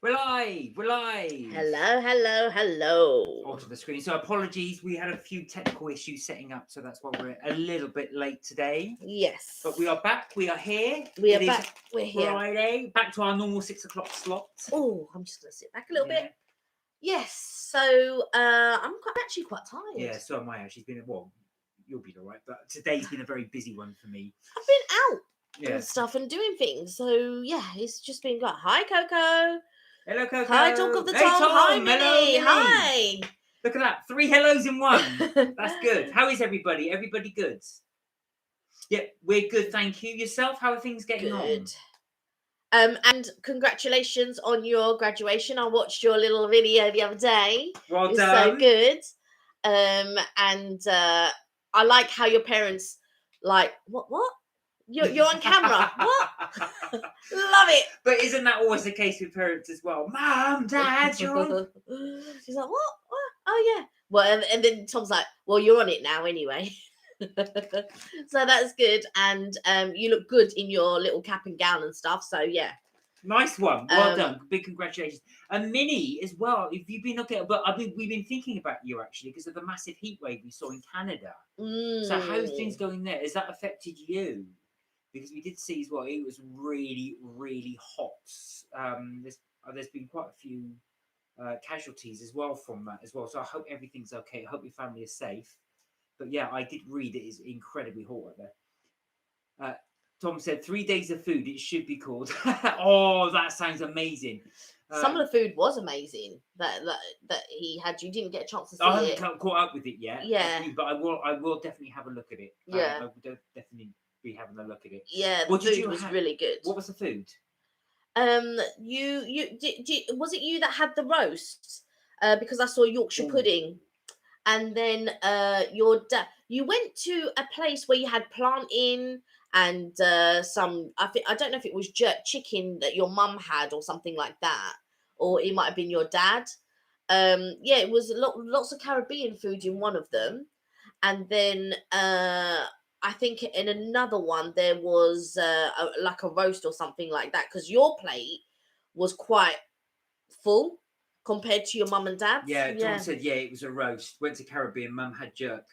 We're live. We're live. Hello. Onto the screen. So apologies, we had a few technical issues setting up, so that's why we're a little bit late today. Yes. But we are back. We are here. We are It is back. We're here. Friday. Back to our normal 6 o'clock slot. Oh, I'm just gonna sit back a little Yeah. bit. Yes. So I'm actually quite tired. Yeah, so am I. She's been you'll be all right, but today's been a very busy one for me. I've been out Yeah. and stuff and doing things. So yeah, it's just been like, hi Coco. Hello, Coco. Hi, Talk of the Hey, Tom. Hi, Tom. Minnie. Hello, Minnie. Hi. Look at that. 3 hellos in one. That's good. How is everybody? Everybody good? Yeah, we're good, thank you. Yourself? How are things getting Good. And congratulations on your graduation. I watched your little video the other day. Well It was done. so good. And I like how your parents what? You're on camera. What? Love it. But isn't that always the case with parents as well? Mum, Dad, you're on. She's like, what? Oh yeah. Well, and then Tom's like, well, you're on it now anyway. So that's good, and you look good in your little cap and gown and stuff. So yeah, Nice one. Well done. Big congratulations. And Minnie as well. If you've been looking at, but we've been thinking about you actually because of the massive heat wave we saw in Canada. So how's things going there? Has that affected you? Because we did see as well, it was really, really hot. There's been quite a few casualties as well from that as well. So I hope everything's okay. I hope your family is safe. But yeah, I did read it is incredibly hot out there. Tom said 3 days of food. It should be called. Oh, that sounds amazing. Some of the food was amazing that he had. You didn't get a chance to see I it. haven't caught up with it yet. Yeah, but I will definitely have a look at it. Yeah, I will definitely be having a look at it. Yeah, What the did food you was have? really good. What was the food? You did was it you that had the roast? Because I saw Yorkshire pudding, and then your dad. You went to a place where you had plantain and some. I don't know if it was jerk chicken that your mum had or something like that, or it might have been your dad. Yeah, it was lots of Caribbean food in one of them, and then I think in another one there was like a roast or something like that, because your plate was quite full compared to your mum and dad's. Yeah, Tom said it was a roast. Went to Caribbean. Mum had jerk.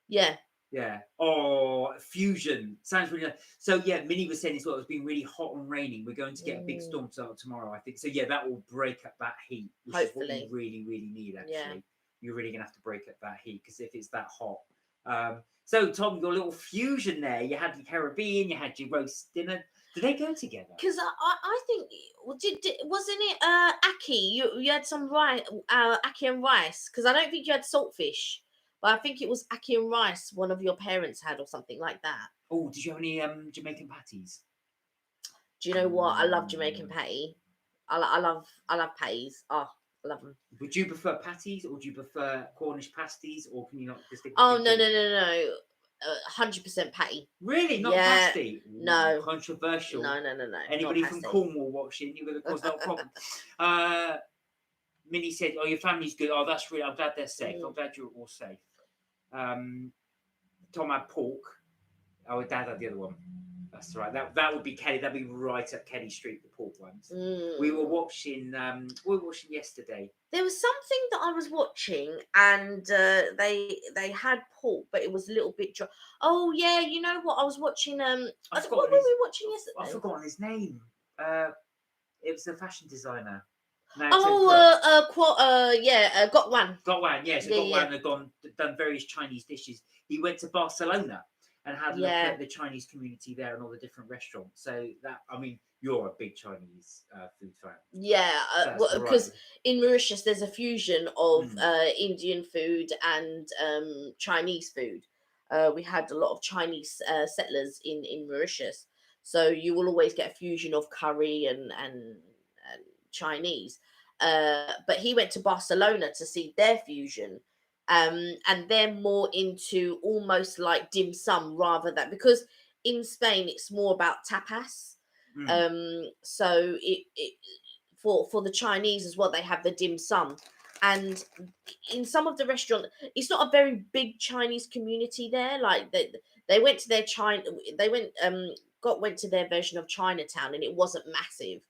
Yeah. Yeah. Oh, fusion sounds really nice. So yeah, Minnie was saying as well. It's been really hot and raining. We're going to get a big storm tomorrow, I think. So yeah, that will break up that heat, which Hopefully. is what we really, really need. Actually, Yeah. You're really gonna have to break up that heat because if it's that hot. So Tom, your little fusion there. You had your Caribbean. You had your roast dinner. Do they go together? Because I think wasn't it ackee? You had some rice, ackee and rice. Because I don't think you had saltfish. But I think it was ackee and rice one of your parents had or something like that. Oh, did you have any Jamaican patties? Do you know what? I love Jamaican patty. I love patties. Oh, I love them. Would you prefer patties or do you prefer Cornish pasties, or can you not distinguish? Oh, no. 100% patty. Really? Not pasty? No. Controversial. No. Anybody from Cornwall watching, you're going to cause no problem. Minnie said, oh, your family's good. Oh, that's really, I'm glad they're safe. I'm glad you're all safe. Tom had pork. Oh, Dad had the other one. That's right. That would be Kelly. That'd be right up Kelly Street, the pork ones. We were watching. We were watching yesterday. There was something that I was watching, and they had pork, but it was a little bit dry. Oh yeah, you know what? I was watching. What were we watching yesterday? I've forgotten his name. It was a fashion designer. Got one. Got one. Yes, Got one. Had done various Chinese dishes. He went to Barcelona and had a look at the Chinese community there and all the different restaurants. So that, I mean, you're a big Chinese food fan. Yeah, because in Mauritius there's a fusion of Indian food and Chinese food. We had a lot of Chinese settlers in Mauritius, so you will always get a fusion of curry and Chinese. But he went to Barcelona to see their fusion. And they're more into almost like dim sum rather than, because in Spain it's more about tapas. So it for the Chinese as well, they have the dim sum, and in some of the restaurants it's not a very big Chinese community there. Like they went to their went to their version of Chinatown, and it wasn't massive.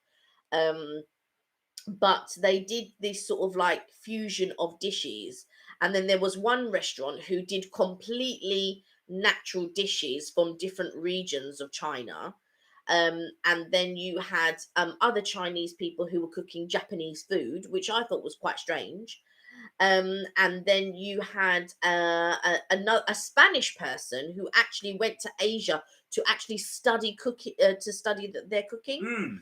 but they did this sort of like fusion of dishes. And then there was one restaurant who did completely natural dishes from different regions of China. And then you had other Chinese people who were cooking Japanese food, which I thought was quite strange. And then you had a Spanish person who actually went to Asia to actually study cooking, to study their cooking.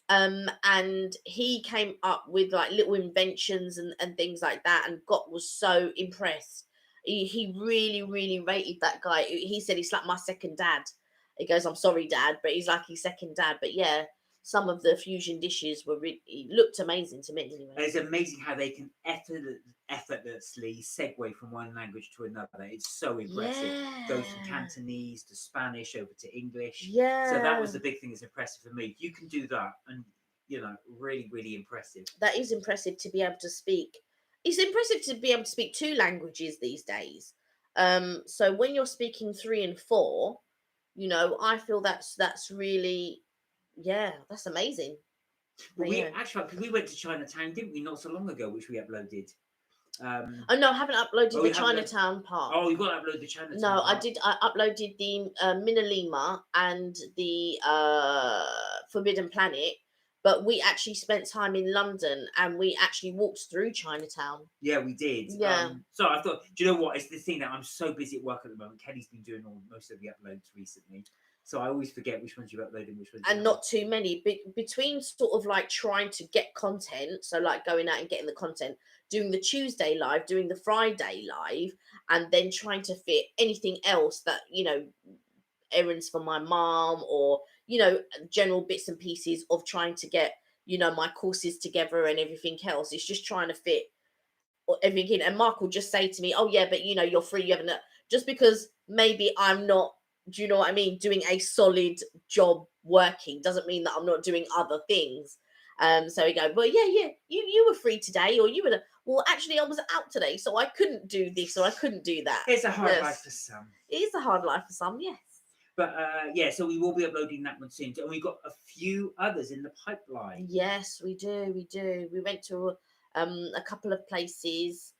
Mm. And he came up with like little inventions and things like that, and God was so impressed. He really, really rated that guy. He said he's like my second dad. He goes, I'm sorry, dad, but he's like his second dad. But yeah, some of the fusion dishes were really looked amazing to me anyway. And it's amazing how they can effortlessly segue from one language to another. It's so impressive. Go from Cantonese to Spanish over to English. Yeah. So that was the big thing that's impressive for me. You can do that, and really, really impressive. That is impressive to be able to speak. It's impressive to be able to speak 2 languages these days. So when you're speaking 3 and 4, I feel that's really, yeah, that's amazing. But we actually, because we went to Chinatown, didn't we, not so long ago, which we uploaded. Oh no, I haven't uploaded the Chinatown part. Oh, you got to upload the Chinatown. No, part. I did. I uploaded the Minalima and the Forbidden Planet, but we actually spent time in London and we actually walked through Chinatown. Yeah, we did. Yeah. So I thought, do you know what? It's the thing that I'm so busy at work at the moment. Kelly's been doing most of the uploads recently. So I always forget which ones you upload and which ones. And not too many. Between sort of like trying to get content, so like going out and getting the content, doing the Tuesday live, doing the Friday live, and then trying to fit anything else that, errands for my mom or, general bits and pieces of trying to get, my courses together and everything else. It's just trying to fit everything in. And Mark will just say to me, oh, yeah, but, you're free. You haven't, just because maybe I'm not, do you know what I mean? Doing a solid job working doesn't mean that I'm not doing other things. So we go, well, yeah, you were free today, or you were, well, actually I was out today, so I couldn't do this or I couldn't do that. It's a hard life for some. It is a hard life for some, yes. But yeah, so we will be uploading that one soon. And we've got a few others in the pipeline. Yes, we do. We went to a couple of places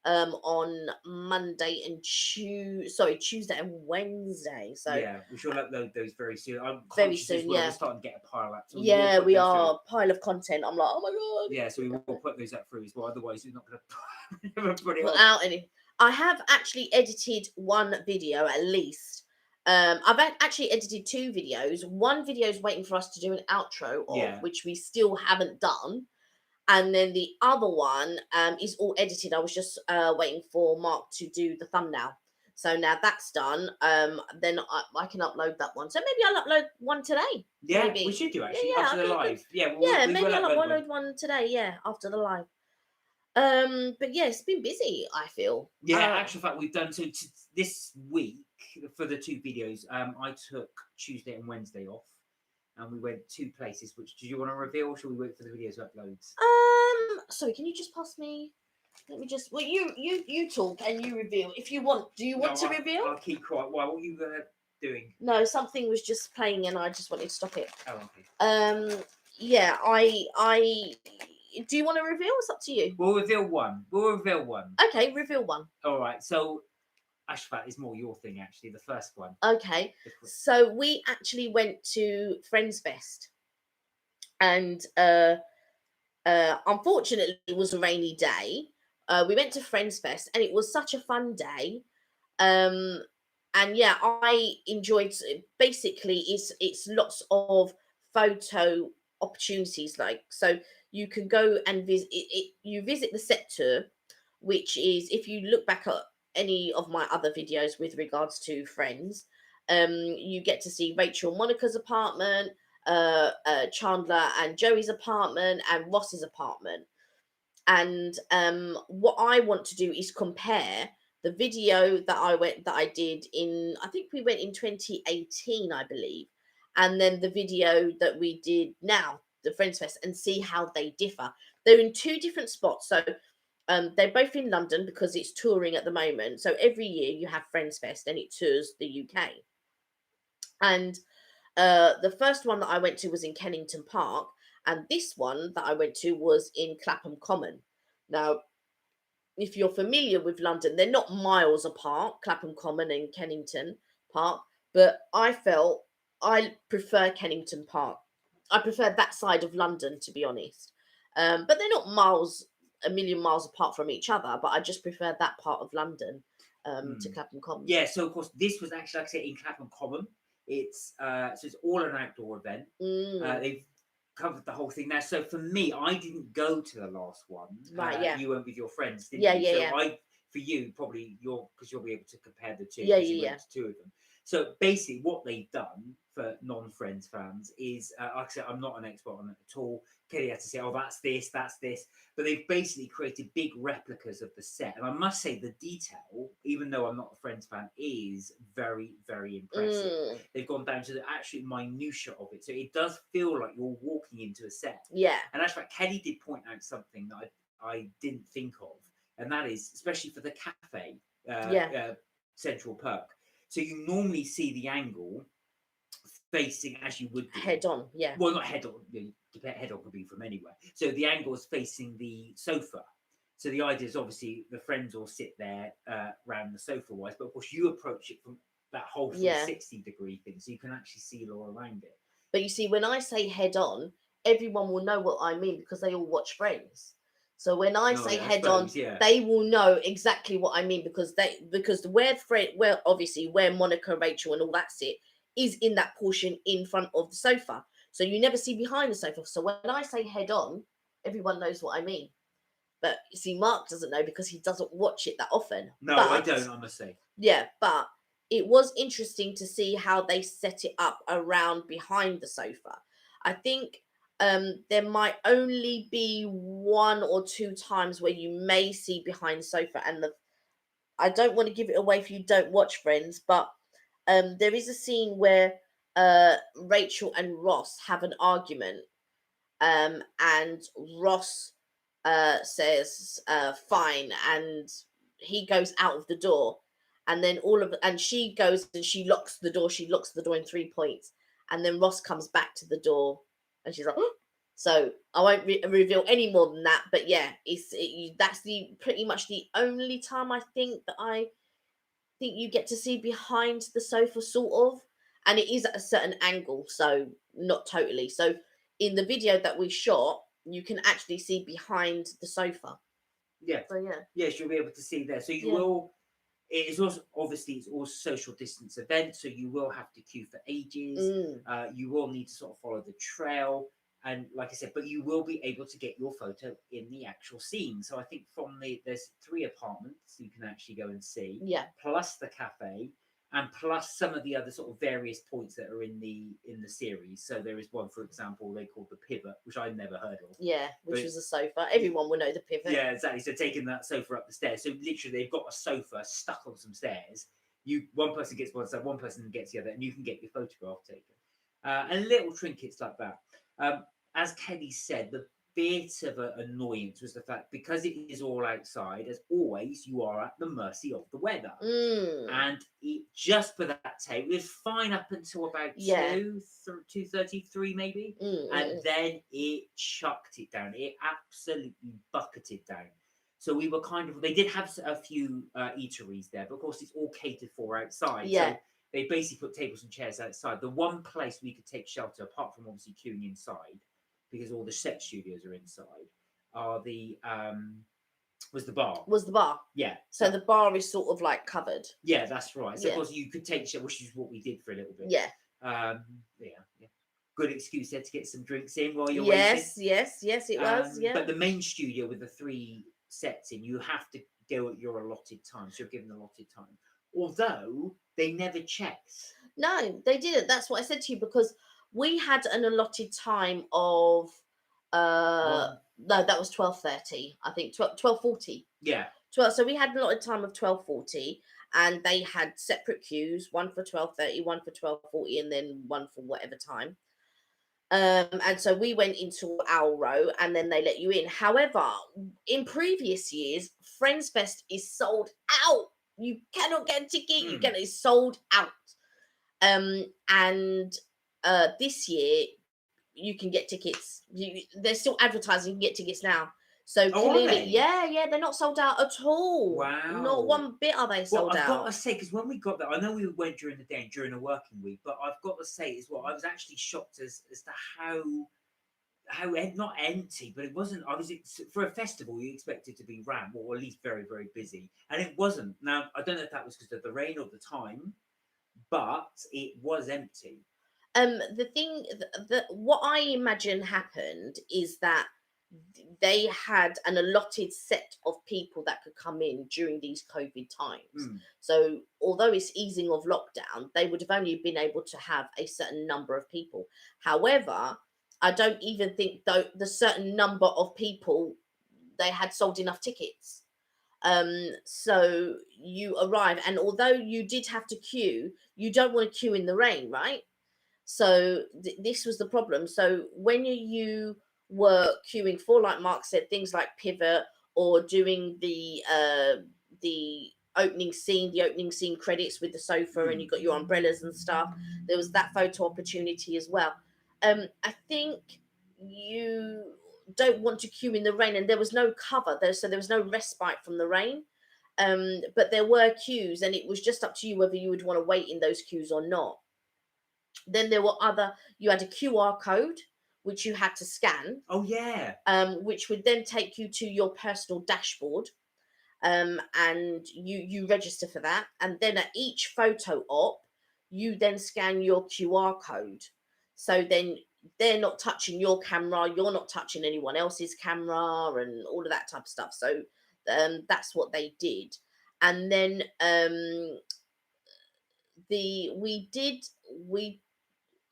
on Monday and Tuesday and Wednesday. So yeah, we should upload those very soon. I'm very soon. Well. Yeah, We're starting to get a pile up. So we are a pile of content. I'm like, oh my god. Yeah, so we will put those up through as well. Otherwise, we're not going to put it out any. I have actually edited one video at least. I've actually edited 2 videos. One video is waiting for us to do an outro of, which we still haven't done. And then the other one is all edited. I was just waiting for Mark to do the thumbnail. So now that's done. Then I can upload that one. So maybe I'll upload one today. Yeah, maybe. We should do actually after the live. Yeah, maybe I'll upload one today. Yeah, after the live. But yeah, it's been busy, I feel. Yeah, actual fact, we've done this week for the 2 videos. I took Tuesday and Wednesday off. And we went 2 places. Which do you want to reveal, or should we wait for the videos uploads? Sorry, can you just pass me? Let me just. Well, you talk and you reveal if you want. Do you want to reveal? I'll keep quiet. Why? What are you doing? No, something was just playing and I just wanted to stop it. Oh, okay. Yeah, I. Do you want to reveal? It's up to you. We'll reveal one. Okay, reveal one. All right. So. Ashfat is more your thing, actually, the first one. Okay. So we actually went to Friends Fest. And unfortunately, it was a rainy day. We went to Friends Fest and it was such a fun day. And yeah, I enjoyed, basically, it's lots of photo opportunities. Like, so you can go and you visit the set tour, which is, if you look back at any of my other videos with regards to Friends, you get to see Rachel and Monica's apartment, Chandler and Joey's apartment, and Ross's apartment. And what I want to do is compare the video that I did in, I think we went in 2018, I believe, and then the video that we did now, the Friends Fest, and see how they differ. They're in 2 different spots. So they're both in London because it's touring at the moment. So every year you have Friends Fest and it tours the UK. And the first one that I went to was in Kennington Park. And this one that I went to was in Clapham Common. Now, if you're familiar with London, they're not miles apart, Clapham Common and Kennington Park, but I felt I prefer Kennington Park. I prefer that side of London, to be honest. But they're not a million miles apart from each other, but I just prefer that part of London to Clapham Common. Yeah, so of course, this was actually, like I said, in Clapham Common. It's so it's all an outdoor event. They've covered the whole thing now. So for me, I didn't go to the last one. Right, yeah. You went with your friends, didn't Yeah, you? yeah, So yeah. for you, probably because you'll be able to compare the two. Yeah, because you yeah, went to two of them. So basically, what they've done for non-Friends fans is, like I said, I'm not an expert on it at all. Kelly had to say, "Oh, that's this," but they've basically created big replicas of the set. And I must say, the detail, even though I'm not a Friends fan, is very, very impressive. They've gone down to the actual minutiae of it, so it does feel like you're walking into a set. Yeah. And that's right. Kelly did point out something that I didn't think of, and that is especially for the cafe, Central Perk. So you normally see the angle facing as you would do. Head on, yeah. Well, not head on. Head on could be from anywhere. So the angle is facing the sofa. So the idea is obviously the friends all sit there around the sofa wise, but of course you approach it from that whole 360-degree thing, so you can actually see all around it. But you see, when I say head on, everyone will know what I mean because they all watch Friends. So when I say head on, they will know exactly what I mean because where obviously where Monica, Rachel, and all that sit is in that portion in front of the sofa. So you never see behind the sofa. So when I say head on, everyone knows what I mean. But you see, Mark doesn't know because he doesn't watch it that often. No, I don't, I must say. Yeah, but it was interesting to see how they set it up around behind the sofa. I think there might only be one or two times where you may see behind the sofa, and I don't want to give it away if you don't watch Friends, but there is a scene where Rachel and Ross have an argument, and Ross says fine, and he goes out of the door, and then she goes and she locks the door in 3 points, and then Ross comes back to the door and she's like, oh. So I won't reveal any more than that, but yeah, that's pretty much the only time I think you get to see behind the sofa, sort of, and it is at a certain angle, so not totally. So in the video that we shot, you can actually see behind the sofa. Yeah. So yeah. Yes, you'll be able to see there. So you will. It's also obviously it's all social distance event, so you will have to queue for ages. You will need to sort of follow the trail, and like I said, but you will be able to get your photo in the actual scene. So I think there's 3 apartments you can actually go and see. Yeah. Plus the cafe, and plus some of the other sort of various points that are in the series. So there is one, for example, they called the Pivot, which I'd never heard of. Yeah, which was a sofa. Everyone will know the Pivot. Yeah, exactly. So taking that sofa up the stairs. So literally, they've got a sofa stuck on some stairs. One person gets one side, one person gets the other, and you can get your photograph taken. And little trinkets like that. As Kelly said, the bit of an annoyance was the fact, because it is all outside, as always, you are at the mercy of the weather. And it just for that tape, it was fine up until about 2:33 maybe. And then it chucked it down. It absolutely bucketed down. So we were they did have a few eateries there, but of course it's all catered for outside. Yeah. So they basically put tables and chairs outside. The one place we could take shelter, apart from obviously queuing inside, because all the set studios are inside, was the bar. Yeah. So the bar is sort of like covered. Yeah, that's right. So of course you could take shelter, which is what we did for a little bit. Yeah. Yeah. Good excuse there to get some drinks in while you're waiting. Yes, it was. Yeah. But the main studio with the 3 sets in, you have to go at your allotted time. So you're given allotted time. Although they never checked. No, they didn't. That's what I said to you, because we had an allotted time of no, that was 12:30. I think 12:40. Yeah. So we had an allotted time of 12:40, and they had separate queues, one for 12:30, one for 12:40, and then one for whatever time. And so we went into our row, and then they let you in. However, in previous years, Friends Fest is sold out. You cannot get a ticket. It's sold out. And this year, you can get tickets. They're still advertising. You can get tickets now. So Oh, are clearly, they? yeah, they're not sold out at all. Wow. Not one bit are they Well, sold I've got out. to say, because when we got there, I know we went during the day and during a working week, but I've got to say as well, I was actually shocked as to how not empty, but it wasn't. For a festival, you expected to be rammed, or at least very, very busy, and it wasn't. Now, I don't know if that was because of the rain or the time, but it was empty. The thing that what I imagine happened is that they had an allotted set of people that could come in during these COVID times. So although it's easing of lockdown, they would have only been able to have a certain number of people. However, I don't even think though the certain number of people they had sold enough tickets. So you arrive, and although you did have to queue, you don't want to queue in the rain, right? So this was the problem. So when you were queuing for, like Mark said, things like Pivot or doing the opening scene credits with the sofa, and you got your umbrellas and stuff, there was that photo opportunity as well. I think you don't want to queue in the rain, and there was no cover there, so there was no respite from the rain. But there were queues, and it was just up to you whether you would want to wait in those queues or not. Then there were you had a QR code which you had to scan. Oh yeah. Which would then take you to your personal dashboard. And you register for that, and then at each photo op, you then scan your QR code. So then they're not touching your camera, you're not touching anyone else's camera, and all of that type of stuff. So that's what they did. And then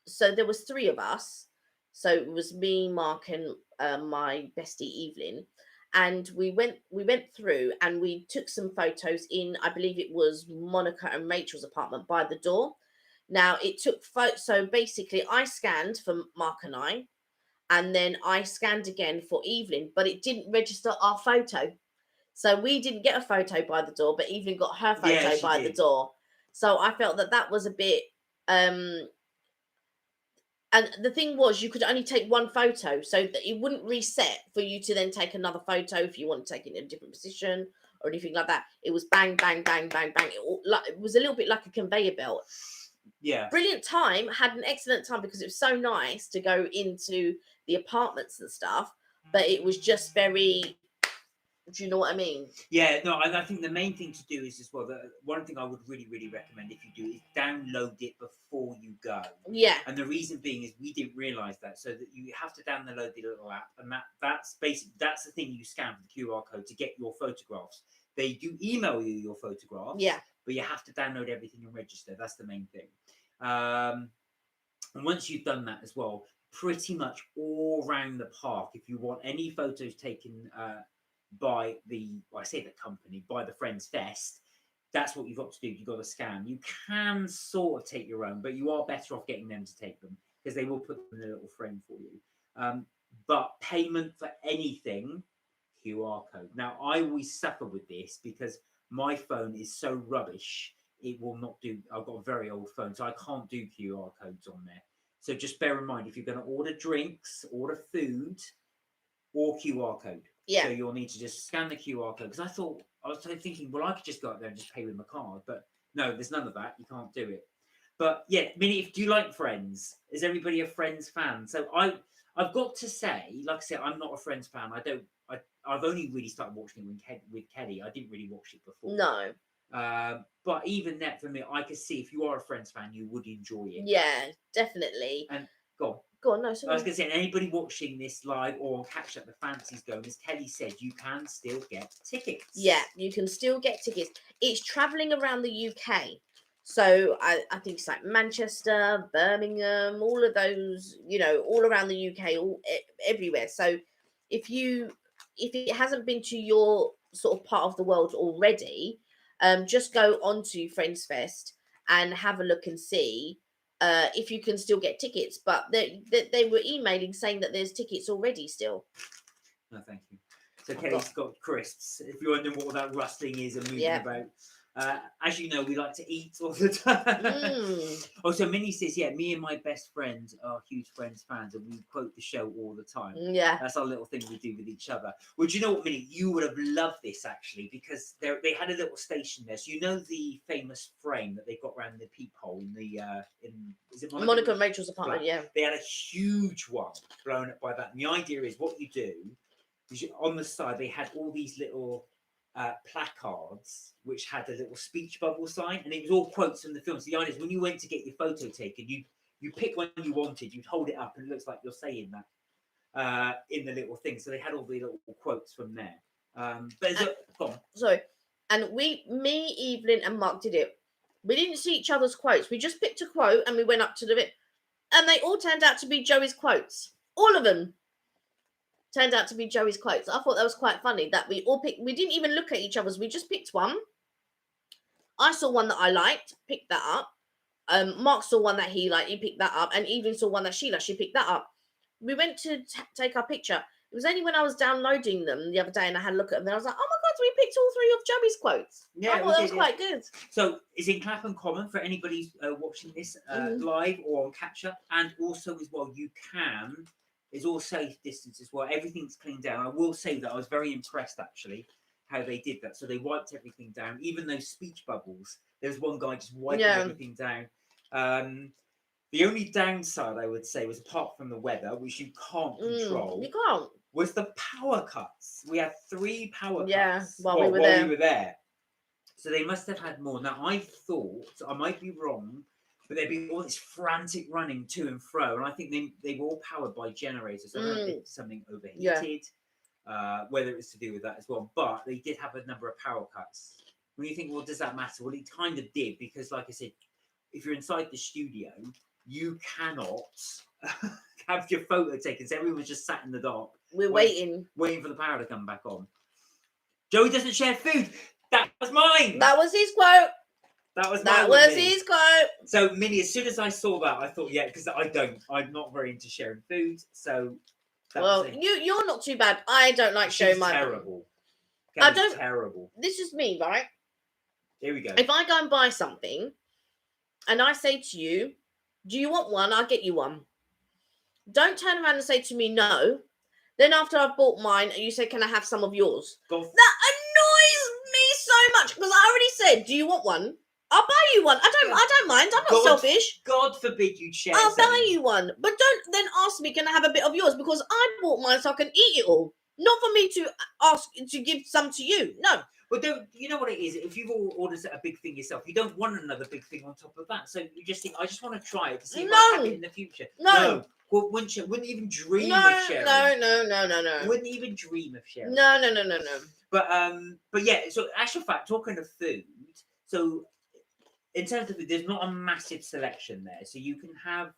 so there was three of us. So it was me, Mark, and my bestie Evelyn, and we went through and we took some photos in, I believe it was Monica and Rachel's apartment by the door. Now it took so basically I scanned for Mark and I, and then I scanned again for Evelyn, but it didn't register our photo. So we didn't get a photo by the door, but Evelyn got her photo by the door. So I felt that was a bit and the thing was, you could only take one photo, so that it wouldn't reset for you to then take another photo if you want to take it in a different position or anything like that. It was bang, bang, bang, bang, bang. It was a little bit like a conveyor belt. Yeah. Brilliant time. Had an excellent time because it was so nice to go into the apartments and stuff, but it was just very. Do you know what I mean? Yeah, no, I think the main thing to do is as well, one thing I would really, really recommend if you do is download it before you go. Yeah. And the reason being is we didn't realise that, so that you have to download the little app, and that's basically, that's the thing you scan for the QR code to get your photographs. They do email you your photographs, yeah, but you have to download everything and register. That's the main thing. And once you've done that as well, pretty much all around the park, if you want any photos taken by the company, by the Friends Fest, that's what you've got to do. You've got to scan. You can sort of take your own, but you are better off getting them to take them because they will put them in a little frame for you. But payment for anything, QR code. Now, I always suffer with this because my phone is so rubbish. It will not do. I've got a very old phone, so I can't do QR codes on there. So just bear in mind, if you're going to order drinks, order food, or QR code. Yeah. So you'll need to just scan the QR code. Because I was thinking, well, I could just go up there and just pay with my card. But no, there's none of that. You can't do it. But yeah, Minnie, do you like Friends? Is everybody a Friends fan? So I've got to say, like I said, I'm not a Friends fan. I've only really started watching it with Kelly. I didn't really watch it before. No. But even that, for me, I could see if you are a Friends fan, you would enjoy it. Yeah, definitely. And go on, no. I was going to say, anybody watching this live or catch up the fancies going, as Kelly said, you can still get tickets. Yeah, you can still get tickets. It's travelling around the UK. So I think it's like Manchester, Birmingham, all of those, all around the UK, everywhere. So if it hasn't been to your sort of part of the world already, just go onto Friends Fest and have a look and see if you can still get tickets. But they were emailing saying that there's tickets already still. No, thank you. So Kelly's got crisps. If you're wondering what that rustling is and moving about. As you know, we like to eat all the time. Mm. Oh, so Minnie says, yeah, me and my best friend are huge Friends fans, and we quote the show all the time. Yeah. That's our little thing we do with each other. Well, do you know what, Minnie? You would have loved this actually, because they had a little station there. So you know the famous frame that they got around the peephole in the is it Monica and Rachel's apartment, yeah. They had a huge one blown up by that. And the idea is what you do is on the side they had all these little placards which had a little speech bubble sign, and it was all quotes from the film. So the idea is when you went to get your photo taken, you pick one you wanted, you'd hold it up, and it looks like you're saying that in the little thing. So they had all the little quotes from there. But go on. Sorry, and me, Evelyn, and Mark did it. We didn't see each other's quotes. We just picked a quote and we went up to the bit, and they all turned out to be Joey's quotes. All of them turned out to be Joey's quotes. I thought that was quite funny that we all picked. We didn't even look at each other's. We just picked one. I saw one that I liked, picked that up. Mark saw one that he liked, he picked that up, and Evelyn saw one that she liked, she picked that up. We went to take our picture. It was only when I was downloading them the other day and I had a look at them and I was like, oh my God, we picked all 3 of Joey's quotes. Yeah, I thought that was quite good. So it's in Clapham Common for anybody watching this live or on catch up, and also as well you can. It's all safe distance as well. Everything's cleaned down. I will say that I was very impressed actually how they did that. So they wiped everything down, even those speech bubbles. There was one guy just wiping everything down. The only downside I would say was, apart from the weather, which you can't control, you can't, was the power cuts. We had 3 power cuts. Yeah, while we were there. So they must have had more. Now I thought, I might be wrong, but there'd be all this frantic running to and fro, and I think they were all powered by generators. I don't know if something overheated, whether it was to do with that as well. But they did have a number of power cuts. When you think, well, does that matter? Well, it kind of did, because like I said, if you're inside the studio, you cannot have your photo taken. So everyone's just sat in the dark. We're waiting for the power to come back on. Joey doesn't share food. That was mine. That was his quote. That was his quote. So, Minnie, as soon as I saw that, I thought, yeah, because I'm not very into sharing food. So, you're not too bad. I don't like sharing my. Terrible. I don't. Terrible. This is me, right? Here we go. If I go and buy something, and I say to you, "Do you want one? I'll get you one." Don't turn around and say to me no. Then after I've bought mine, you say, "Can I have some of yours?" That annoys me so much, because I already said, "Do you want one? I'll buy you one. I don't mind. I'm not selfish. God forbid you share. I'll buy you one, but don't then ask me, "Can I have a bit of yours?" Because I bought mine so I can eat it all. Not for me to ask to give some to you. No. But you know what it is? If you've ordered a big thing yourself, you don't want another big thing on top of that. So you just think, I just want to try it to see if I have it in the future. No. Well, wouldn't even dream of sharing. No. Wouldn't even dream of sharing. No. But yeah. So actual fact, talking of food. So in terms of food, there's not a massive selection there. So you can have.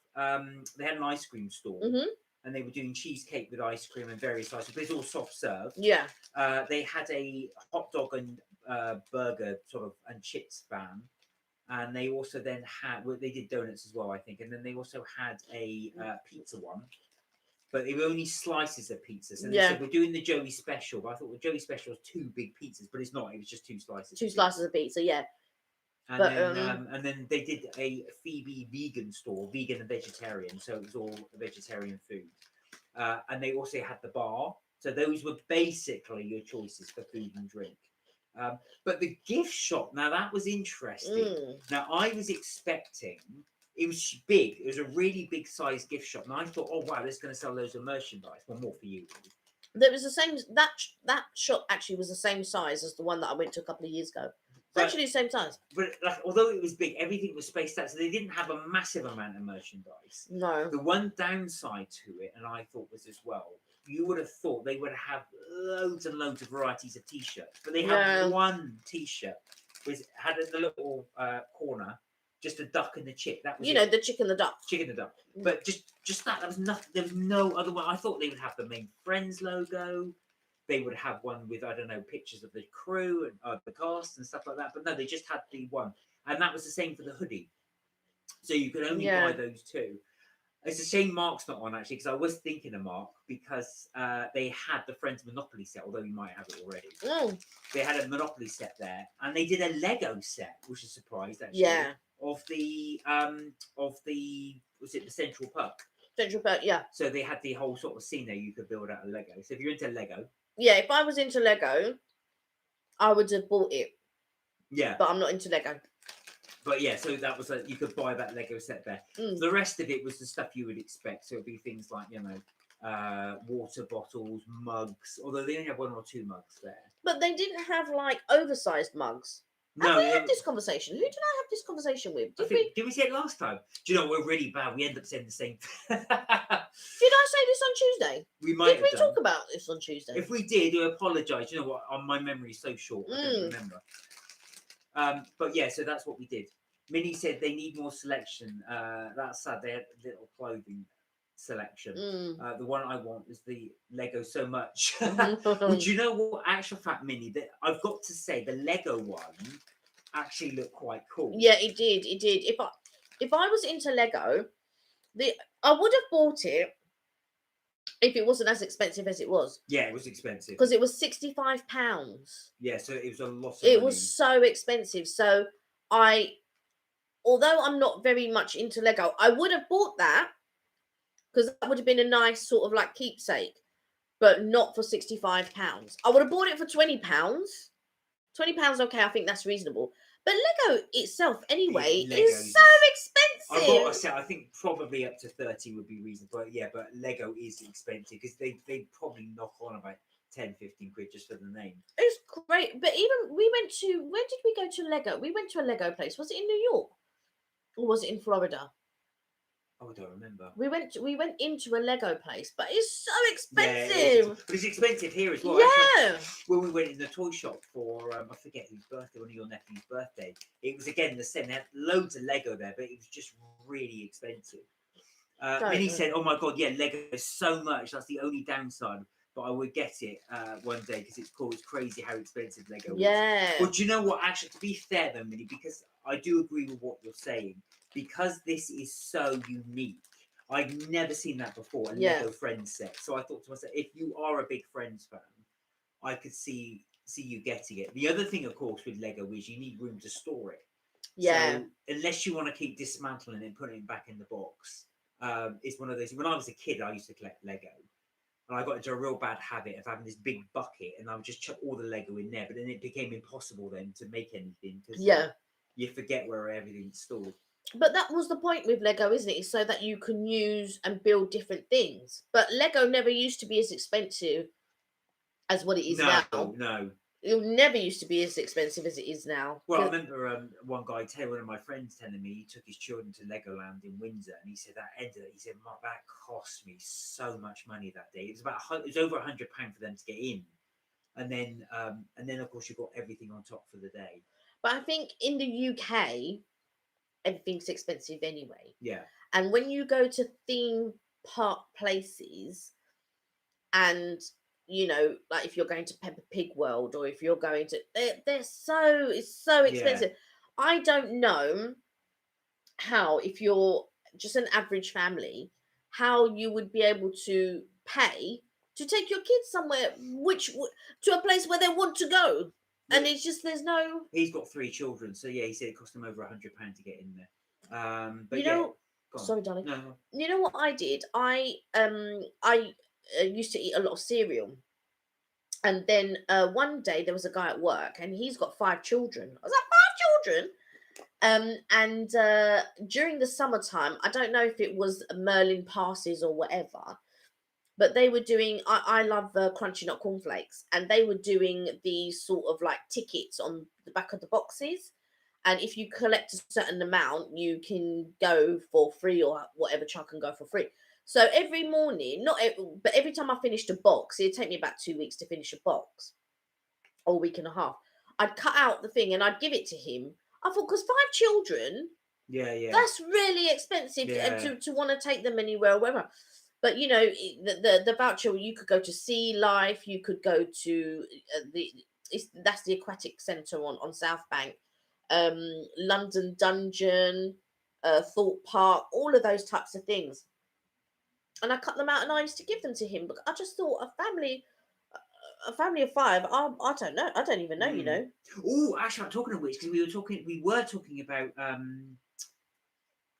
They had an ice cream store. Mm-hmm. And they were doing cheesecake with ice cream and various ice cream, but it's all soft serve. Yeah. They had a hot dog and burger sort of and chips van, and they also then had they did donuts as well, I think, and then they also had a pizza one, but they were only slices of pizzas. And they said, we're doing the Joey special, but I thought the Joey special was 2 big pizzas, but it's not. It was just 2 slices. 2 slices of pizza, yeah. And then they did a Phoebe vegan store, vegan and vegetarian, so it was all vegetarian food. And they also had the bar. So those were basically your choices for food and drink. But the gift shop, now that was interesting. Now I was expecting, it was big. It was a really big size gift shop. And I thought, oh wow, this is going to sell loads of merchandise. Well, more for you. There was the same, that shop actually was the same size as the one that I went to a couple of years ago. It's actually the same size. But although it was big, everything was spaced out, so they didn't have a massive amount of merchandise. No. The one downside to it, and I thought was as well, you would have thought they would have loads and loads of varieties of t-shirts, but they had one t-shirt which had in the little corner just a duck and the chick. That was the chicken the duck. Chicken the duck. But just that. There was nothing. There was no other one. I thought they would have the main Friends logo. They would have one with, I don't know, pictures of the crew and the cast and stuff like that. But no, they just had the one. And that was the same for the hoodie. So you could only buy those 2. It's a shame Mark's not on actually, because I was thinking of Mark because they had the Friends Monopoly set, although you might have it already. They had a Monopoly set there, and they did a Lego set, which is surprised actually. Yeah. Of the was it the Central Park? Central Park, yeah. So they had the whole sort of scene there you could build out of Lego. So if you're into Lego, yeah, if I was into Lego, I would have bought it. Yeah, but I'm not into Lego. But yeah, so that was you could buy that Lego set there. The rest of it was the stuff you would expect. So it'd be things like water bottles, mugs. Although they only have 1 or 2 mugs there. But they didn't have like oversized mugs. Have we had this conversation? Who did I have this conversation with? Did we say it last time? Do you know we're really bad? We end up saying the same thing. Did I say this on Tuesday? We might. Did we talk about this on Tuesday? If we did, I apologise. You know what? My memory is so short. I don't remember. But yeah, so that's what we did. Minnie said they need more selection. That's sad. They had little clothing selection. The one I want is the Lego so much. Would you know what? Actual fact, Minnie, that I've got to say the Lego one actually looked quite cool. Yeah, it did. It did. If I was into Lego, I would have bought it if it wasn't as expensive as it was. Yeah, it was expensive because it was £65. Yeah, so it was a lot. It was so expensive. So although I'm not very much into Lego, I would have bought that because that would have been a nice sort of like keepsake, but not for £65. I would have bought it for £20. £20, okay, I think that's reasonable. But Lego itself, anyway, is so expensive. I've got to say, I think probably up to 30 would be reasonable. But yeah, but Lego is expensive because they probably knock on about 10, 15 quid just for the name. It's great. But even where did we go to Lego? We went to a Lego place. Was it in New York? Or was it in Florida? Oh, I don't remember. We went into a Lego place, but it's so expensive. Yeah, but it's expensive here as well. Yeah. When we went in the toy shop for I forget whose birthday, one of your nephew's birthday, it was again the same. They had loads of Lego there, but it was just really expensive. Minnie said, "Oh my god, yeah, Lego is so much. That's the only downside." But I would get it one day because it's cool. It's crazy how expensive Lego is. Yeah. But you know what? Actually, to be fair though, Minnie, because I do agree with what you're saying. Because this is so unique, I've never seen that before. A Lego Friends set. So I thought to myself, if you are a big Friends fan, I could see you getting it. The other thing, of course, with Lego is you need room to store it. Yeah. So unless you want to keep dismantling it and putting it back in the box, it's one of those. When I was a kid, I used to collect Lego. And I got into a real bad habit of having this big bucket and I would just chuck all the Lego in there. But then it became impossible then to make anything because you forget where everything's stored. But that was the point with Lego, isn't it? It's so that you can use and build different things. But Lego never used to be as expensive as what it is now. No. It never used to be as expensive as it is now. Well, I remember one of my friends telling me he took his children to Legoland in Windsor, and he said that ended it. He said, "Mark, that cost me so much money that day. It was over £100 for them to get in, and then of course you got everything on top for the day." But I think in the UK, everything's expensive anyway. Yeah. And when you go to theme park places, and like if you're going to Peppa Pig World or if you're going to, it's so expensive. Yeah. I don't know how, if you're just an average family, how you would be able to pay to take your kids somewhere to a place where they want to go. And it's just there's no. He's got 3 children, so yeah, he said it cost him over £100 to get in there. But sorry, darling. No. You know what I did? I used to eat a lot of cereal, and then one day there was a guy at work, and he's got 5 children. I was like, 5 children. And during the summertime, I don't know if it was Merlin passes or whatever. But they were doing, I love Crunchy Nut Cornflakes, and they were doing these sort of like tickets on the back of the boxes. And if you collect a certain amount, you can go for free, or whatever child can go for free. So every morning, but every time I finished a box, it'd take me about 2 weeks to finish a box, or a week and a half. I'd cut out the thing and I'd give it to him. I thought, because 5 children, that's really expensive to want to take them anywhere or wherever. But the voucher, you could go to Sea Life, you could go to that's the aquatic centre on South Bank, London Dungeon, Thorpe Park, all of those types of things. and I cut them out and I used to give them to him. But I just thought a family of five. I don't know. I don't even know. You know. Oh, actually, I'm talking of which, because we were talking about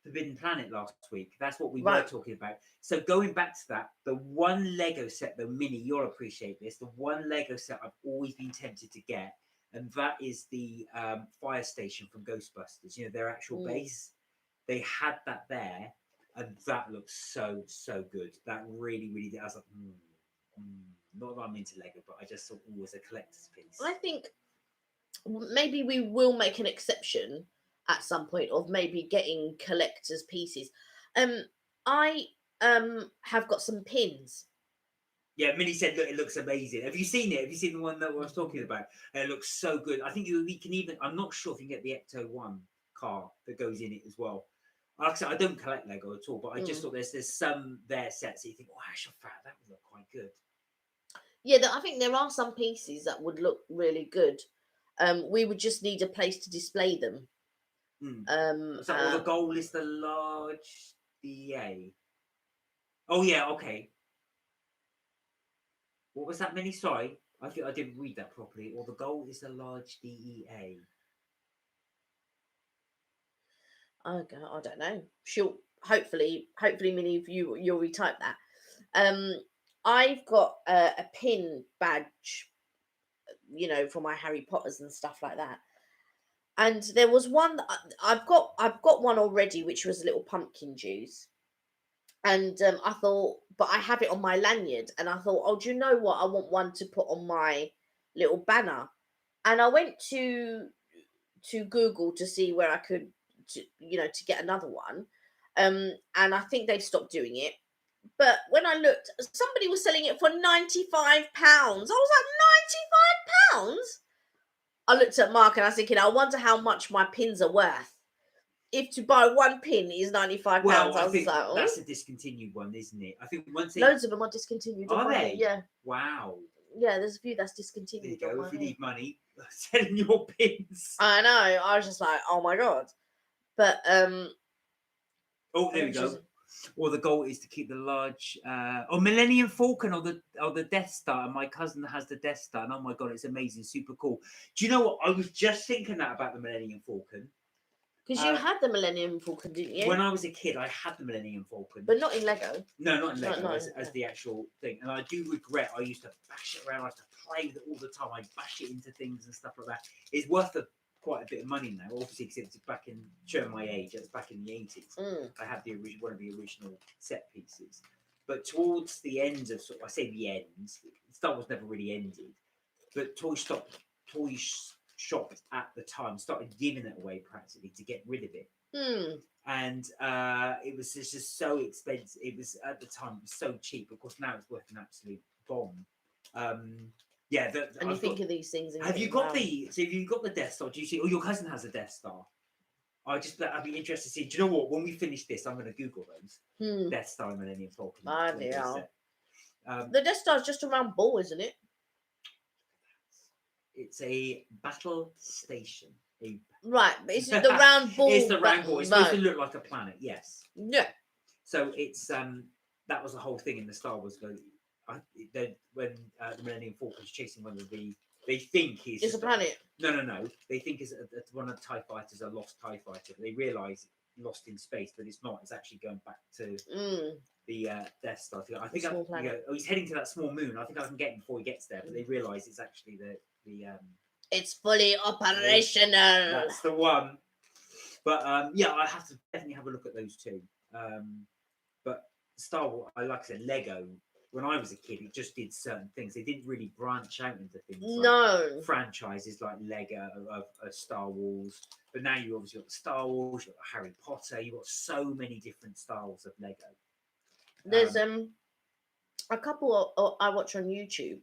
Forbidden Planet last week. That's what we were Right. talking about. So going back to that, the one Lego set, though, Minnie, you'll appreciate this. The one Lego set I've always been tempted to get, and that is the fire station from Ghostbusters. You know, their actual base. They had that there, and that looks so good. That really did. I was like, not that I'm into Lego, but I just thought it was a collector's piece. I think maybe we will make an exception at some point of maybe getting collector's pieces. I have got some pins. Yeah, Minnie said, look, it looks amazing. Have you seen it? Have you seen the one that I was talking about? It looks so good. I think we can even, I'm not sure if you can get the Ecto 1 car that goes in it as well. Like I said, I don't collect Lego at all, but I just thought there's some there sets that you think, oh, actually, that would look quite good. Yeah, I think there are some pieces that would look really good. We would just need a place to display them. So the goal is the large DA. Oh yeah, okay. What was that, Minnie? Sorry, I think I didn't read that properly. Or the goal is a large DEA. I don't know. She'll hopefully, Minnie, you'll retype that. I've got a pin badge, you know, for my Harry Potters and stuff like that. And there was one that I've got one already, which was a little pumpkin juice. And I thought, but I have it on my lanyard, and I thought, oh, do you know what? I want one to put on my little banner. And I went to Google to see where I could, to get another one. And I think they've stopped doing it. But when I looked, somebody was selling it for £95. I was like, £95? I looked at Mark and I was thinking, I wonder how much my pins are worth. If to buy one pin is £95, well, I was think like, oh. That's a discontinued one, isn't it? I think once they... Loads of them are discontinued. Are they? Yeah. Wow. Yeah, there's a few that's discontinued. There you go. If you need money, selling your pins. I know. I was just like, oh my god. But oh, there we go. Or the goal is to keep the large or Millennium Falcon or the Death Star. And my cousin has the Death Star, and oh my god, it's amazing, super cool. Do you know what? I was just thinking that about the Millennium Falcon. Because you had the Millennium Falcon, didn't you? When I was a kid, I had the Millennium Falcon. But not in Lego. No, not in Lego, as the actual thing. And I do regret I used to bash it around. I used to play with it all the time. I bash it into things and stuff like that. It's worth quite a bit of money now, obviously, because it's back in, showing my age, it's back in the 80s. I had one of the original set pieces. But towards the end of, I say the end, Star Wars never really ended, but toy shops at the time started giving it away practically to get rid of it. And it was just so expensive. It was, at the time, it was so cheap. Of course, now it's worth an absolute bomb. Yeah, and you think of these things. Have you got so have you got the Death Star? Do you see? Oh, your cousin has a Death Star. I'd be interested to see. Do you know what? When we finish this, I'm going to Google those. Death Star and Millennium Falcon. The Death Star is just a round ball, isn't it? It's a battle station. Right, but is it the round ball? It's the round ball. It's supposed to look like a planet. Yes. Yeah. So it's that was the whole thing in the Star Wars. When the Millennium Falcon is chasing one of they think he's a planet. No. They think it's one of the TIE fighters, a lost TIE fighter. They realise lost in space, but it's not. It's actually going back to the Death Star. I think he's heading to that small moon. I think I can get him before he gets there, but they realise it's actually the It's fully operational. That's the one. But yeah, I have to definitely have a look at those two. But Star Wars, like I said, Lego. When I was a kid, it just did certain things. They didn't really branch out into things like franchises like Lego of Star Wars. But now you obviously got Star Wars, you've got Harry Potter. You've got so many different styles of Lego. There's a couple I watch on YouTube,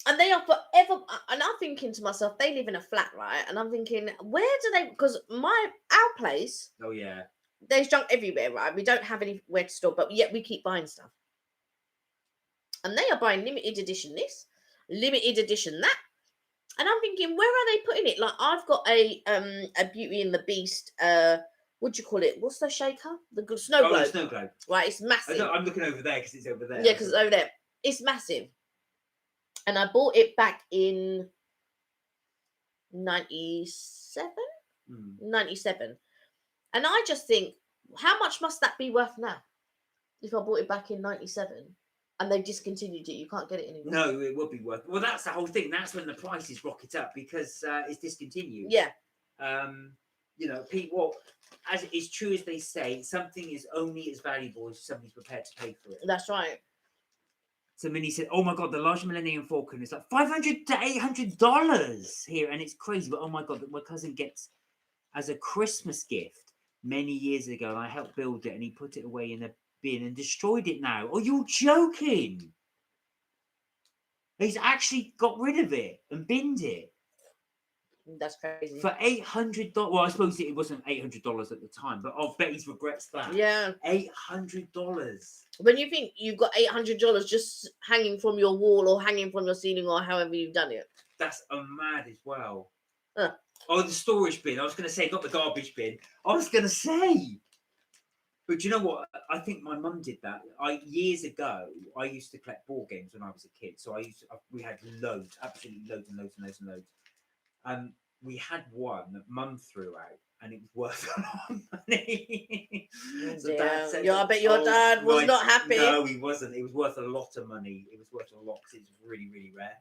and they are forever. And I'm thinking to myself, they live in a flat, right? And I'm thinking, where do they? Because our place. Oh yeah. There's junk everywhere, right? We don't have anywhere to store, but yet we keep buying stuff. And they are buying limited edition this, limited edition that. And I'm thinking, where are they putting it? Like, I've got a Beauty and the Beast what do you call it? What's the shaker? The snow Oh, globe. snow globe. Right, it's massive. I'm looking over there because it's over there. Yeah, because it's over there. It's massive. And I bought it back in 97? 97. And I just think, how much must that be worth now? If I bought it back in 97 and they discontinued it, you can't get it anymore. No, it would be worth. Well, that's the whole thing. That's when the prices rocket up because it's discontinued. Yeah. You know, people, as it's true as they say, something is only as valuable as somebody's prepared to pay for it. That's right. So Minnie said, "Oh my god, the large Millennium Falcon is like $500 to $800 here, and it's crazy." But oh my god, my cousin gets as a Christmas gift many years ago, and I helped build it, and he put it away in a bin and destroyed it now. Oh, you're joking? He's actually got rid of it and binned it That's crazy. for $800. Well, I suppose it wasn't $800 at the time, but I bet he regrets that. Yeah. $800. When you think you've got $800 just hanging from your wall or hanging from your ceiling or however you've done it. That's mad as well. Huh. Oh, the storage bin. I was going to say, not the garbage bin. I was going to say. But you know what? I think my mum did that. Years ago, I used to collect board games when I was a kid. So we had loads, absolutely loads and loads and loads and loads. We had one that mum threw out, and it was worth a lot of money. So Dad said, I bet your dad was not happy. No, he wasn't. It was worth a lot of money. It was worth a lot because it was really, really rare.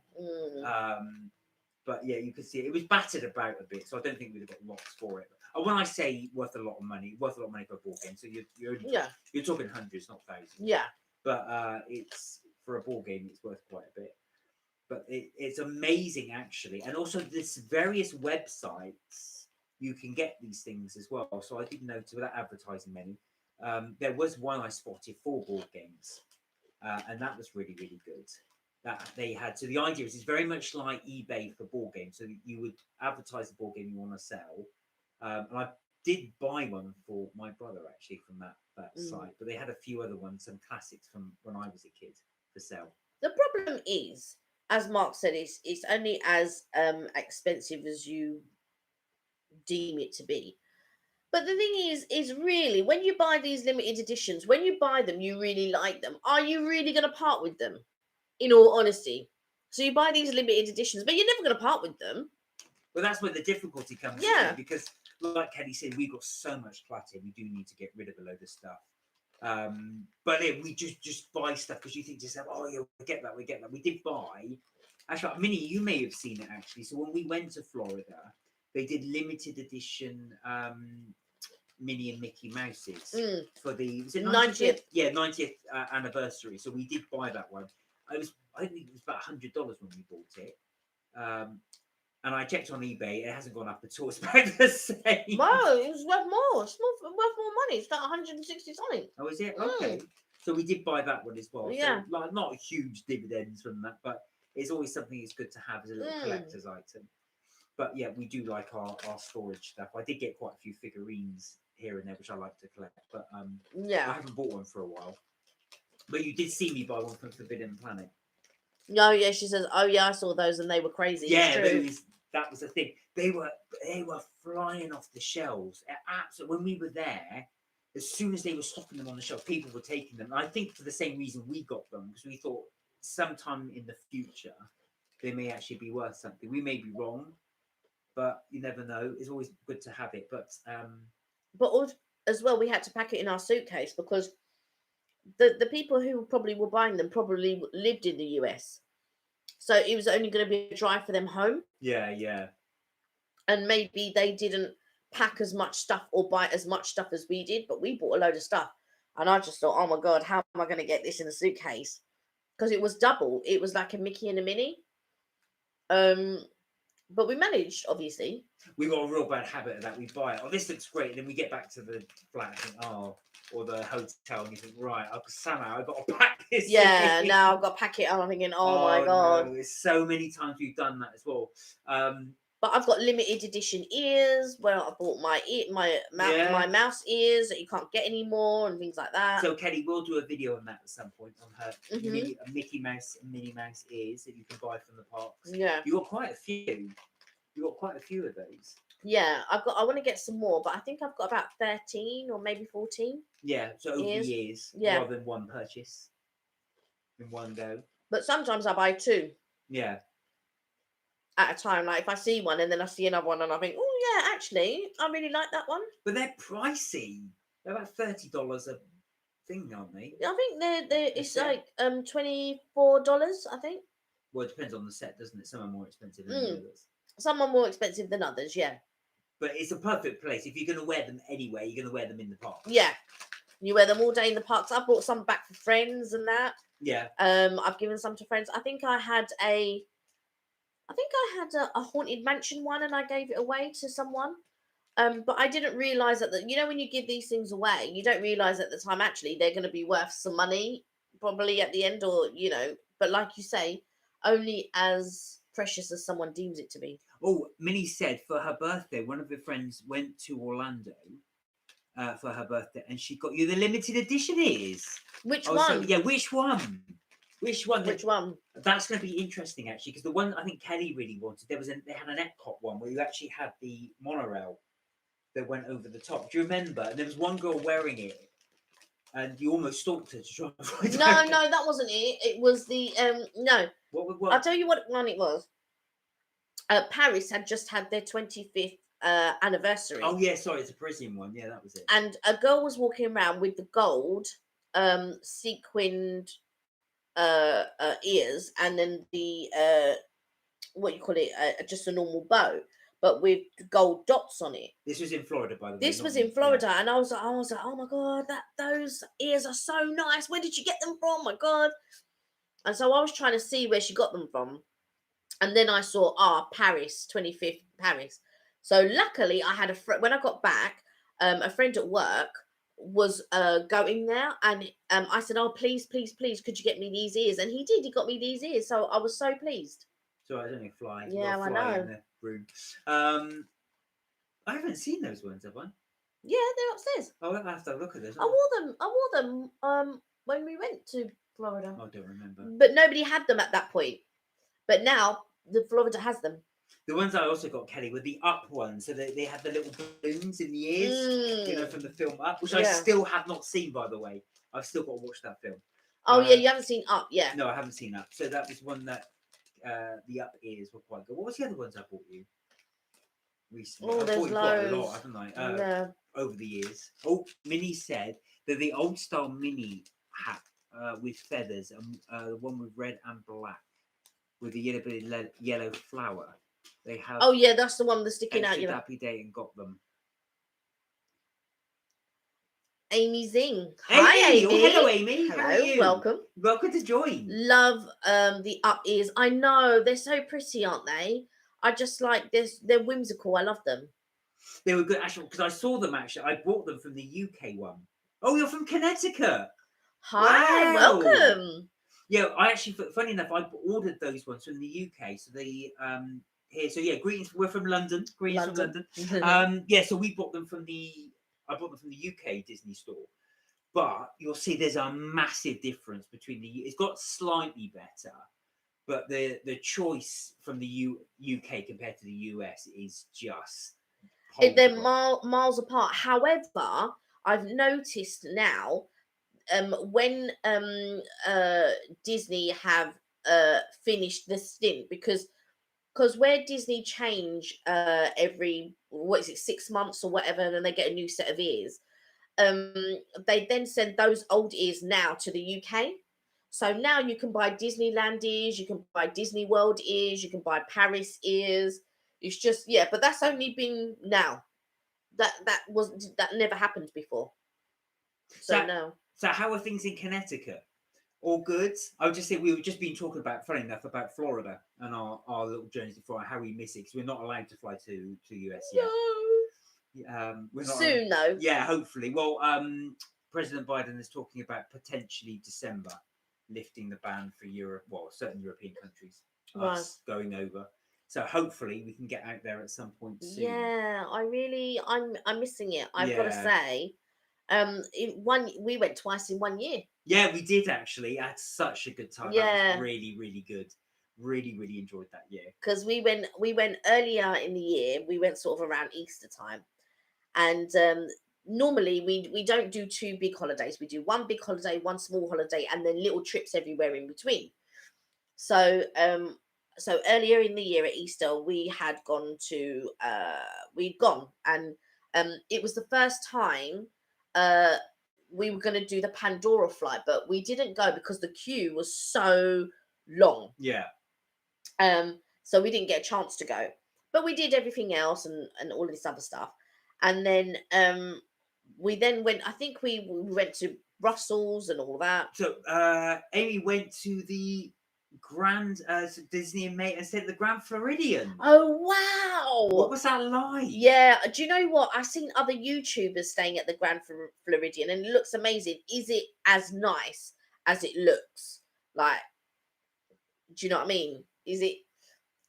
But yeah, you could see it was battered about a bit, so I don't think we'd have got lots for it. When I say worth a lot of money for a board game, so you're talking hundreds, not thousands. Yeah. But it's for a board game, it's worth quite a bit. But it's amazing actually, and also there's various websites you can get these things as well. So I did notice, without advertising many, there was one I spotted for board games, and that was really, really good. That they had. So the idea is it's very much like eBay for board games. So you would advertise the board game you want to sell. And I did buy one for my brother actually from that site, but they had a few other ones, some classics from when I was a kid for sale. The problem is, as Mark said, it's only as expensive as you deem it to be. But the thing is really, when you buy these limited editions, when you buy them, you really like them. Are you really going to part with them? In all honesty. So you buy these limited editions, but you're never going to part with them. Well, that's where the difficulty comes in, because like Kelly said, we've got so much clutter, we do need to get rid of a load of stuff. But we just buy stuff because you think to yourself, oh yeah, we get that. We did buy, actually, Minnie, you may have seen it actually. So when we went to Florida, they did limited edition Minnie and Mickey Mouses for the 90th? Yeah, 90th anniversary. So we did buy that one. I think it was about $100 when we bought it. And I checked on eBay, it hasn't gone up at all. It's about the same. Wow, it was worth more. It's worth more money. It's like 160 something. Oh, is it? Okay. So we did buy that one as well. Yeah. So, like, not huge dividends from that, but it's always something that's good to have as a little collector's item. But yeah, we do like our storage stuff. I did get quite a few figurines here and there, which I like to collect. But I haven't bought one for a while. But you did see me buy one from Forbidden Planet. No, yeah, she says, oh yeah, I saw those and they were crazy. Yeah, that was the thing. They were flying off the shelves. Absolutely, when we were there, as soon as they were stocking them on the shelf, people were taking them. And I think for the same reason we got them, because we thought sometime in the future they may actually be worth something. We may be wrong, but you never know. It's always good to have it. But as well, we had to pack it in our suitcase because the people who probably were buying them probably lived in the US. So it was only going to be a drive for them home. Yeah. And maybe they didn't pack as much stuff or buy as much stuff as we did, but we bought a load of stuff. And I just thought, oh my God, how am I going to get this in a suitcase? Because it was double. It was like a Mickey and a Minnie. But we managed, obviously. We got a real bad habit of that. We buy it. Oh, this looks great. And then we get back to the flat and think, or the hotel, and you think, right, somehow I've got to pack this. Yeah, now I've got to pack it up. I'm thinking, oh my God. No, there's so many times we've done that as well. But I've got limited edition ears where I bought my mouse ears that you can't get anymore and things like that. So Kelly, we'll do a video on that at some point on her Mickey Mouse and Minnie Mouse ears that you can buy from the parks. Yeah. You got quite a few. You got quite a few of those. Yeah, I want to get some more, but I think I've got about 13 or maybe 14 Yeah, so over the ears. years, Yeah. rather than one purchase in one go. But sometimes I buy 2 Yeah, at a time. Like if I see one and then I see another one and I think, oh yeah, actually, I really like that one. but they're pricey. They're about $30 a thing, aren't they? I think they're A it's set? like $24, I think. Well, it depends on the set, doesn't it? Some are more expensive than the Mm. others. Some are more expensive than others, yeah. But it's a perfect place. If you're going to wear them anyway, you're going to wear them in the park. Yeah. You wear them all day in the parks. I bought some back for friends and that. Yeah. I've given some to friends. I think I had a haunted mansion one and I gave it away to someone. But I didn't realize that when you give these things away, you don't realize at the time actually they're going to be worth some money probably at the end, or but like you say, only as precious as someone deems it to be. Oh, Minnie said for her birthday, one of her friends went to Orlando for her birthday, and she got you the limited edition ears. Which Oh, one? so, yeah, which one? Which one? Which one? That's going to be interesting actually, because the one I think Kelly really wanted, they had an Epcot one where you actually had the monorail that went over the top. Do you remember? And there was one girl wearing it, and you almost stalked her to try and find out. No, that wasn't it. It was the no. What? I'll tell you what one it was. Paris had just had their 25th anniversary. Oh yeah, sorry, it's a Parisian one. Yeah, that was it. And a girl was walking around with the gold sequined ears, and then the what you call it, just a normal bow, but with gold dots on it. This was in Florida, by the way. This was in Florida, and I was like, oh my god, those ears are so nice. Where did you get them from? My god! And so I was trying to see where she got them from, and then I saw Paris, 25th Paris. So luckily, I had when I got back, a friend at work was going there, and I said, oh please, could you get me these ears? And he did. He got me these ears, so I was so pleased. So I don't know, flying. Yeah, I fly know. in the room. I haven't seen those ones, have I? Yeah, they're upstairs. Oh, I'll have to look at this. I wore them when we went to Florida. I don't remember. But nobody had them at that point. But now the Florida has them. The ones I also got, Kelly, were the Up ones. So they had the little balloons in the ears, from the film Up, which I still have not seen, by the way. I've still got to watch that film. Oh, yeah, you haven't seen Up, yeah. No, I haven't seen Up. So that was one that the Up ears were quite good. What was the other ones I bought you recently? Oh, I there's bought you quite a loads. lot, haven't I? Over the years. Oh, Minnie said that the old style Minnie hat with feathers and the one with red and black with the yellow flower. They have. Oh yeah, that's the one that's sticking out. Dappy Day and got them. Amy Zing. Amy. Hi, Amy. Oh, hello, Amy. Hello, how are you? Welcome to join. Love the Up ears. I know they're so pretty, aren't they? I just like this. They're whimsical. I love them. They were good actually because I saw them actually. I bought them from the UK one. Oh, you're from Connecticut. Hi, wow. welcome. Yeah, I actually, funny enough, I ordered those ones from the UK. So they here. So yeah, greetings. We're from London. Greetings from London. Yeah, so we bought them from I bought them from the UK Disney store. But you'll see there's a massive difference between it's got slightly better, but the choice from the UK compared to the US is just they're miles apart. However, I've noticed now when Disney have finished the stint, because where Disney change every 6 months or whatever, and then they get a new set of ears, they then send those old ears now to the UK. So now you can buy Disneyland ears, you can buy Disney World ears, you can buy Paris ears. It's just but that's only been now. That never happened before. So no. So how are things in Connecticut? All good? I would just say we've just been talking about, funny enough, about Florida and our little journeys to Florida, how we miss it because we're not allowed to fly to US yet. No. We're not soon though. Yeah, hopefully. Well, President Biden is talking about potentially December lifting the ban for Europe, certain European countries, us going over. So hopefully we can get out there at some point soon. Yeah, I'm missing it. I've got to say. We went twice in 1 year. Yeah, we did actually. I had such a good time. Yeah. That was really, really good. Really, really enjoyed that year. Because we went earlier in the year. We went sort of around Easter time, and normally we don't do two big holidays. We do one big holiday, one small holiday, and then little trips everywhere in between. So so earlier in the year at Easter, we'd gone, and it was the first time uh we were going to do the Pandora flight, but we didn't go because the queue was so long. Yeah. So we didn't get a chance to go, but we did everything else and all this other stuff. And then we then went, I think we went to Brussels and all that. So Amy went to the Grand Disney and stayed at the Grand Floridian. Oh wow, What was that like? yeah, do you know what, I've seen other YouTubers staying at the Grand Floridian and it looks amazing. Is it as nice as it looks? Like, do you know what I mean? Is it,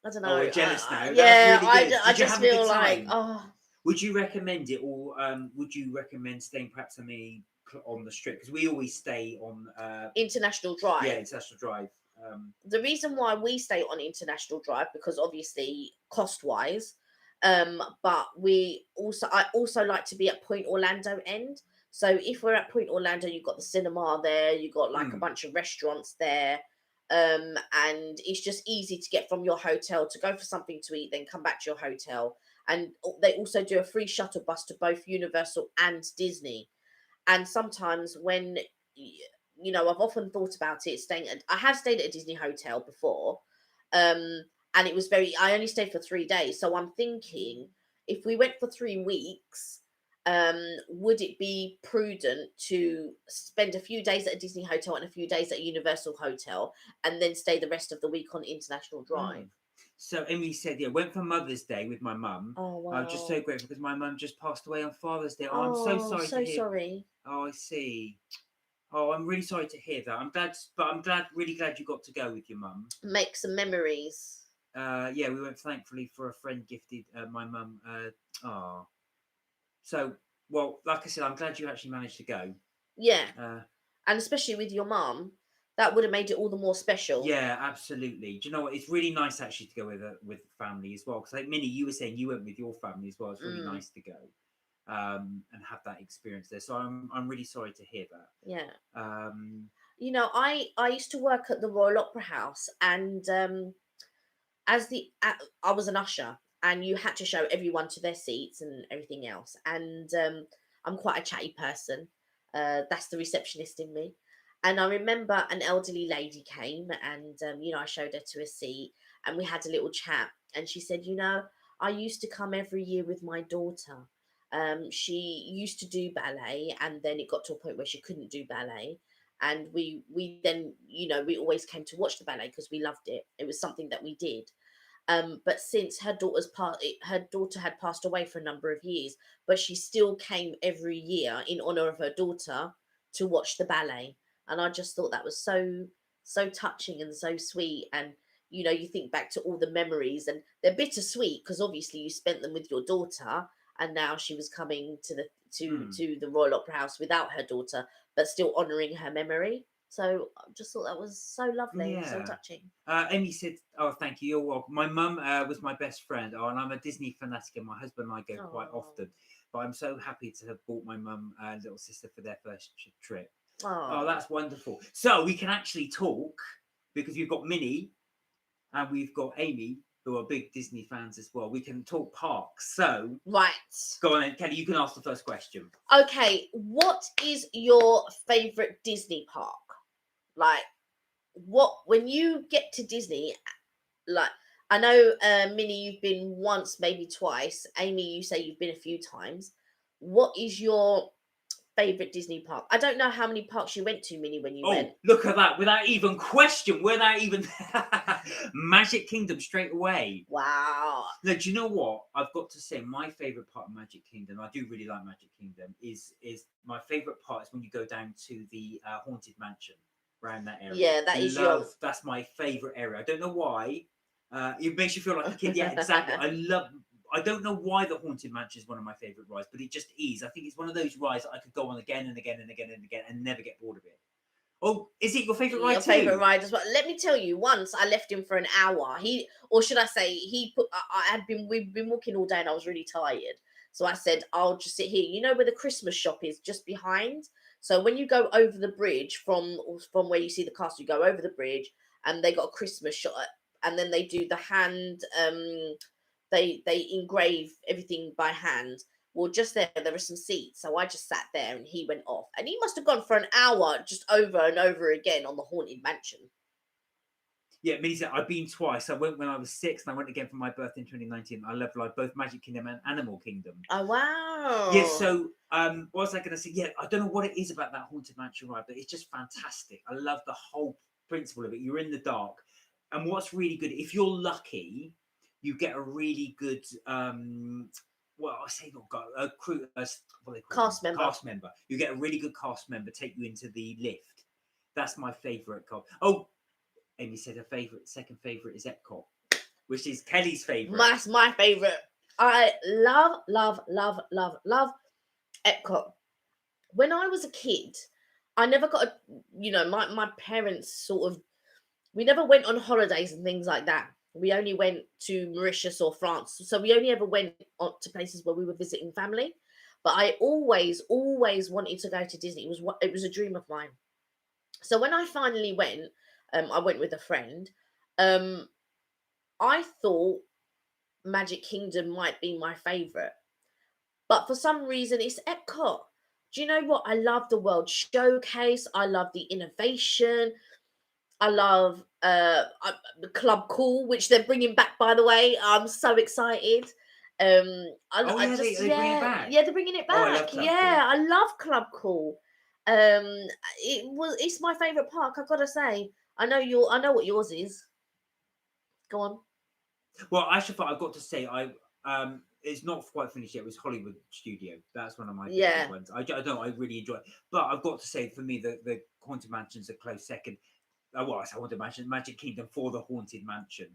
I don't know. Oh, we're jealous now. Yeah, That's really good. I Did you just have a good feel like, time? oh, Would you recommend it, or would you recommend staying perhaps on the Strip? Because we always stay on International Drive. Yeah, International Drive. The reason why we stay on International Drive, because obviously cost wise, but I also like to be at Point Orlando end. So if we're at Point Orlando, you've got the cinema there, you've got like a bunch of restaurants there, and it's just easy to get from your hotel to go for something to eat, then come back to your hotel. And they also do a free shuttle bus to both Universal and Disney. And sometimes when I've often thought about it, I have stayed at a Disney hotel before, and it was I only stayed for 3 days. So I'm thinking, if we went for 3 weeks, would it be prudent to spend a few days at a Disney hotel and a few days at a Universal hotel, and then stay the rest of the week on International Drive? So Emily said, went for Mother's Day with my mum. Oh wow! I was just so grateful because my mum just passed away on Father's Day. Oh, I'm so sorry. So sorry. Oh, I see. Oh, I'm really sorry to hear that. I'm really glad you got to go with your mum. Make some memories. Yeah, we went thankfully for a friend gifted my mum. So, well, like I said, I'm glad you actually managed to go. Yeah. And especially with your mum, that would have made it all the more special. Yeah, absolutely. Do you know what? It's really nice actually to go with family as well. Because like Minnie, you were saying you went with your family as well. It's really nice to go. And have that experience there. So I'm really sorry to hear that. Yeah. I used to work at the Royal Opera House, and I was an usher, and you had to show everyone to their seats and everything else. And I'm quite a chatty person. That's the receptionist in me. And I remember an elderly lady came, and I showed her to a seat, and we had a little chat. And she said, I used to come every year with my daughter. She used to do ballet, and then it got to a point where she couldn't do ballet, and we then we always came to watch the ballet because we loved it. It was something that we did. But since her daughter had passed away for a number of years, but she still came every year in honor of her daughter to watch the ballet. And I just thought that was so touching and so sweet. And you think back to all the memories, and they're bittersweet because obviously you spent them with your daughter, and now she was coming to the Royal Opera House without her daughter, but still honouring her memory. So I just thought that was so lovely, so touching. Amy said, "Oh, thank you. You're welcome." My mum was my best friend, and I'm a Disney fanatic, and my husband and I go quite often. But I'm so happy to have bought my mum and little sister for their first trip. Oh, that's wonderful. So we can actually talk because we've got Minnie and we've got Amy, who are big Disney fans as well. We can talk parks. So right, go on then, Kelly. You can ask the first question. Okay, what is your favourite Disney park? Like, when you get to Disney, like, I know, Minnie, you've been once, maybe twice. Amy, you say you've been a few times. What is your favourite Disney park? I don't know how many parks you went to, Minnie, when you went. Look at that. Without even question. Without even... Magic Kingdom straight away. Wow. Now, do you know what? I've got to say, my favourite part of Magic Kingdom, I do really like Magic Kingdom, is my favourite part is when you go down to the Haunted Mansion, around that area. Yeah, That's my favourite area. I don't know why. It makes you feel like a kid. Yeah, exactly. I don't know why the Haunted Mansion is one of my favourite rides, but it just is. I think it's one of those rides that I could go on again and again and again and again and never get bored of it. Oh, is it your favourite Your ride too? favorite ride as well. Let me tell you, once I left him for an hour. Or should I say, we've been walking all day and I was really tired. So I said, I'll just sit here. You know where the Christmas shop is, just behind. So when you go over the bridge from where you see the castle, you go over the bridge, and they got a Christmas shop, and then they do the hand. They engrave everything by hand. Well, just there were some seats, so I just sat there, and he went off, and he must have gone for an hour just over and over again on the Haunted Mansion. Yeah, me too. I've been twice. I went when I was 6, and I went again for my birthday in 2019. I love like both Magic Kingdom and Animal Kingdom. Oh wow! Yeah. So, what was I going to say? Yeah, I don't know what it is about that Haunted Mansion ride, but it's just fantastic. I love the whole principle of it. You're in the dark, and what's really good, if you're lucky, you get a really good well, I say not got a crew, what they call Cast them? member. Cast member. You get a really good cast member take you into the lift. That's my favourite. Oh, Amy said her second favourite is Epcot, which is Kelly's favourite. That's my favourite. I love Epcot. When I was a kid, I never got my parents sort of, we never went on holidays and things like that. We only went to Mauritius or France. So we only ever went to places where we were visiting family. But I always wanted to go to Disney. It was a dream of mine. So when I finally went, I went with a friend. I thought Magic Kingdom might be my favourite. But for some reason, it's Epcot. Do you know what? I love the World Showcase. I love the innovation. I love the Club Cool, which they're bringing back, by the way. I'm so excited. They're bringing it back. Yeah, they're bringing it back. Oh, I love Club yeah, Cool. I love Club Cool. It's my favourite park. I've got to say. I know what yours is. Go on. Well, actually, I've got to say, it's not quite finished yet. It was Hollywood Studio. That's one of my favorite ones. I don't know. I really enjoy it. But I've got to say, for me, the Haunted Mansion's a close second. Well, I say Haunted Mansion, Magic Kingdom for the Haunted Mansion.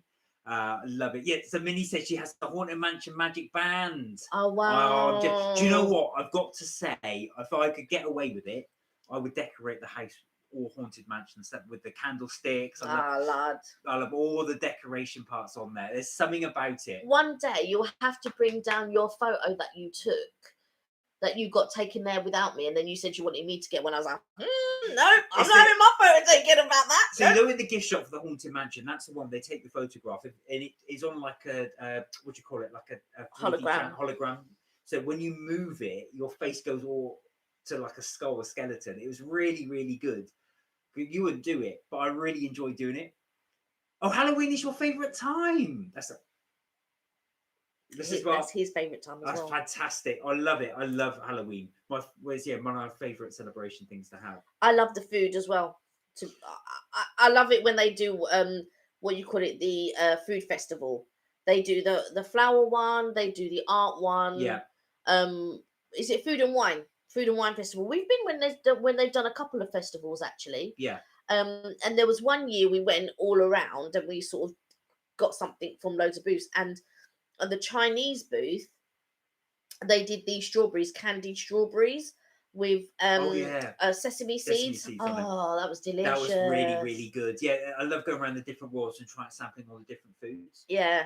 I love it. Yeah, so Minnie says she has the Haunted Mansion magic band. Oh, wow. Do you know what? I've got to say, if I could get away with it, I would decorate the house or Haunted Mansion stuff with the candlesticks. Lad. I love all the decoration parts on there. There's something about it. One day you'll have to bring down your photo that you took, that you got taken there without me, and then you said you wanted me to get one. I was like, no, I'm not having my photo taken about that. So you know, in the gift shop for the Haunted Mansion, that's the one they take the photograph, and it is on like a what do you call it, like a hologram. So when you move it, your face goes all to like a skull, a skeleton. It was really, really good. You wouldn't do it, but I really enjoyed doing it. Oh, Halloween is your favourite time. That's his favourite time as well. That's fantastic. I love it. I love Halloween. One of my favourite celebration things to have. I love the food as well. I love it when they do what you call it, the food festival. They do the flower one. They do the art one. Yeah. Is it food and wine? Food and wine festival. We've been when they've done a couple of festivals actually. Yeah. And there was one year we went all around and we sort of got something from loads of booths. And the Chinese booth, they did these strawberries, candied strawberries with sesame seeds. Oh, that was delicious. That was really, really good. Yeah, I love going around the different worlds and trying sampling all the different foods. Yeah.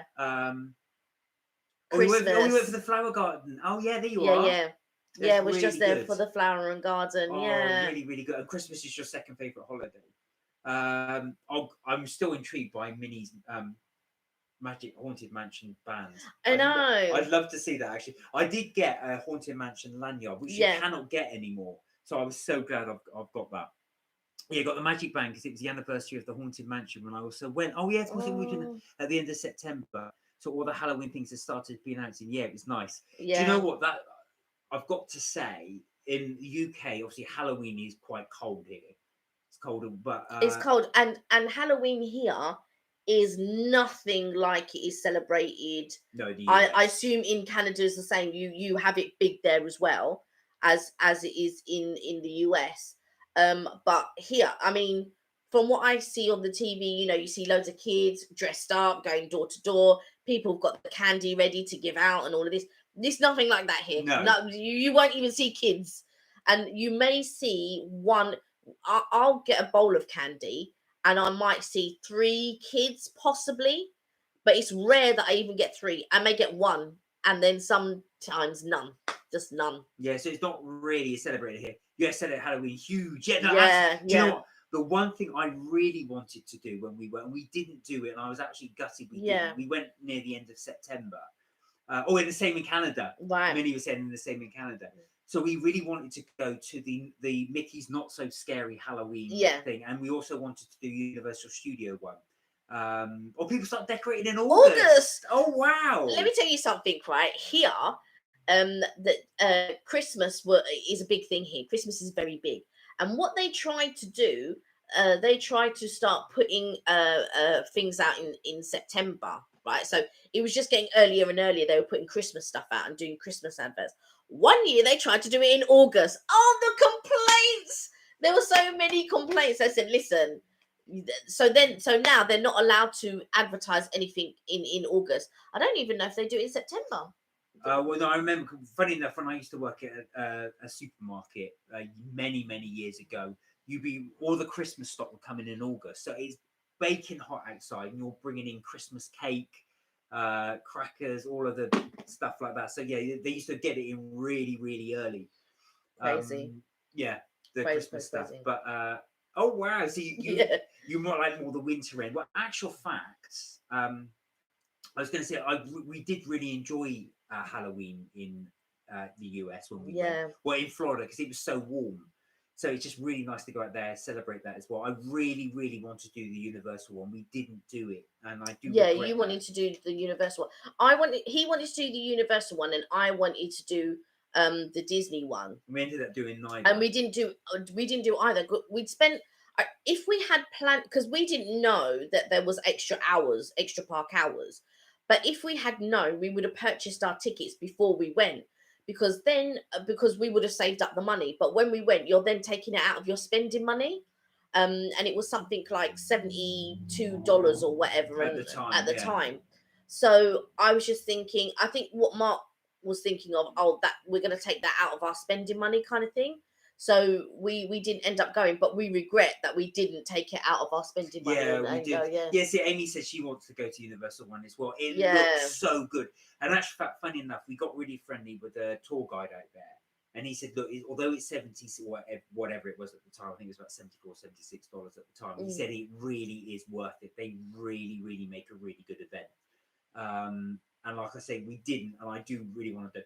We went for the flower garden. Oh yeah, there you are. Yeah. Yeah, it was really just there good. For the flower and garden. Oh, yeah, really, really good. And Christmas is your second favourite holiday. I'm still intrigued by Minnie's Magic Haunted Mansion band. I know. I'd love to see that actually. I did get a Haunted Mansion lanyard, which you cannot get anymore. So I was so glad I've got that. Yeah, got the Magic Band because it was the anniversary of the Haunted Mansion when I also went. Oh yeah, of course, we did at the end of September. So all the Halloween things have started being announced. And yeah, it was nice. Yeah. Do you know what that? I've got to say, in the UK, obviously Halloween is quite cold here. It's colder, but it's cold, and Halloween here is nothing like it is celebrated. No, I assume in Canada is the same. You have it big there as well as it is in the US. But here, I mean, from what I see on the TV, you see loads of kids dressed up, going door to door. People have got the candy ready to give out and all of this. There's nothing like that here. No, you won't even see kids, and you may see one I'll get a bowl of candy, and I might see 3 kids possibly, but it's rare that I even get 3. I may get 1, and then sometimes none, just none. Yeah, so it's not really celebrated here. Yeah, celebrate Halloween huge. Yeah, no, Yeah, do you know yeah, what? The one thing I really wanted to do when we went, and we didn't do it, and I was actually gutted we Yeah. didn't. We went near the end of September. In the same in Canada. right. Many were saying in the same in Canada. So we really wanted to go to the Mickey's Not So Scary Halloween Yeah. thing, and we also wanted to do Universal Studio one. People start decorating in August. Oh wow! Let me tell you something, right? Here, Christmas is a big thing here. Christmas is very big, and what they tried to do, they tried to start putting things out in September, right? So it was just getting earlier and earlier. They were putting Christmas stuff out and doing Christmas adverts. One year they tried to do it in August. Oh, the complaints! There were so many complaints. I said, listen. So now they're not allowed to advertise anything in August. I don't even know if they do it in September. Well, no, I remember. Funny enough, when I used to work at a supermarket many years ago, all the Christmas stock would come in August. So it's baking hot outside, and you're bringing in Christmas cake, crackers, all of the stuff like that. So yeah, they used to get it in really early. Crazy. Yeah, the Crazy, Christmas crazy. stuff. But oh wow, so you might like more the winter end. Well, actual facts. I was going to say we did really enjoy Halloween in the US when we went. Well, in Florida because it was so warm. So it's just really nice to go out there, celebrate that as well. I really want to do the Universal one. We didn't do it, and I do. Yeah, you wanted to do the Universal one. He wanted to do the Universal one, and I wanted to do the Disney one. We ended up doing neither, and we didn't do either. We'd spent if we had planned, because we didn't know that there was extra park hours. But if we had known, we would have purchased our tickets before we went, because we would have saved up the money. But when we went, you're then taking it out of your spending money. And it was something like $72 or whatever at the time. So I was just thinking, I think what Mark was thinking of, that we're going to take that out of our spending money kind of thing. So we didn't end up going, but we regret that we didn't take it out of our spending money. We did. Yeah, see, Amy says she wants to go to Universal one as well. It looks so good. And actually, funny enough, we got really friendly with the tour guide out there. And he said, look, although it's 70 or whatever it was at the time, I think it was about $74, $76 at the time. He said it really is worth it. They really make a really good event. And like I say, we didn't, and I do really want to do.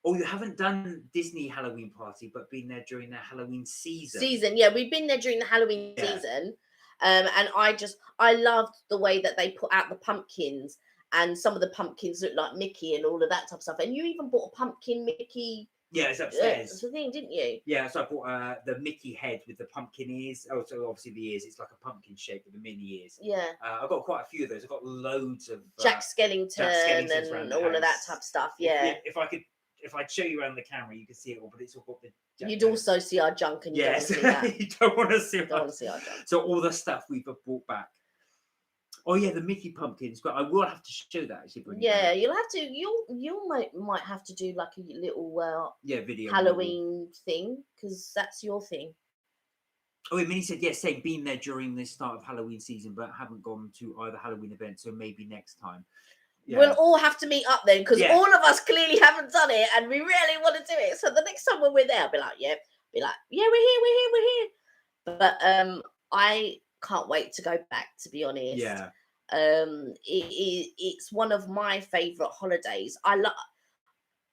You haven't done Disney Halloween party, but been there during their Halloween season. Yeah, we've been there during the Halloween season. And I loved the way that they put out the pumpkins, and some of the pumpkins look like Mickey and all of that type of stuff. And you even bought a pumpkin Mickey. Yeah, it's upstairs. That's the thing, didn't you? Yeah, so I bought the Mickey head with the pumpkin ears. Oh, so obviously the ears, it's like a pumpkin shape with the mini ears. Yeah. I've got quite a few of those. I've got loads of Jack Skellington and all of that type of stuff. Yeah. If I'd show you around the camera, you could see it all, but it's all got the Jack You'd also see our junk, and you don't want to see that. You don't want to see our junk. So all the stuff we've brought back. Oh yeah, the Mickey pumpkins, but I will have to show that actually. Yeah, you'll have to. You might have to do like a little video Halloween thing, because that's your thing. Oh, Minnie said yes, saying been there during the start of Halloween season, but haven't gone to either Halloween event, so maybe next time. Yeah. We'll all have to meet up then, because all of us clearly haven't done it, and we really want to do it. So the next time when we're there, I'll be like, yeah, we're here. But I can't wait to go back, to be honest. Yeah. It's one of my favorite holidays.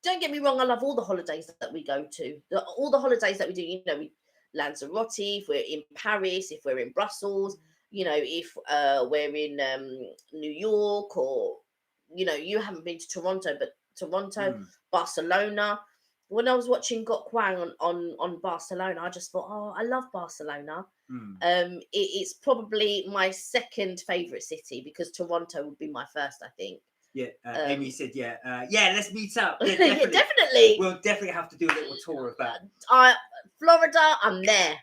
Don't get me wrong, I love all the holidays that we go to. All the holidays that we do, we Lanzarote, if we're in Paris, if we're in Brussels, if we're in New York, or you haven't been to Toronto, but Barcelona. When I was watching Got Kwang on Barcelona, I just thought, oh, I love Barcelona. It's probably my second favorite city, because Toronto would be my first, I think. Yeah, Amy said, let's meet up. Yeah, definitely. We'll definitely have to do a little tour of that. Florida, I'm there.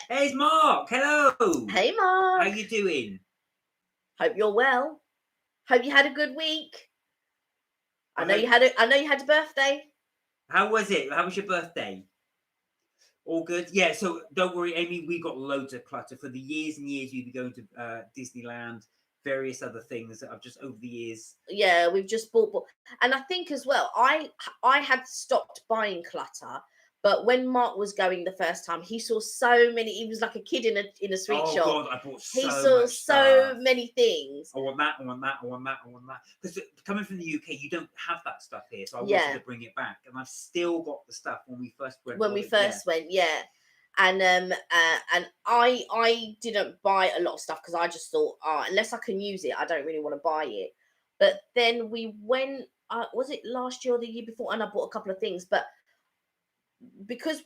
Hey, it's Mark. Hello. Hey, Mark. How you doing? Hope you're well. Hope you had a good week. I know you had a birthday. How was it? How was your birthday? All good. Yeah. So don't worry, Amy. We got loads of clutter for the years and years. You'd be going to Disneyland, various other things that I've just over the years. Yeah, we've just bought, and I think as well, I had stopped buying clutter, but when Mark was going the first time, he saw so many. He was like a kid in a sweet Oh shop. God, I bought He so saw much so stuff. many things. I want that. I want that. I want that. I want that. Because coming from the UK, you don't have that stuff here, so I Yeah. wanted to bring it back, and I've still got the stuff when we first went. When we first went, yeah. And I didn't buy a lot of stuff because I just thought, unless I can use it, I don't really want to buy it. But then we went, was it last year or the year before? And I bought a couple of things, but because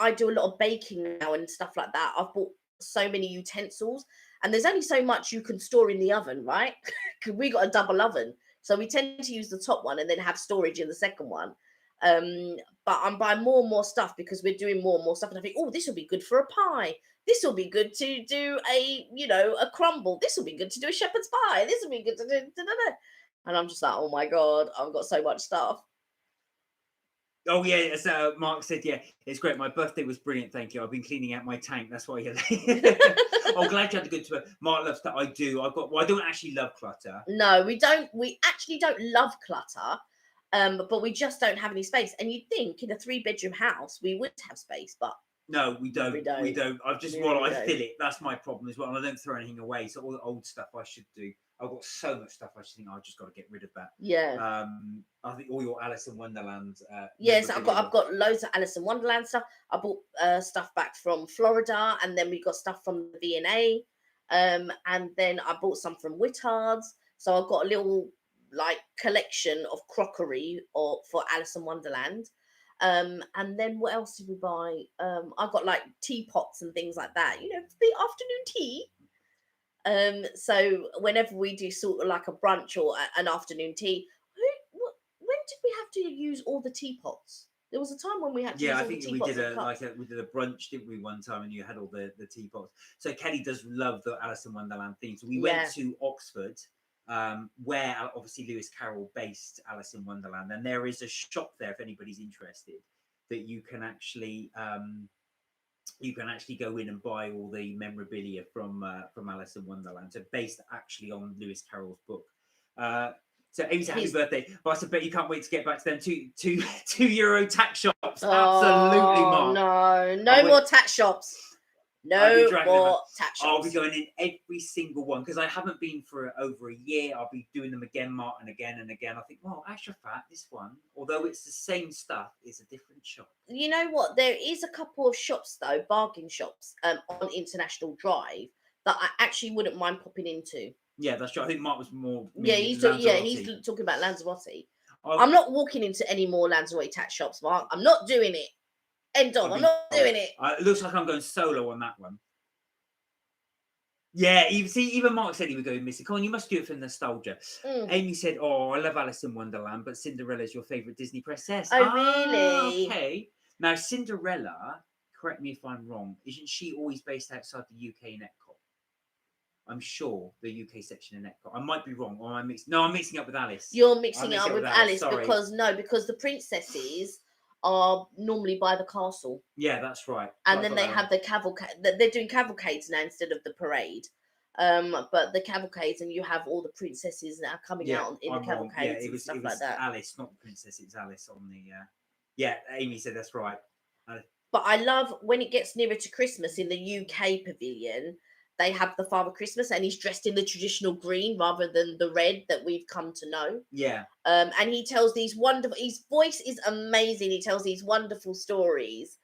I do a lot of baking now and stuff like that, I've bought so many utensils, and there's only so much you can store in the oven, right? Because we got a double oven, so we tend to use the top one and then have storage in the second one. But I'm buying more and more stuff because we're doing more and more stuff, and I think, oh, this will be good for a pie. This will be good to do a crumble. This will be good to do a shepherd's pie. This will be good to do. And I'm just like, oh my god, I've got so much stuff. Oh yeah, as Mark said, yeah, it's great. My birthday was brilliant, thank you. I've been cleaning out my tank. That's why you're Oh, glad you had a good tour. Mark loves that. I do. I don't actually love clutter. No, we don't. We actually don't love clutter, but we just don't have any space. And you'd think in a 3-bedroom house we would have space, but no, we don't. We don't. I've just I fill it. That's my problem as well. And I don't throw anything away. So all the old stuff I should do. I've got so much stuff. I just think I've just got to get rid of that. Yeah. I think all your Alice in Wonderland. Yes, I've got loads of Alice in Wonderland stuff. I bought stuff back from Florida, and then we got stuff from the V&A, and then I bought some from Whittards. So I've got a little collection of crockery for Alice in Wonderland. And then what else did we buy? I got teapots and things like that. For the afternoon tea. So whenever we do sort of like a brunch or an afternoon tea, when did we have to use all the teapots? There was a time when we had to use all the teapots. We did a brunch, didn't we, one time, and you had all the teapots. So Kelly does love the Alice in Wonderland theme. So we went to Oxford, where obviously Lewis Carroll based Alice in Wonderland, and there is a shop there if anybody's interested that you can actually go in and buy all the memorabilia from Alice in Wonderland. So based actually on Lewis Carroll's book. So Amy's happy birthday. But I bet you can't wait to get back to them €2 tax shops. Absolutely, Mark. No more tax shops. No more tax shops. I'll be going in every single one because I haven't been for over a year. I'll be doing them again, Mark, and again and again. I think, well, extra fat, this one, although it's the same stuff, is a different shop. You know what? There is a couple of shops though, bargain shops, on International Drive that I actually wouldn't mind popping into. Yeah, that's true. I think Mark was more. He's talking about Lanzarote. I'm not walking into any more Lanzarote tax shops, Mark. I'm not doing it. End of. I'm not doing it. It looks like I'm going solo on that one. Yeah, even Mark said he would go missing. Colin, you must do it for nostalgia. Amy said, "Oh, I love Alice in Wonderland, but Cinderella's your favourite Disney princess." Oh, really? Okay. Now, Cinderella, correct me if I'm wrong, isn't she always based outside the UK in Epcot? I'm sure the UK section in Epcot. I might be wrong, or I'm mixing up with Alice. You're mixing it up with Alice because the princesses are normally by the castle. Yeah, that's right. And then they have the cavalcade. They're doing cavalcades now instead of the parade. But the cavalcades, and you have all the princesses now coming out in the cavalcades and stuff like that. Alice, not the princess. It's Alice on the. Yeah, Amy said that's right. But I love when it gets nearer to Christmas in the UK pavilion. They have the Father Christmas, and he's dressed in the traditional green rather than the red that we've come to know. Yeah. And he tells these wonderful. His voice is amazing. He tells these wonderful stories,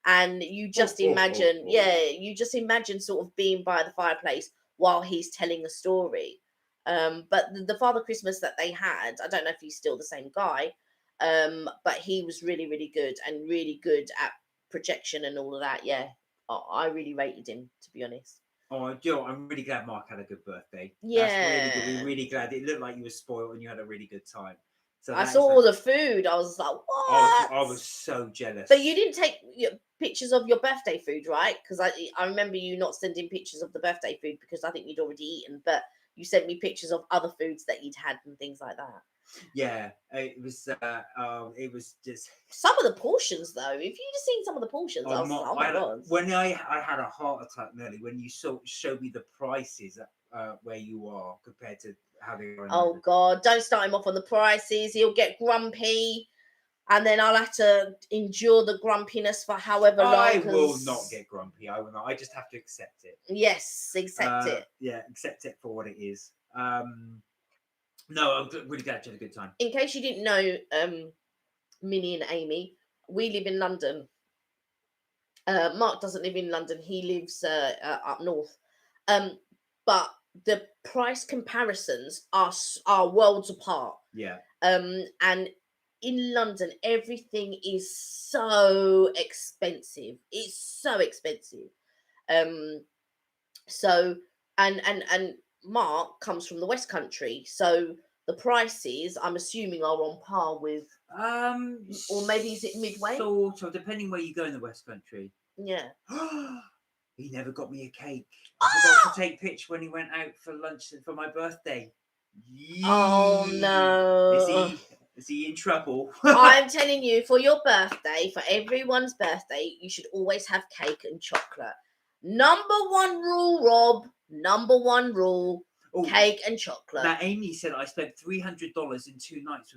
and you just imagine, you just imagine sort of being by the fireplace while he's telling a story. But the Father Christmas that they had, I don't know if he's still the same guy, but he was really, really good and really good at projection and all of that. Yeah, I really rated him, to be honest. Oh, Joe, I'm really glad Mark had a good birthday. Yeah. That's really good. We're really glad. It looked like you were spoiled and you had a really good time. So I saw all the food. I was like, what? I was so jealous. But you didn't take pictures of your birthday food, right? Because I remember you not sending pictures of the birthday food because I think you'd already eaten. But you sent me pictures of other foods that you'd had and things like that. Yeah, it was just. Some of the portions, though, if you'd have seen some of the portions, I was like, oh my god. When I had a heart attack nearly when you showed me the prices where you are compared to how they are. Oh god, don't start him off on the prices. He'll get grumpy, and then I'll have to endure the grumpiness for however long. I will not get grumpy. I will not. I just have to accept it. Yes, accept it. Yeah, accept it for what it is. No, I'm really glad you had a good time. In case you didn't know, Minnie and Amy, we live in London. Mark doesn't live in London. He lives up north. But the price comparisons are worlds apart. Yeah. And in London, everything is so expensive. It's so expensive. So and Mark comes from the West Country, so the prices, I'm assuming, are on par with. Or maybe is it midway? Sort of, depending where you go in the West Country. Yeah. He never got me a cake. I forgot to take picture when he went out for lunch for my birthday. Oh no! Is he in trouble? I'm telling you, for your birthday, for everyone's birthday, you should always have cake and chocolate. Number one rule, Rob. Number one rule: cake and chocolate. Now, Amy said I spent $300 in 2 nights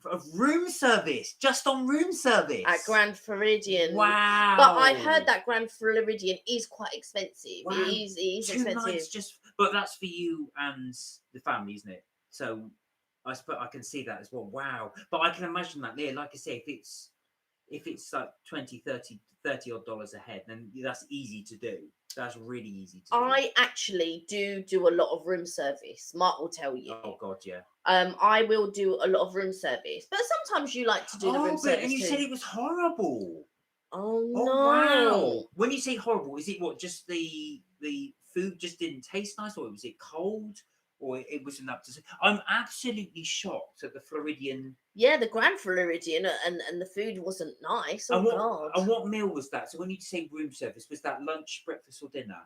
of room service, just on room service at Grand Floridian. Wow! But I heard that Grand Floridian is quite expensive. Wow. It is 2 expensive. nights but that's for you and the family, isn't it? So I suppose I can see that as well. Wow! But I can imagine that. Yeah, like I say, if it's like 20, 30 odd dollars a head, then that's easy to do. That's really easy to do. I actually do a lot of room service. Mark will tell you. Oh God, yeah. I will do a lot of room service, but sometimes you like to do the room service. And you said it was horrible. Oh no! Wow. When you say horrible, is it what? Just the food just didn't taste nice, or was it cold, or it wasn't up to? I'm absolutely shocked at the Floridian. Yeah, the Grand Floridian, and the food wasn't nice. God! And what meal was that? So when you say room service, was that lunch, breakfast, or dinner?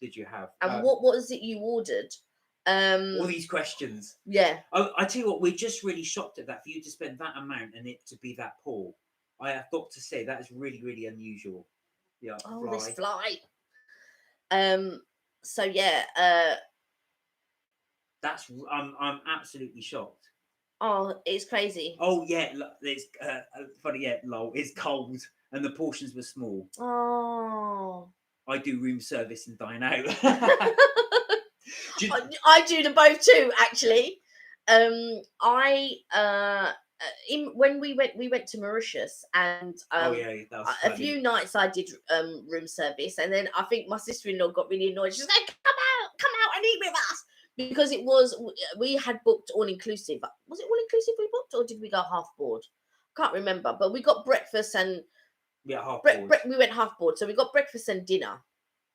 Did you have? And what was it you ordered? All these questions. Yeah. I tell you what, we're just really shocked at that, for you to spend that amount and it to be that poor. I have got to say that is really, really unusual. Yeah. Oh, this fly. So yeah. That's I'm absolutely shocked. Oh, it's crazy. Oh yeah, it's funny. Yeah, lol. It's cold and the portions were small. Oh. I do room service and dine out. I do the both too, actually. When we went to Mauritius, and a few nights I did room service, and then I think my sister-in-law got really annoyed. She's like, come out and eat with us, because we had booked all inclusive. Was it all inclusive we booked, or did we go half board? Can't remember, but we got breakfast and half board. We went half board, so we got breakfast and dinner.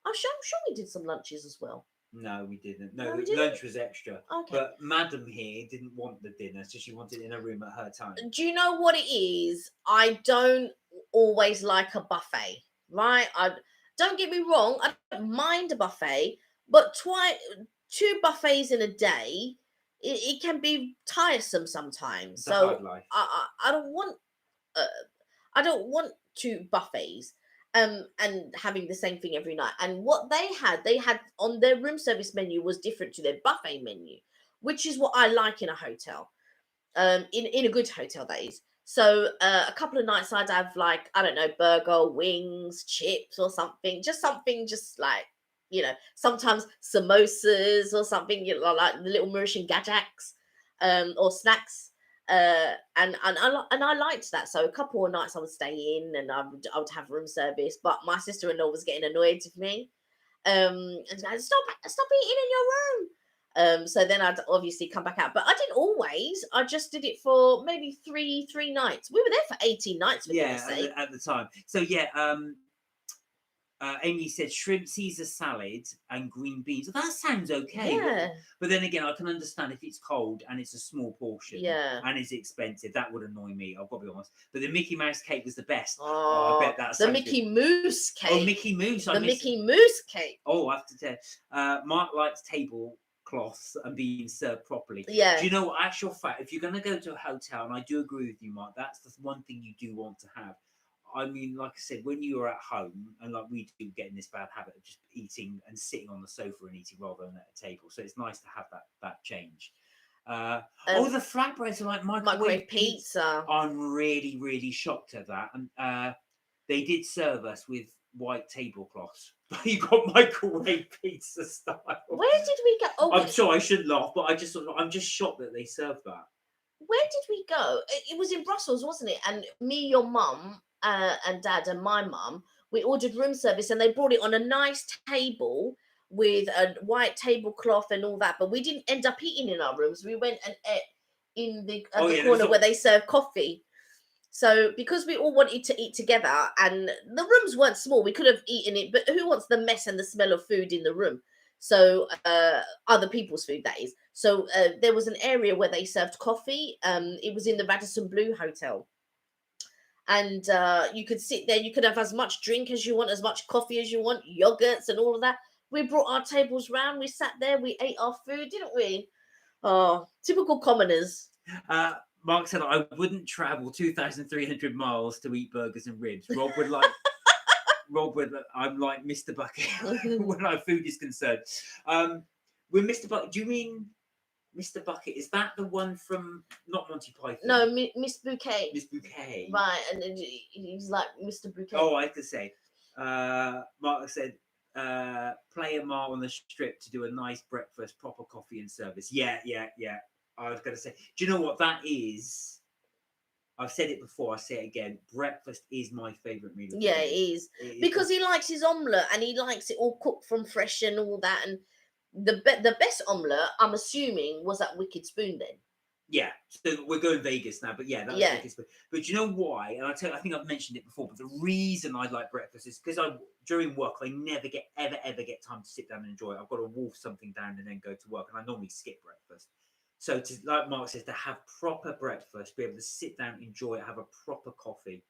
I'm sure we did some lunches as well. No, we didn't. No, the lunch was extra. Okay. But Madam here didn't want the dinner, so she wanted it in a room at her time. Do you know what it is? I don't always like a buffet, right? Don't get me wrong, I don't mind a buffet, but 2 buffets in a day, it can be tiresome sometimes. It's a hard life. I don't want 2 buffets. And having the same thing every night. And what they had on their room service menu was different to their buffet menu, which is what I like in a hotel, in a good hotel, that is. So a couple of nights I'd have, like, I don't know, burger, wings, chips or something, just like, sometimes samosas or something, like the little Mauritian gajaks, or snacks. And I liked that. So a couple of nights I would stay in and I would have room service, but my sister-in-law was getting annoyed with me, and like, stop eating in your room. So then I'd obviously come back out, but I didn't always. I just did it for maybe three nights. We were there for 18 nights. At the time. So yeah, Amy said shrimp Caesar salad and green beans. That sounds okay. Yeah. But then again, I can understand if it's cold and it's a small portion. Yeah. And it's expensive. That would annoy me. I've got to be honest. But the Mickey Mouse cake was the best. Oh, I bet that's the Mickey Mouse cake. Oh, Mickey Mouse. Mickey Mouse cake. Oh, I have to tell. Mark likes table cloths and being served properly. Yeah. Do you know what? Actual fact, if you're going to go to a hotel, and I do agree with you, Mark, that's the one thing you do want to have. I mean, like I said, when you are at home, and like we do get in this bad habit of just eating and sitting on the sofa and eating rather than at a table, so it's nice to have that change. The flatbreads are like microwave pizza. I'm really, really shocked at that. And they did serve us with white tablecloths. You got microwave pizza style. Where did we go? Oh, I'm sure I shouldn't laugh, but I'm just shocked that they served that. Where did we go? It was in Brussels, wasn't it? And me, your mum, and dad, and my mum, we ordered room service, and they brought it on a nice table with a white tablecloth and all that. But we didn't end up eating in our rooms. We went and ate in the corner where they serve coffee. So because we all wanted to eat together, and the rooms weren't small, we could have eaten it. But who wants the mess and the smell of food in the room? So other people's food, that is. So there was an area where they served coffee. It was in the Radisson Blu Hotel. And you could sit there, you could have as much drink as you want, as much coffee as you want, yogurts and all of that. We brought our tables round, we sat there, we ate our food, didn't we? Oh, typical commoners. Mark said, I wouldn't travel 2,300 miles to eat burgers and ribs. Rob would like... I'm like Mr. Bucket when our food is concerned. With Mr. Bucket, do you mean Mr. Bucket? Is that the one from not Monty Python? No, Miss Bouquet. Miss Bouquet. Right, and then he's like Mr. Bouquet. Oh, I could say. Mark said, play a Mar on the strip to do a nice breakfast, proper coffee and service. Yeah. I was going to say, do you know what that is? I've said it before, I say it again. Breakfast is my favourite meal. Yeah, it is. Because he likes his omelette, and he likes it all cooked from fresh and all that. And the best omelette, I'm assuming, was at Wicked Spoon then. Yeah, so we're going Vegas now, but yeah, that was Wicked Spoon. But do you know why? And I think I've mentioned it before, but the reason I like breakfast is because during work, I never ever get time to sit down and enjoy it. I've got to wolf something down and then go to work, and I normally skip breakfast. So, like Mark says, to have proper breakfast, be able to sit down, enjoy it, have a proper coffee,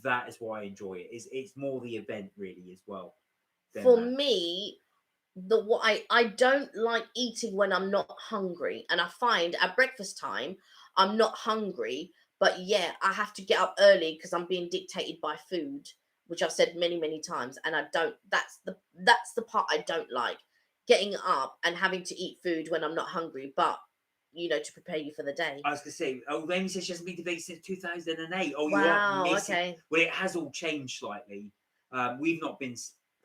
that is why I enjoy it. It's more the event, really, as well. For me, I don't like eating when I'm not hungry. And I find at breakfast time, I'm not hungry. But yeah, I have to get up early because I'm being dictated by food, which I've said many, many times. And I don't, that's the part I don't like. Getting up and having to eat food when I'm not hungry. But to prepare you for the day. I was going to say, Amy says she hasn't been to Vegas since 2008. Oh, wow, you are missing. Okay. Well, it has all changed slightly. We've not been,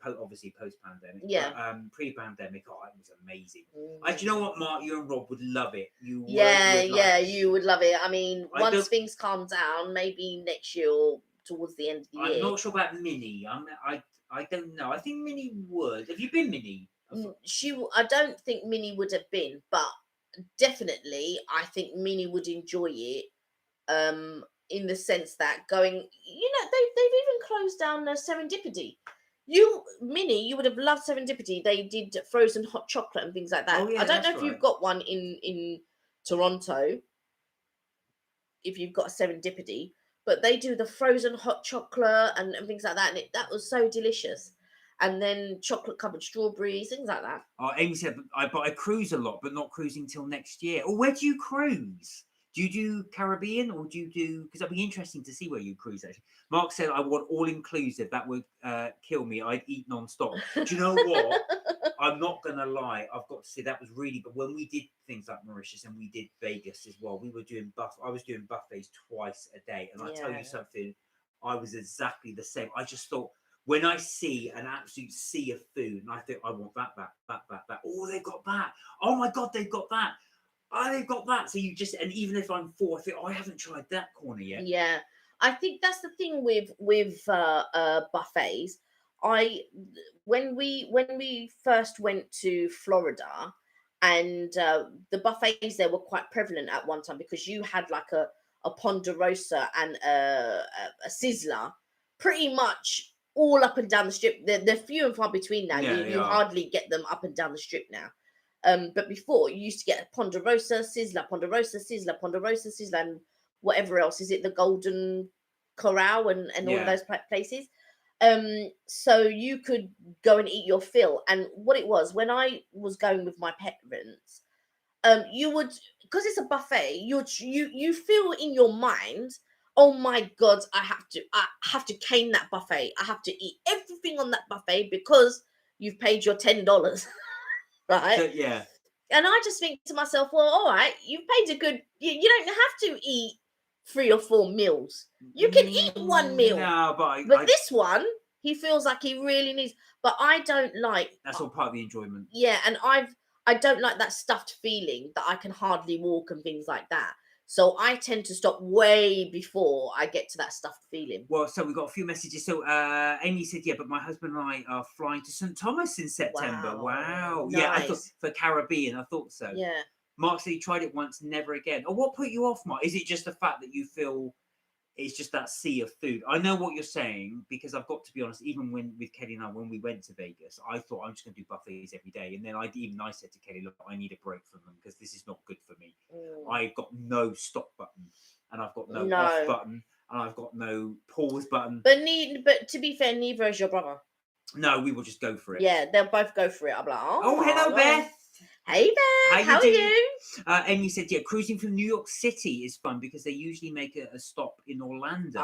obviously, post-pandemic. Yeah. But, pre-pandemic, it was amazing. Do you know what, Mark? You and Rob would love it. You would would love it. I mean, once things calm down, maybe next year or towards the end of the year. I'm not sure about Minnie. I don't know. I think Minnie would. Have you been, Minnie? I don't think Minnie would have been, but definitely I think Minnie would enjoy it, in the sense that going, they've even closed down Serendipity. Minnie, you would have loved Serendipity. They did frozen hot chocolate and things like that. Oh, yeah, I don't know if you've got one in Toronto, if you've got a Serendipity, but they do the frozen hot chocolate and things like that, and that was so delicious. And then chocolate covered strawberries, things like that. Amy said, I cruise a lot, but not cruising till next year. Or where do you cruise? Do you do Caribbean or do you do... Because it'd be interesting to see where you cruise, actually. Mark said, I want all-inclusive. That would kill me. I'd eat non-stop. Do you know what? I'm not going to lie. I've got to say that was really... But when we did things like Mauritius and we did Vegas as well, we were doing I was doing buffets twice a day. And I tell you something, I was exactly the same. I just thought... When I see an absolute sea of food, and I think, I want that. Oh, they've got that. Oh my God, they've got that. Oh, they've got that. So you just, and even if I'm full, I think, I haven't tried that corner yet. Yeah, I think that's the thing with buffets. When we first went to Florida, and the buffets there were quite prevalent at one time because you had like a Ponderosa and a Sizzler, pretty much all up and down the strip. They're few and far between now. You hardly get them up and down the strip now. But before, you used to get a Ponderosa, Sizzler, Ponderosa, Sizzler, Ponderosa, Sizzler, and whatever else. Is it the Golden Corral and all of those places? So you could go and eat your fill. And what it was, when I was going with my parents, you would, because it's a buffet, you feel in your mind, oh my god, I have to cane that buffet, I have to eat everything on that buffet because you've paid your $10. Right? So, yeah. And I just think to myself, well, all right, you've paid a good, you don't have to eat 3 or 4 meals, you can eat one meal. No, But this one, he feels like he really needs, but I don't like, that's all part of the enjoyment. yeah, and I don't like that stuffed feeling that I can hardly walk and things like that. So I tend to stop way before I get to that stuffed feeling. Well, so we've got a few messages. So Amy said, yeah, but my husband and I are flying to St. Thomas in September. Wow. Yeah, I thought Nice. for Caribbean, I thought so. Yeah. Mark said he tried it once, never again. Oh, what put you off, Mark? Is it just the fact that you feel it's just that sea of food? I know what you're saying, because I've got to be honest, even with Kelly and I, when we went to Vegas, I thought I'm just going to do buffets every day. And then I said to Kelly, look, I need a break from them because this is not good for me. I've got no stop button, and I've got no off button, and I've got no pause button. But to be fair, neither is your brother. No, we will just go for it. Yeah, they'll both go for it. I'm like, oh, hello, Beth. Hey, Beth. How are you? Amy said, yeah, cruising from New York City is fun because they usually make a stop in Orlando.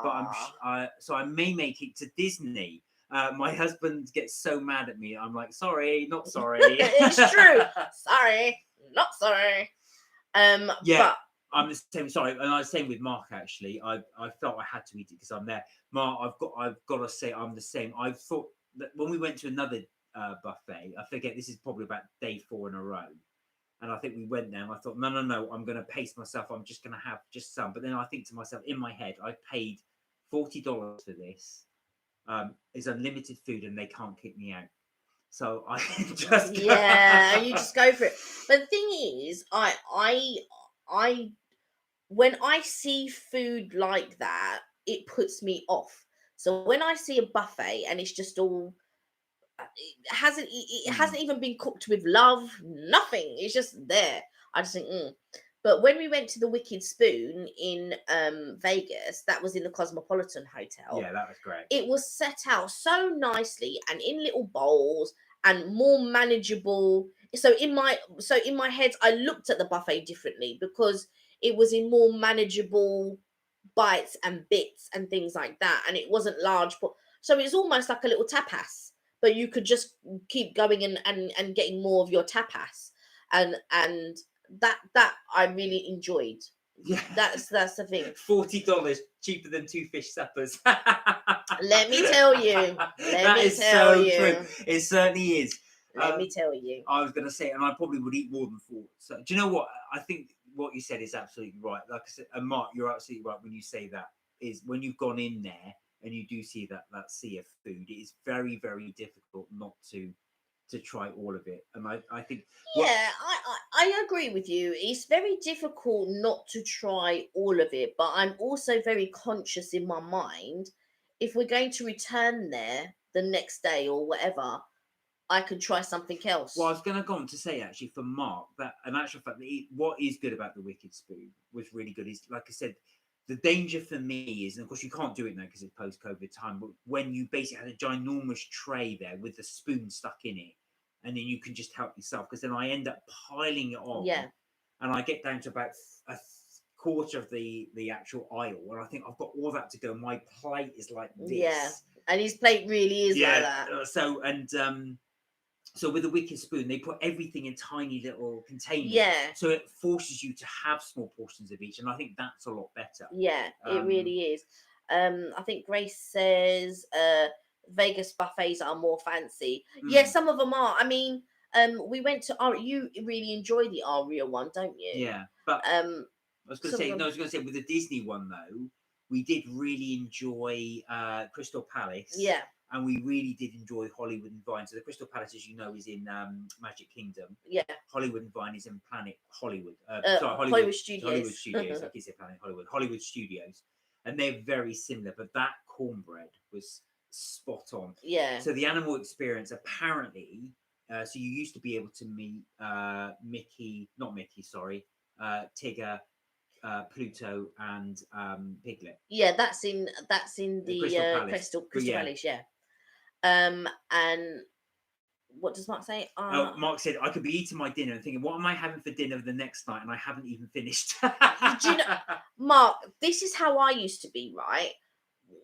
But so I may make it to Disney. My husband gets so mad at me. I'm like, sorry, not sorry. It's true. Sorry, not sorry. Yeah. But I'm the same. Sorry, and I was saying with Mark. Actually, I felt I had to eat it because I'm there. Mark, I've got to say I'm the same. I thought that when we went to another buffet, I forget, this is probably about day 4 in a row, and I think we went there and I thought, no, I'm going to pace myself. I'm just going to have just some. But then I think to myself in my head, I paid $40 for this. It's unlimited food and they can't kick me out. So I just you just go for it. But the thing is, I when I see food like that, it puts me off. So when I see a buffet and it's just all, it hasn't even been cooked with love, nothing. It's just there. I just think, But when we went to the Wicked Spoon in Vegas, that was in the Cosmopolitan Hotel. Yeah, that was great. It was set out so nicely and in little bowls and more manageable. So in my head, I looked at the buffet differently because it was in more manageable bites and bits and things like that, and it wasn't large. So it's almost like a little tapas, but you could just keep going and getting more of your tapas, and that I really enjoyed. Yeah, that's the thing. $40 cheaper than 2 fish suppers. Let me tell you. That is so true. It certainly is. Let me tell you. I was going to say, and I probably would eat more than 4. So, do you know what? I think what you said is absolutely right. Like I said, and Mark, you're absolutely right when you say that. Is when you've gone in there and you do see that sea of food, it is very, very difficult not to try all of it. And I think, I agree with you. It's very difficult not to try all of it, but I'm also very conscious in my mind, if we're going to return there the next day or whatever, I could try something else. Well, I was going to go on to say, actually, for Mark, that an actual fact, that what is good about the Wicked Spoon was really good is, like I said, the danger for me is, and of course you can't do it now because it's post-COVID time, but when you basically had a ginormous tray there with the spoon stuck in it, and then you can just help yourself, because then I end up piling it on, and I get down to about a quarter of the actual aisle, and I think I've got all that to go. My plate is like this. Yeah, and his plate really is like that. So with the Wicked Spoon, they put everything in tiny little containers. Yeah. So it forces you to have small portions of each, and I think that's a lot better. Yeah, it really is. I think Grace says Vegas buffets are more fancy. Yeah, some of them are. I mean, we went to you really enjoy the Aria one, don't you? Yeah, but I was going to say with the Disney one though, we did really enjoy Crystal Palace. Yeah. And we really did enjoy Hollywood and Vine. So the Crystal Palace, as you know, is in Magic Kingdom. Yeah. Hollywood and Vine is in Planet Hollywood. Hollywood Studios. Hollywood Studios. I keep saying Planet Hollywood. Hollywood Studios. And they're very similar, but that cornbread was spot on. Yeah. So the animal experience, apparently, so you used to be able to meet Tigger, Pluto and Piglet. Yeah, that's in The the Crystal Palace. Crystal But yeah. Palace. Yeah. And what does Mark say? Mark said, I could be eating my dinner and thinking, what am I having for dinner the next night? And I haven't even finished. Do you know, Mark, this is how I used to be, right?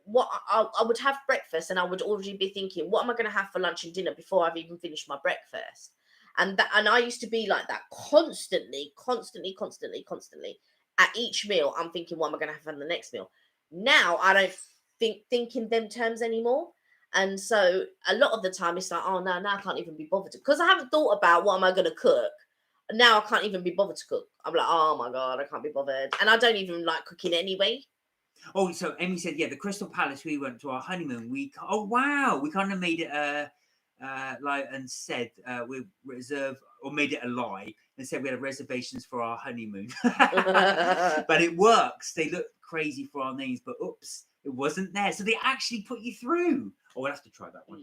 What I would have breakfast and I would already be thinking, what am I going to have for lunch and dinner before I've even finished my breakfast? And I used to be like that constantly. At each meal, I'm thinking, what am I going to have for the next meal? Now I don't think in them terms anymore. And so a lot of the time it's like, oh no, now I can't even be bothered because I haven't thought about what am I going to cook. Now I can't even be bothered to cook. I'm like, oh my God, I can't be bothered. And I don't even like cooking anyway. Oh, so Amy said, yeah, the Crystal Palace, we went to our honeymoon. Oh, wow. We kind of made it like and said we reserve or made it a lie and said we had reservations for our honeymoon. But it works. They look crazy for our names, but oops, it wasn't there. So they actually put you through. Oh, we'll have to try that one.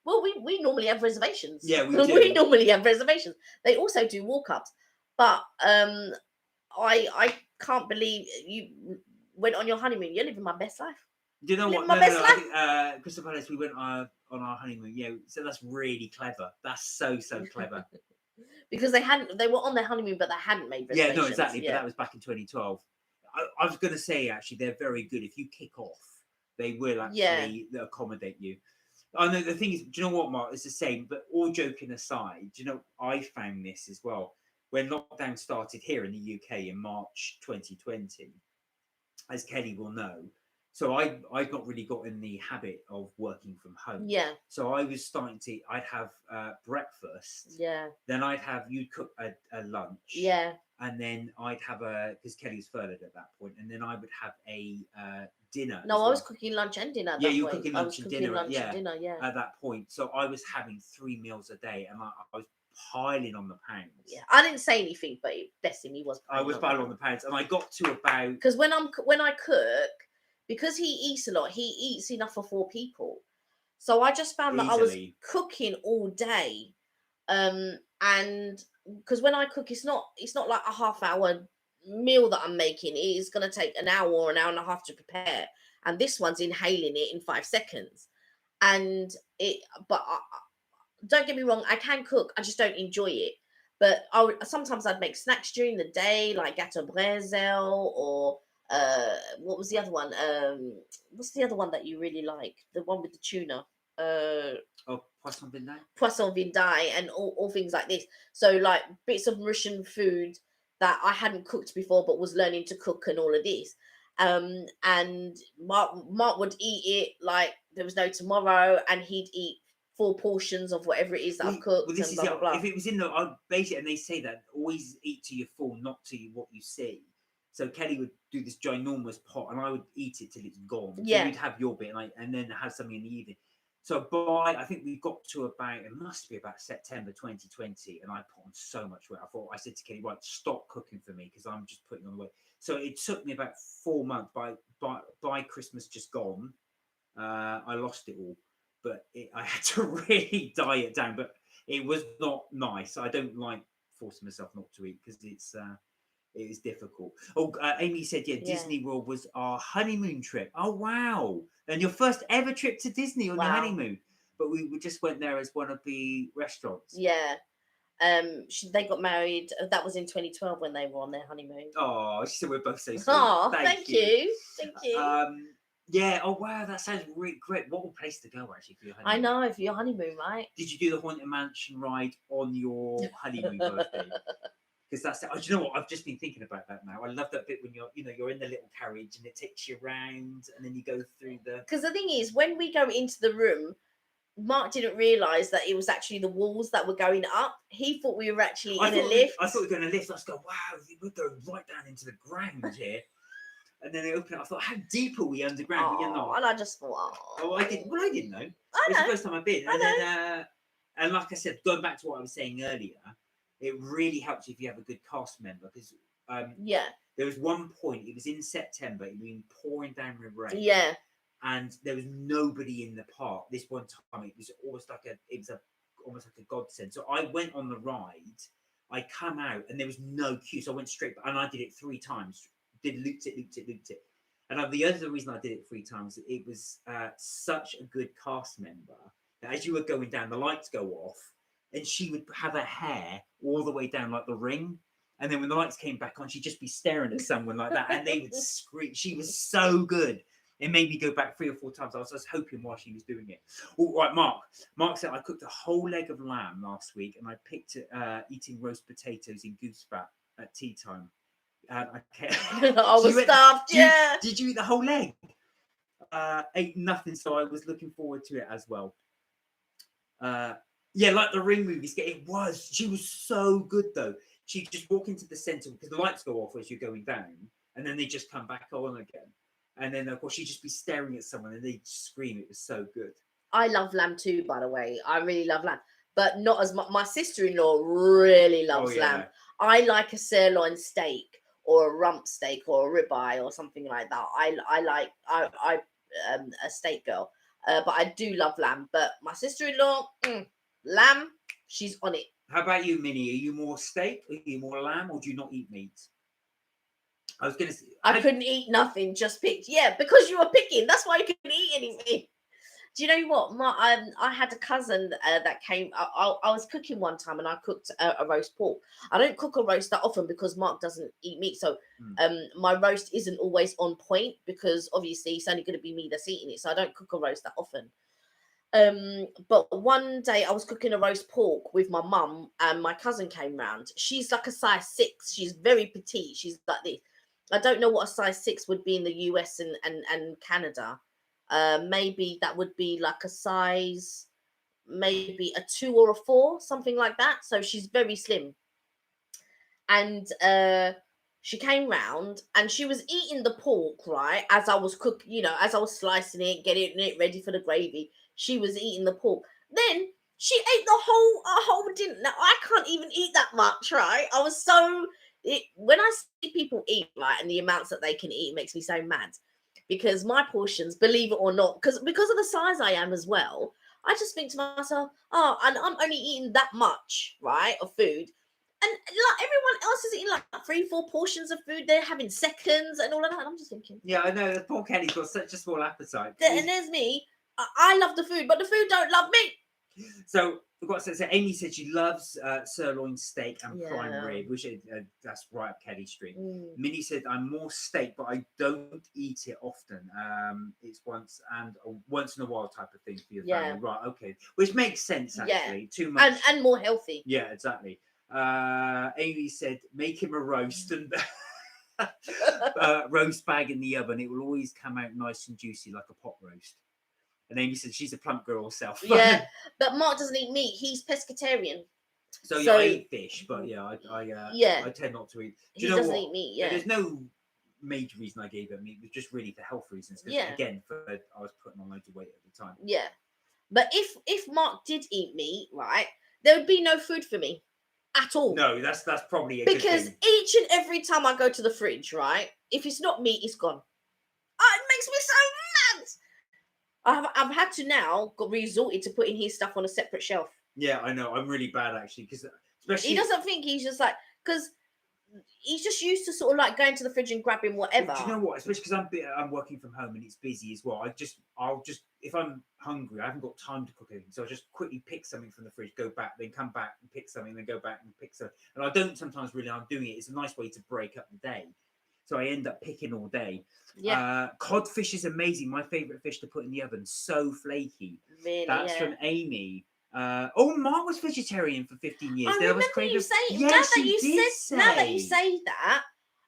Well, we normally have reservations. Yeah, we do. We normally have reservations. They also do walk-ups. But I can't believe you went on your honeymoon. You're living my best life. Do you know what? My best life. I think, Crystal Palace, we went on our honeymoon. Yeah, so that's really clever. That's so clever. Because they were on their honeymoon, but they hadn't made reservations. Yeah, no, exactly. Yeah. But that was back in 2012. I was going to say, actually, they're very good. If you kick off, they will actually accommodate you. I know the thing is, do you know what, Mark? It's the same, but all joking aside, do you know, I found this as well. When lockdown started here in the UK in March 2020, as Kelly will know, so I've not really got in the habit of working from home. Yeah. So I was starting to, I'd have breakfast. Yeah. Then you'd cook a lunch. Yeah. And then I'd have because Kelly was furloughed at that point, and then I would have a dinner. No, I was cooking lunch and dinner. Yeah, you were cooking lunch and dinner. Yeah. At that point, so I was having 3 meals a day, and I was piling on the pounds. Yeah, I didn't say anything, but bless him, he was. I was piling on the pounds, and I got to about because when I cook, because he eats a lot, he eats enough for 4 people. So I just found that I was cooking all day, and because when I cook, it's not like a half-hour meal that I'm making. It is going to take an hour or an hour and a half to prepare, and this one's inhaling it in 5 seconds. And don't get me wrong, I can cook, I just don't enjoy it. But sometimes I'd make snacks during the day, like gâteau brésil, or what was the other one? What's the other one that you really like? The one with the tuna. Poisson vindai. Poisson vindai, and all things like this. So like bits of Russian food that I hadn't cooked before, but was learning to cook, and all of this. And Mark would eat it like there was no tomorrow, and he'd eat 4 portions of whatever it is that I've cooked. Well, this is blah, blah, blah. If it was in the basically, and they say that always eat to your full, not to what you see. So Kelly would do this ginormous pot, and I would eat it till it's gone. Yeah. So you'd have your bit, and then have something in the evening. So I think we got to about, it must be about September 2020, and I put on so much weight. I said to Kelly, right, stop cooking for me because I'm just putting on weight. So it took me about 4 months. By Christmas just gone, I lost it all. But I had to really diet down. But it was not nice. I don't like forcing myself not to eat because it is difficult. Oh, Amy said, yeah, Disney World was our honeymoon trip. Oh, wow. And your first ever trip to Disney on your honeymoon. But we just went there as one of the restaurants. Yeah. They got married. That was in 2012 when they were on their honeymoon. Oh, she said we're both so sweet. Oh, thank you. Thank you. Yeah. Oh, wow. That sounds really great. What a place to go, actually, for your honeymoon. I know, for your honeymoon, right? Did you do the Haunted Mansion ride on your honeymoon birthday? Because that's it. Oh, do you know what? I've just been thinking about that now. I love that bit when you're in the little carriage and it takes you around, and then you go through the. Because the thing is, when we go into the room, Mark didn't realise that it was actually the walls that were going up. He thought we were actually in a lift. I thought we were going to lift. I was going, wow, we're going right down into the ground here. And then they opened it. I thought, how deep are we underground? But you're not. And I just thought, I didn't know. I know. It's the first time I've been. And then, and like I said, going back to what I was saying earlier, it really helps if you have a good cast member because there was one point, it was in September, it had been pouring down with rain. Yeah. And there was nobody in the park. This one time, it was almost like almost like a godsend. So I went on the ride I come out and there was no queue, so I went straight, and I did it 3 times. Looped it. And the other reason I did it 3 times, it was such a good cast member that as you were going down, the lights go off, and she would have her hair all the way down like the ring. And then when the lights came back on, she'd just be staring at someone like that, and they would scream. She was so good. It made me go back 3 or 4 times. I was just hoping while she was doing it. All right, Mark. Mark said, I cooked a whole leg of lamb last week, and I picked eating roast potatoes in goose fat at tea time. Okay. I was starved, yeah. Did you eat the whole leg? Ate nothing, so I was looking forward to it as well. Yeah, like the Ring movies. It was. She was so good, though. She'd just walk into the centre, because the lights go off as you're going down, and then they just come back on again. And then, of course, she'd just be staring at someone, and they'd scream. It was so good. I love lamb too, by the way. I really love lamb, but not as much. My sister-in-law really loves lamb. I like a sirloin steak or a rump steak or a ribeye or something like that. I like a steak girl, but I do love lamb. But my sister-in-law, lamb, she's on it. How about you, Minnie? Are you more steak? Are you more lamb? Or do you not eat meat? I was going to say... I couldn't eat nothing, just picked. Yeah, because you were picking. That's why you couldn't eat anything. Do you know what? I had a cousin that came. I was cooking one time, and I cooked a roast pork. I don't cook a roast that often because Mark doesn't eat meat. So my roast isn't always on point because obviously it's only going to be me that's eating it. So I don't cook a roast that often. But one day I was cooking a roast pork with my mum, and my cousin came round. She's like a size 6. She's very petite. She's like this. I don't know what a size 6 would be in the US and Canada. Maybe that would be like a size, maybe a 2 or a 4, something like that. So she's very slim. And she came round and she was eating the pork, right? As I was cooking, as I was slicing it, getting it ready for the gravy, she was eating the pork. Then she ate a whole dinner. Now, I can't even eat that much, right? I was so... when I see people eat, right, and the amounts that they can eat, it makes me so mad. Because my portions, believe it or not, because of the size I am as well, I just think to myself, and I'm only eating that much, right, of food. And like everyone else is eating like 3-4 portions of food. They're having seconds and all of that. And I'm just thinking. Yeah, I know. Poor Kelly's got such a small appetite. And there's me. I love the food, but the food don't love me. So Amy said she loves sirloin steak and prime rib, which that's right up Kelly's street. Minnie said, I'm more steak, but I don't eat it often. It's once in a while type of thing for your family. Right, okay. Which makes sense, actually. Yeah. Too much. And more healthy. Yeah, exactly. Amy said, make him a roast and roast bag in the oven. It will always come out nice and juicy like a pot roast. And Amy said she's a plump girl herself. Yeah, but Mark doesn't eat meat. He's pescatarian. So I eat fish, but I tend not to eat. He doesn't eat meat. Yeah, there's no major reason I gave up meat. It was just really for health reasons. Again, I was putting on loads of weight at the time. Yeah, but if Mark did eat meat, right, there would be no food for me at all. No, that's probably because each and every time I go to the fridge, right, if it's not meat, it's gone. It makes me so mad. I've had to now resorted to putting his stuff on a separate shelf. Yeah, I know. I'm really bad actually because especially he doesn't think, he's just like, because he's just used to sort of like going to the fridge and grabbing whatever. Do you know what? Especially because I'm working from home and it's busy as well. I'll just if I'm hungry, I haven't got time to cook anything, so I'll just quickly pick something from the fridge, go back, then come back and pick something, then go back and pick something. And I don't sometimes really. I'm doing it. It's a nice way to break up the day. So I end up picking all day. Yeah. Codfish is amazing. My favourite fish to put in the oven. So flaky. Really? That's from Amy. Mark was vegetarian for 15 years. I remember you saying. Now that you say that,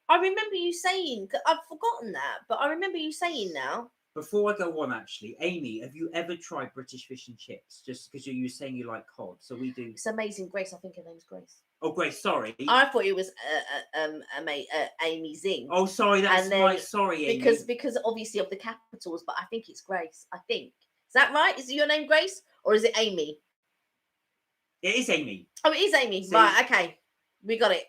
I remember you saying. I've forgotten that, but I remember you saying now. Before I go on, actually, Amy, have you ever tried British fish and chips? Just because you were saying you like cod, so we do. It's amazing, Grace. I think her name's Grace. Oh, Grace, sorry. I thought it was Amy Zing. Oh, sorry, sorry, Amy. Because obviously of the capitals, but I think it's Grace. I think. Is that right? Is it your name Grace or is it Amy? It is Amy. Oh, it is Amy. See? Right, okay. We got it.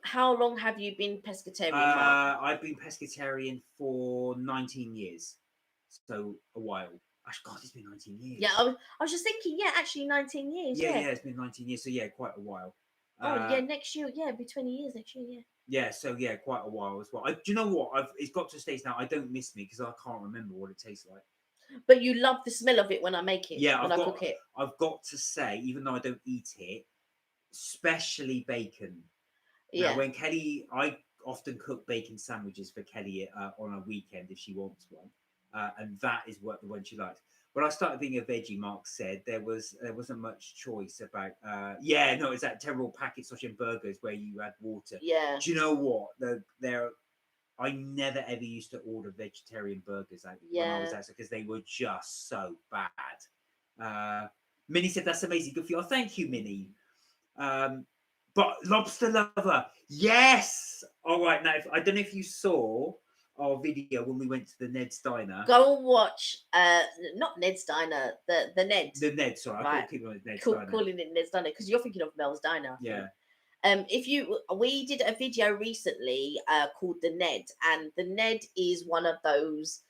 How long have you been pescatarian, Mark? I've been pescatarian for 19 years. So a while. God, it's been 19 years. Yeah, I was just thinking, actually 19 years. Yeah, it's been 19 years. So, quite a while. Next year. Yeah, it'll be 20 years next year. Yeah. Yeah, so yeah, quite a while as well. Do you know what? It's got to a stage now. I don't miss me because I can't remember what it tastes like. But you love the smell of it when I make it. Yeah, when I cook it. I've got to say, even though I don't eat it, especially bacon. Yeah. Now, when Kelly, I often cook bacon sandwiches for Kelly on a weekend if she wants one, and that is what the one she likes. When I started being a veggie, Mark said there wasn't much choice about. It's that terrible packet sausage and burgers where you add water. Yeah. Do you know what? I never ever used to order vegetarian burgers out when I was out because they were just so bad. Minnie said that's amazing, good for you. Oh, thank you, Minnie. But lobster lover, yes. All right, now I don't know if you saw our video when we went to the Ned's Diner. Go and watch. Not Ned's Diner. The Ned. The Ned. Sorry, right. I thought keep on Ned's Diner. Calling it Ned's Diner because you're thinking of Mel's Diner. Yeah. We did a video recently called the Ned, and the Ned is one of those.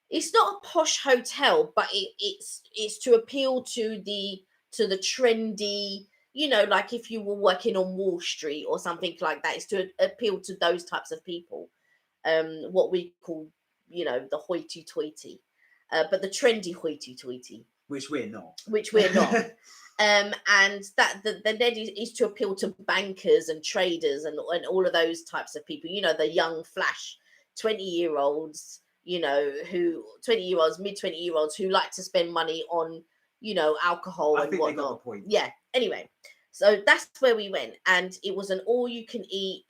It's not a posh hotel, but it's to appeal to the trendy. You know, like if you were working on Wall Street or something like that, it's to appeal to those types of people. What we call, the hoity-toity, but the trendy hoity-toity, which we're not. And that the Ned is to appeal to bankers and traders and all of those types of people. The young flash 20-year-olds, mid 20-year-olds who like to spend money on, alcohol and whatnot. They got the point. Yeah. Anyway, so that's where we went, and it was an all-you-can-eat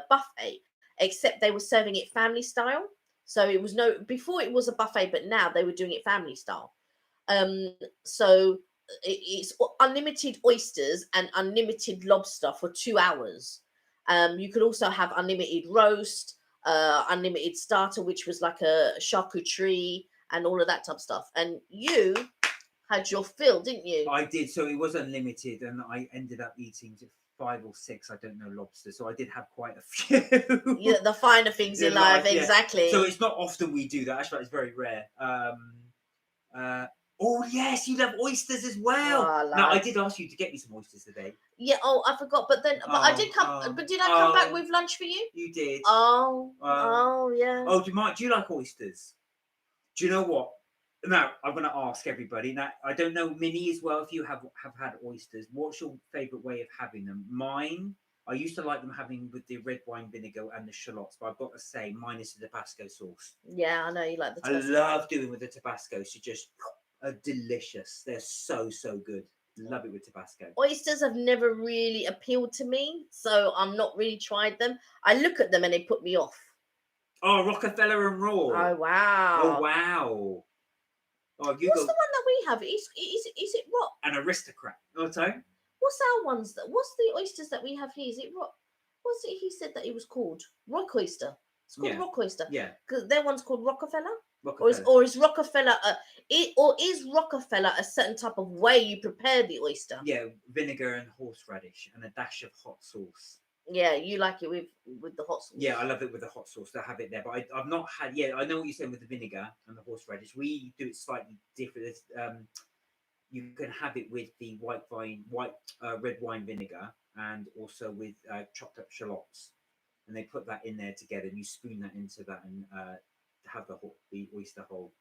buffet, except they were serving it family style. So it was before it was a buffet, but now they were doing it family style. So it's unlimited oysters and unlimited lobster for 2 hours. You could also have unlimited roast, unlimited starter, which was like a charcuterie and all of that type of stuff. And you had your fill, didn't you? I did. So it was unlimited, and I ended up eating 5 or 6, I don't know, lobsters. So I did have quite a few. Yeah, the finer things in life, exactly. Yeah. So it's not often we do that. Actually, it's very rare. Oh yes, you love oysters as well. Now I did ask you to get me some oysters today. Yeah. Oh, I forgot. But I did come. But did I come back with lunch for you? You did. Yeah. Oh, do you like oysters? Do you know what? Now I'm going to ask everybody. Now I don't know, Minnie, as well. If you have had oysters, what's your favourite way of having them? Mine, I used to like them having with the red wine vinegar and the shallots, but I've got to say, mine is the Tabasco sauce. Yeah, I know you like the Tabasco. I love doing with the Tabasco. So just are delicious. They're so good. Love it with Tabasco. Oysters have never really appealed to me, so I'm not really tried them. I look at them and they put me off. Oh, Rockefeller and Raw. Oh wow. Oh wow. Oh, what's the one that we have? Is it what? An Aristocrat. Oh, sorry? What's our ones what's the oysters that we have here? Is it what? What's it he said that it was called? Rock oyster. It's called rock oyster. Yeah. Because their one's called Rockefeller. Or is Rockefeller is Rockefeller a certain type of way you prepare the oyster? Yeah, vinegar and horseradish and a dash of hot sauce. Yeah, you like it with the hot sauce. Yeah, I love it with the hot sauce. I have it there, but I've not had. Yeah, I know what you're saying with the vinegar and the horseradish. We do it slightly different. You can have it with the red wine vinegar, and also with chopped up shallots, and they put that in there together. And you spoon that into that and have the oyster whole.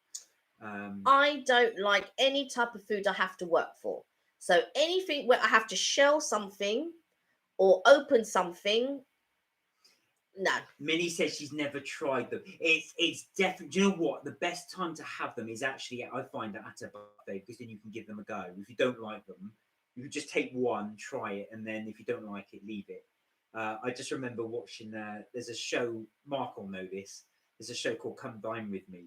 I don't like any type of food I have to work for. So anything where I have to shell something or open something, no. Minnie says she's never tried them. It's definitely. Do you know what? The best time to have them is actually, I find, at a buffet, because then you can give them a go. If you don't like them, you can just take one, try it, and then if you don't like it, leave it. I just remember watching. There's a show. Mark will know this. There's a show called Come Dine With Me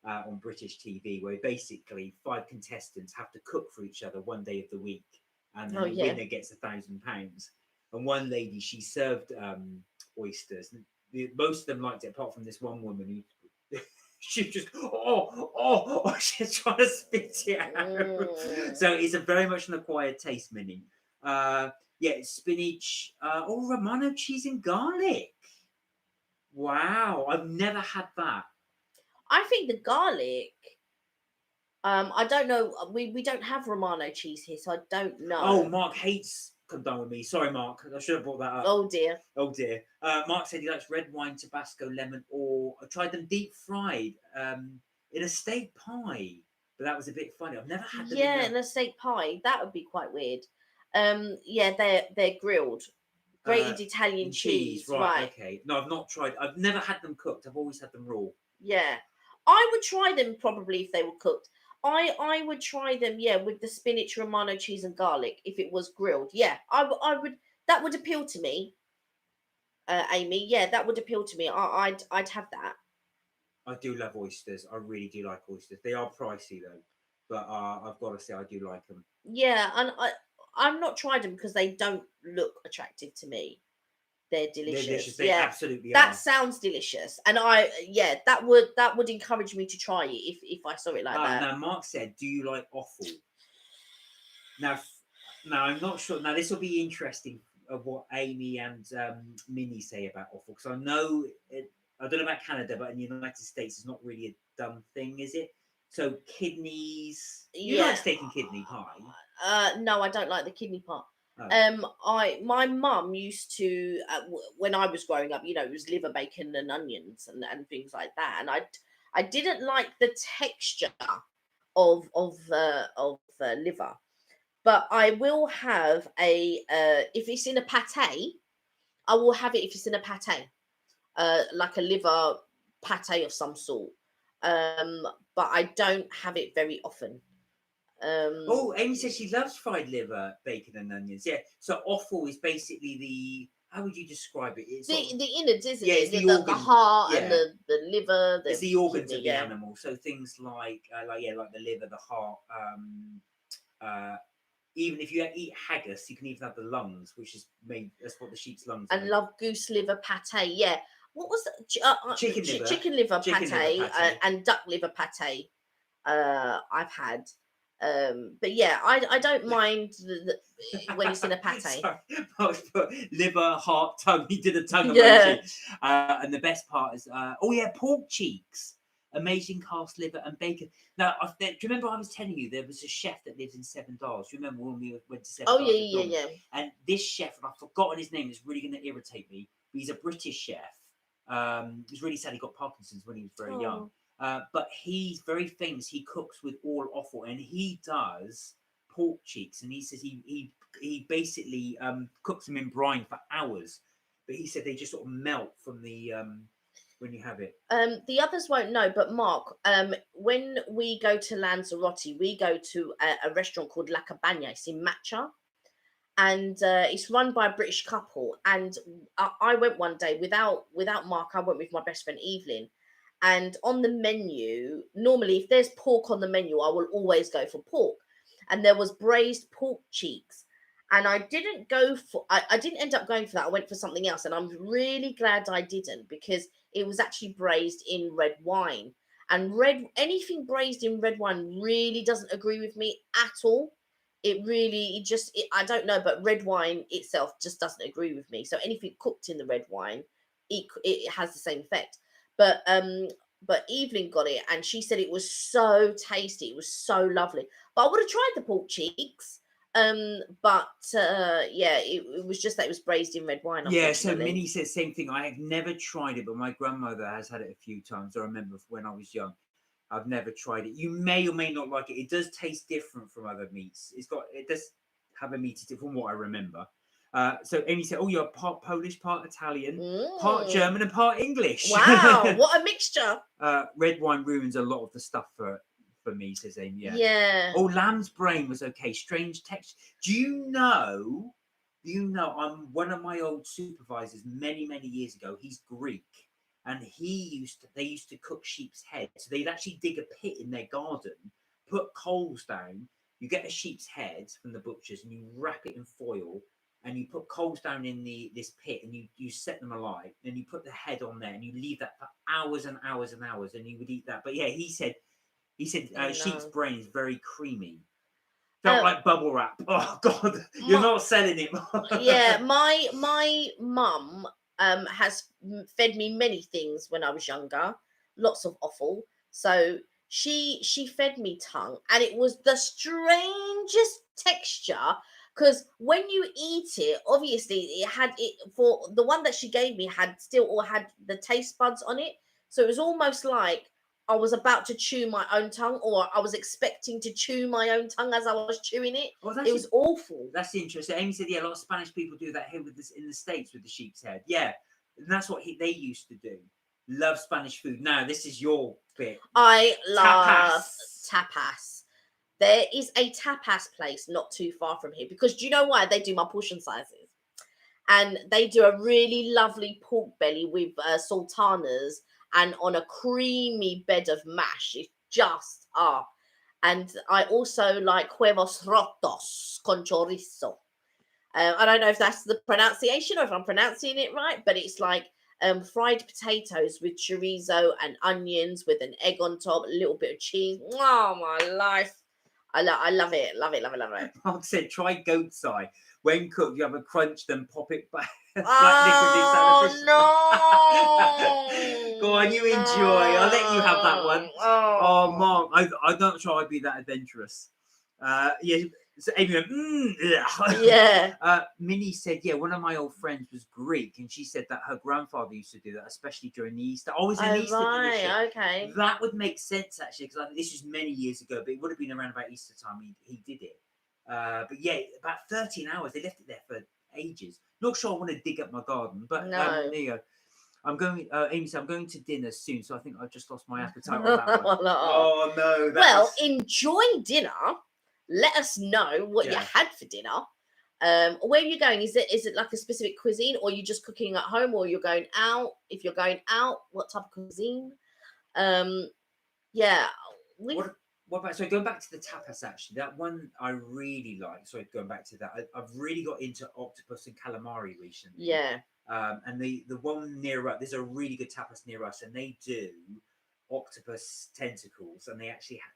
on British TV, where basically 5 contestants have to cook for each other one day of the week, and then the winner gets £1,000. And one lady, she served oysters. Most of them liked it, apart from this one woman who she just she's trying to spit it out. So it's a very much an acquired taste, Minnie. It's spinach. Romano cheese and garlic. Wow, I've never had that. I think the garlic. I don't know. We don't have Romano cheese here, so I don't know. Oh, Mark hates come down with me. Sorry, Mark. I should have brought that up. Oh dear. Oh dear. Mark said he likes red wine, Tabasco, lemon, or I tried them deep fried in a steak pie, but that was a bit funny. I've never had them. Yeah, in a steak pie. That would be quite weird. Yeah, they're grilled. Grated Italian cheese. Right. Okay. No, I've not tried. I've never had them cooked. I've always had them raw. Yeah. I would try them probably if they were cooked. I would try them, yeah, with the spinach, Romano cheese, and garlic if it was grilled. Yeah, I would. That would appeal to me, Amy. Yeah, that would appeal to me. I'd have that. I do love oysters. I really do like oysters. They are pricey though, but I've got to say I do like them. Yeah, and I've not tried them because they don't look attractive to me. They're delicious. They're delicious. They yeah, absolutely that are. sounds delicious, and that would encourage me to try it if I saw it like that. Now Mark said, "Do you like offal?" Now I'm not sure. Now this will be interesting of what Amy and Minnie say about offal, because I know I don't know about Canada, but in the United States, it's not really a done thing, is it? So kidneys. You like steak and kidney pie? No, I don't like the kidney part. Oh. My mum used to when I was growing up, it was liver, bacon, and onions and things like that, and I didn't like the texture of liver, but I will have if it's in a pate, I will have it if it's in a pate, like a liver pate of some sort, but I don't have it very often. Amy says she loves fried liver, bacon, and onions. Yeah. So offal is basically the. How would you describe it? It's the innards, isn't it? It's the heart and the liver. It's the organs of the animal. So things like the liver, the heart. Even if you eat haggis, you can even have the lungs, which is made. That's what the sheep's lungs. I love goose liver pate. Yeah. What was that? Chicken liver pate. And duck liver pate. I've had. But yeah, I don't mind when it's in a pate. Sorry, liver, heart, tongue. He did a tongue emoji. And the best part is, pork cheeks, amazing cast liver and bacon. Now, do you remember I was telling you there was a chef that lives in Seven Dials? Do you remember when we went to Seven Dials? Oh yeah. And this chef, and I've forgotten his name, is really going to irritate me. But he's a British chef. He's really sad he got Parkinson's when he was very young. But he's very famous. He cooks with all offal, and he does pork cheeks. And he says he basically cooks them in brine for hours. But he said they just sort of melt from the when you have it. The others won't know, but Mark, when we go to Lanzarote, we go to a restaurant called La Cabana. It's in Matcha, and it's run by a British couple. And I went one day without Mark. I went with my best friend Evelyn. And on the menu, normally if there's pork on the menu, I will always go for pork. And there was braised pork cheeks. And I didn't I didn't end up going for that. I went for something else. And I'm really glad I didn't, because it was actually braised in red wine. And anything braised in red wine really doesn't agree with me at all. I don't know, but red wine itself just doesn't agree with me. So anything cooked in the red wine, it has the same effect. But Evelyn got it, and she said it was so tasty. It was so lovely. But I would have tried the pork cheeks. It was just that it was braised in red wine. Yeah, so Minnie said same thing. I have never tried it, but my grandmother has had it a few times. I remember when I was young. I've never tried it. You may or may not like it. It does taste different from other meats. It does have a meat from what I remember. So Amy said, you're part Polish, part Italian, part German, and part English. Wow, what a mixture. Red wine ruins a lot of the stuff for me, says Amy. Yeah. Lamb's brain was okay. Strange texture. Do you know, I'm one of my old supervisors many, many years ago. He's Greek. And they used to cook sheep's head. So they'd actually dig a pit in their garden, put coals down. You get a sheep's head from the butchers and you wrap it in foil. And you put coals down in this pit, and you set them alight, and you put the head on there, and you leave that for hours and hours and hours, and you would eat that. But yeah, he said sheep's brain is very creamy, felt like bubble wrap. Oh God, you're not selling it. Yeah, my mum has fed me many things when I was younger, lots of offal. So she fed me tongue, and it was the strangest texture. Because when you eat it, obviously it had it for the one that she gave me had still or had the taste buds on it. So it was almost like I was about to chew my own tongue, or I was expecting to chew my own tongue as I was chewing it. Well, It was awful. that's interesting. Amy said, yeah, a lot of Spanish people do that here with this in the States with the sheep's head. Yeah, and that's what they used to do. Love Spanish food. Now, this is your bit. I love Tapas. tapas. There is a tapas place not too far from here because do you know why? They do my portion sizes. And they do a really lovely pork belly with sultanas and on a creamy bed of mash. It's just And I also like huevos rotos con chorizo. I don't know if that's the pronunciation or if I'm pronouncing it right, but it's like fried potatoes with chorizo and onions with an egg on top, a little bit of cheese. Oh my life! I love it, love it, love it, love it. Mark said, try goat's eye. When cooked, you have a crunch, then pop it back. Oh no! Go on, you enjoy. I'll let you have that one. Oh, Mark, I'm not sure I'd be that adventurous. Yeah. So Amy went, Yeah. Minnie said, yeah, one of my old friends was Greek, and she said that her grandfather used to do that, especially during the Easter. Oh, it's an Easter tradition. Okay. That would make sense, actually, because I think this was many years ago, but it would have been around about Easter time he did it. But yeah, about 13 hours. They left it there for ages. Not sure I want to dig up my garden, but No. there you go. I'm going, Amy said, I'm going to dinner soon, so I think I've just lost my appetite on that one. Oh, no. Well, enjoy dinner. Let us know what you had for dinner. Where are you going? Is it like a specific cuisine, or are you just cooking at home, or you're going out? If you're going out, what type of cuisine? Yeah. What about, so going back to the tapas, actually, that one I really like. Sorry, going back to that, I've really got into octopus and calamari recently. Yeah. And the one near us, there's a really good tapas near us, and they do octopus tentacles, and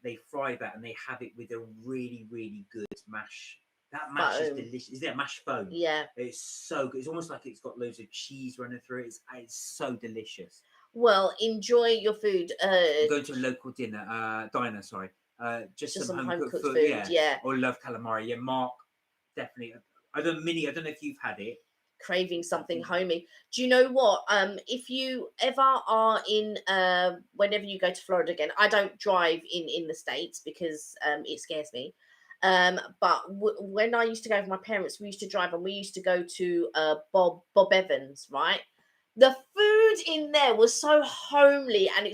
they fry that, and they have it with a really, really good mash. That mash is delicious. Is it mashed foam? Yeah. It's so good. It's almost like it's got loads of cheese running through it. It's so delicious. Well, enjoy your food. I'm going to a local diner, sorry. Just some home cooked food. Yeah. Or love calamari. Yeah, Mark, definitely. I don't know if you've had it. Craving something homey. Do you know what? If you ever are in, whenever you go to Florida again, I don't drive in the States because it scares me. But when I used to go with my parents, we used to drive and we used to go to Bob Evans, right? The food in there was so homely, and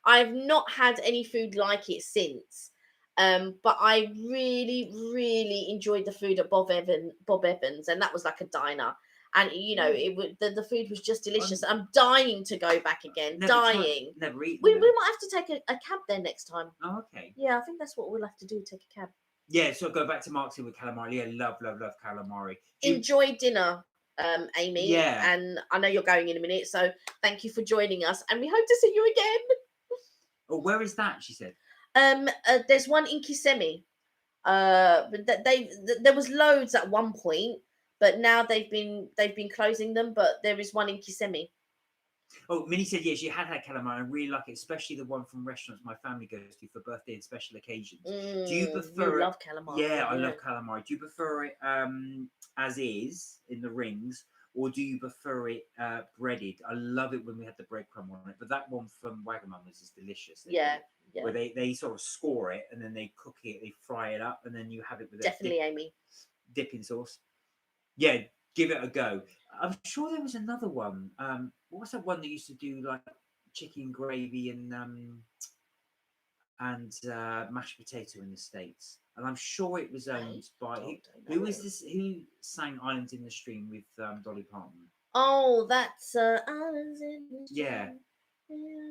I've not had any food like it since. But I really, really enjoyed the food at Bob Evans, and that was like a diner. And the food was just delicious. I'm dying to go back again. Never eaten. We might have to take a cab there next time. Oh, okay. Yeah, I think that's what we'll have to do. Take a cab. Yeah, so go back to Mark's with calamari. Yeah, love calamari. Enjoy dinner, Amy. Yeah. And I know you're going in a minute, so thank you for joining us, and we hope to see you again. Oh, where is that? She said. There's one in Kissimmee. But there was loads at one point, but now they've been closing them. But there is one in Kissimmee. Oh, Minnie said yes, she had calamari. I really like it, especially the one from restaurants my family goes to for birthday and special occasions. Do you prefer? You love calamari. Yeah, I love calamari. Do you prefer it as is in the rings, or do you prefer it breaded? I love it when we had the breadcrumb on it, but that one from Wagamama's is delicious. Yeah. Where they sort of score it and then they cook it, they fry it up, and then you have it with definitely Amy dipping sauce. Yeah, give it a go. I'm sure there was another one. What was that one that used to do like chicken gravy and mashed potato in the States? And I'm sure it was owned by who is this? Who sang "Islands in the Stream" with Dolly Parton? Oh, that's Islands in the Stream. Yeah.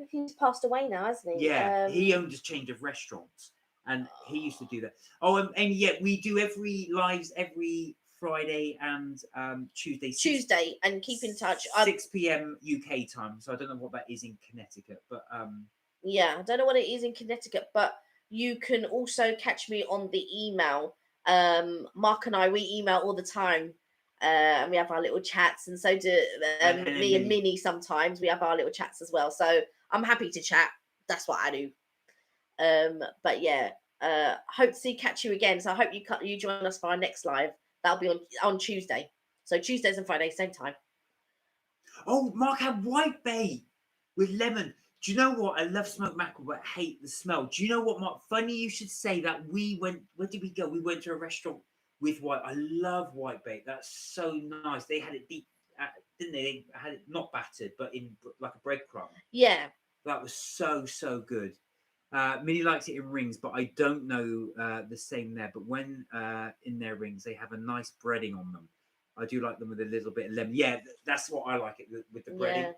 He's passed away now, hasn't he? Yeah, he owned a chain of restaurants, and he used to do that. Oh, and yeah, we do every Friday and Tuesday, and keep in touch. 6 p.m. UK time. So I don't know what that is in Connecticut, but yeah, I don't know what it is in Connecticut, but you can also catch me on the email. Mark and I, we email all the time. And we have our little chats, and so do me and Minnie. Sometimes we have our little chats as well. So I'm happy to chat. That's what I do. But yeah, hope to catch you again. So I hope you join us for our next live. That'll be on Tuesday. So Tuesdays and Fridays, same time. Oh, Mark had white bait with lemon. Do you know what? I love smoked mackerel, but I hate the smell. Do you know what, Mark? Funny you should say that. We went. Where did we go? We went to a restaurant with white. I love white bait. That's so nice. They had it deep, didn't they? They had it not battered, but in like a breadcrumb. Yeah. That was so good. Minnie likes it in rings, but I don't know the same there. But when in their rings, they have a nice breading on them. I do like them with a little bit of lemon. Yeah, that's what I like it with the breading.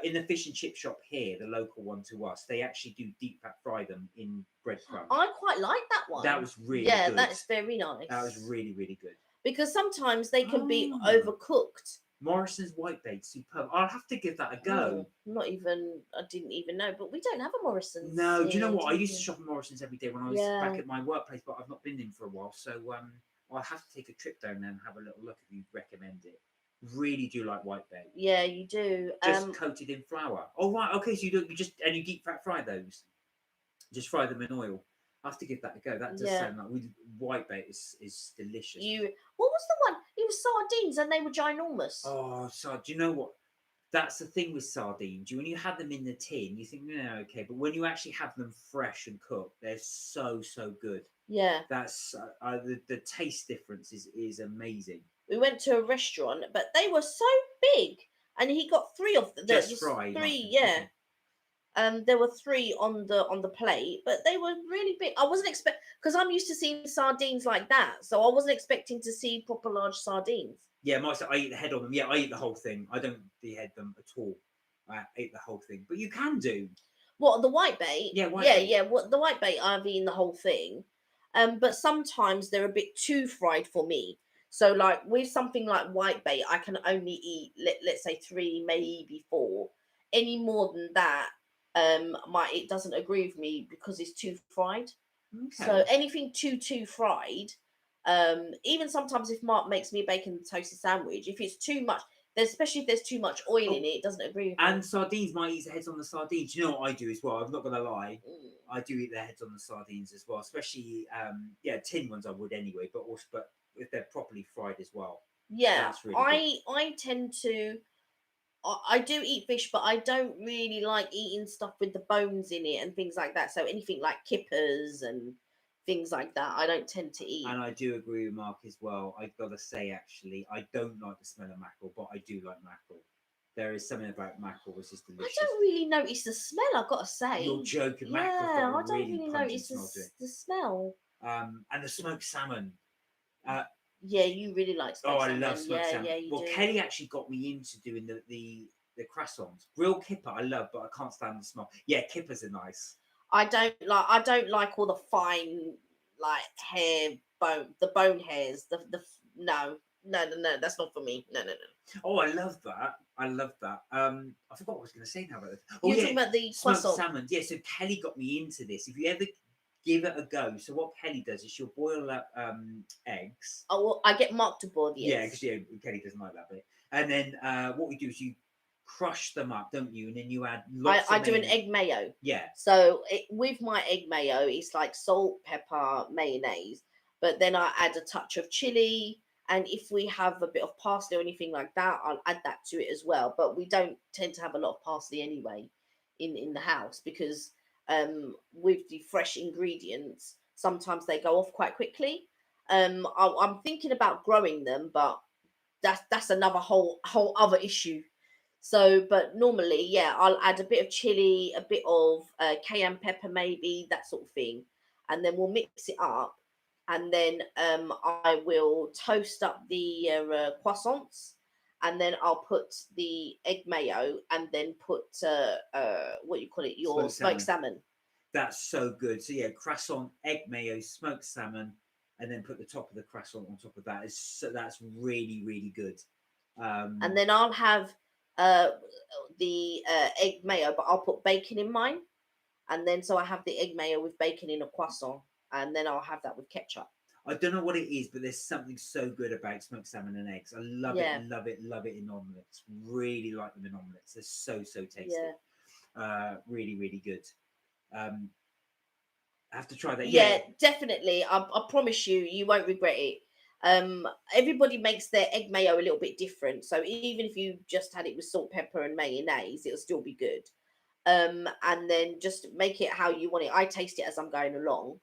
In the fish and chip shop here, the local one to us, they actually do deep fat fry them in breadcrumbs. I quite like that one. That was really good. good. That's very nice. That was really good. Because sometimes they can be overcooked. Morrison's white bait, superb. I'll have to give that a go. I didn't even know, but we don't have a Morrison's. No, do you know what? I used to shop at Morrison's every day when I was back at my workplace, but I've not been in for a while. So I'll have to take a trip down there and have a little look if you recommend it. Really do like white bait. Yeah, you do. Just coated in flour. Oh right, okay. So you deep fry those. Just fry them in oil. I have to give that a go. That does sound like with white bait is delicious. What was the one? It was sardines and they were ginormous. Oh, so do you know what? That's the thing with sardines. When you have them in the tin, you think, no, okay. But when you actually have them fresh and cooked, they're so good. Yeah. That's the taste difference is amazing. We went to a restaurant, but they were so big, and he got 3 of them. Just fried. 3, yeah. There were 3 on the plate, but they were really big. I wasn't expecting, because I'm used to seeing sardines like that, so I wasn't expecting to see proper large sardines. Yeah, I eat the head on them. Yeah, I eat the whole thing. I don't dehead them at all. I ate the whole thing, but you can do. What, the white bait? Yeah, bait. Yeah. What, the white bait? I've eaten the whole thing. But sometimes they're a bit too fried for me. So, like with something like white bait, I can only eat let's say 3, maybe 4. Any more than that, it doesn't agree with me because it's too fried. Okay. So anything too fried, even sometimes if Mark makes me a bacon toasted sandwich, if it's too much, especially if there's too much oil in it doesn't agree with me. And sardines, might eat the heads on the sardines. You know what I do as well? I'm not gonna lie. I do eat the heads on the sardines as well, especially tin ones I would anyway, but if they're properly fried as well. Yeah, really I tend to. I do eat fish, but I don't really like eating stuff with the bones in it and things like that. So anything like kippers and things like that, I don't tend to eat. And I do agree with Mark as well. I've got to say, actually, I don't like the smell of mackerel, but I do like mackerel. There is something about mackerel which is delicious. I don't really notice the smell, I've got to say. You're joking. Yeah, I don't really notice the smell. And the smoked salmon. Yeah, you really like smoked salmon. I love smoked salmon. Yeah, you do. Kelly actually got me into doing the croissants. Grilled kipper I love, but I can't stand the smell. Yeah, kippers are nice. I don't like all the fine hair the bone hairs. No, that's not for me. No. Oh, I love that. I forgot what I was going to say now about this. You're talking about the croissant. Salmon. Yeah, so Kelly got me into this. If you ever give it a go. So what Kelly does is she'll boil up eggs. Oh, well, I get Mark to boil the eggs. Yeah, because Kelly doesn't like that bit. And then what we do is you crush them up, don't you? And then you add lots I do an egg mayo. Yeah. So with my egg mayo, it's like salt, pepper, mayonnaise. But then I add a touch of chili. And if we have a bit of parsley or anything like that, I'll add that to it as well. But we don't tend to have a lot of parsley anyway in the house because with the fresh ingredients, sometimes they go off quite quickly. I'm thinking about growing them, but that's another whole other issue. So, but normally, yeah, I'll add a bit of chili, a bit of cayenne pepper, maybe that sort of thing, and then we'll mix it up. And then I will toast up the croissants, and then I'll put the egg mayo, and then put what you call it, your smoked salmon. That's so good. So yeah, croissant, egg mayo, smoked salmon, and then put the top of the croissant on top of that. That's really, really good. And then I'll have the egg mayo, but I'll put bacon in mine, and then so I have the egg mayo with bacon in a croissant. And then I'll have that with ketchup. I don't know what it is, but there's something so good about smoked salmon and eggs. I love it in omelets. Really like them in omelets. They're so tasty. Yeah. Really, really good. I have to try that. Yeah, definitely. I promise you won't regret it. Everybody makes their egg mayo a little bit different. So even if you just had it with salt, pepper, and mayonnaise, it'll still be good. And then just make it how you want it. I taste it as I'm going along.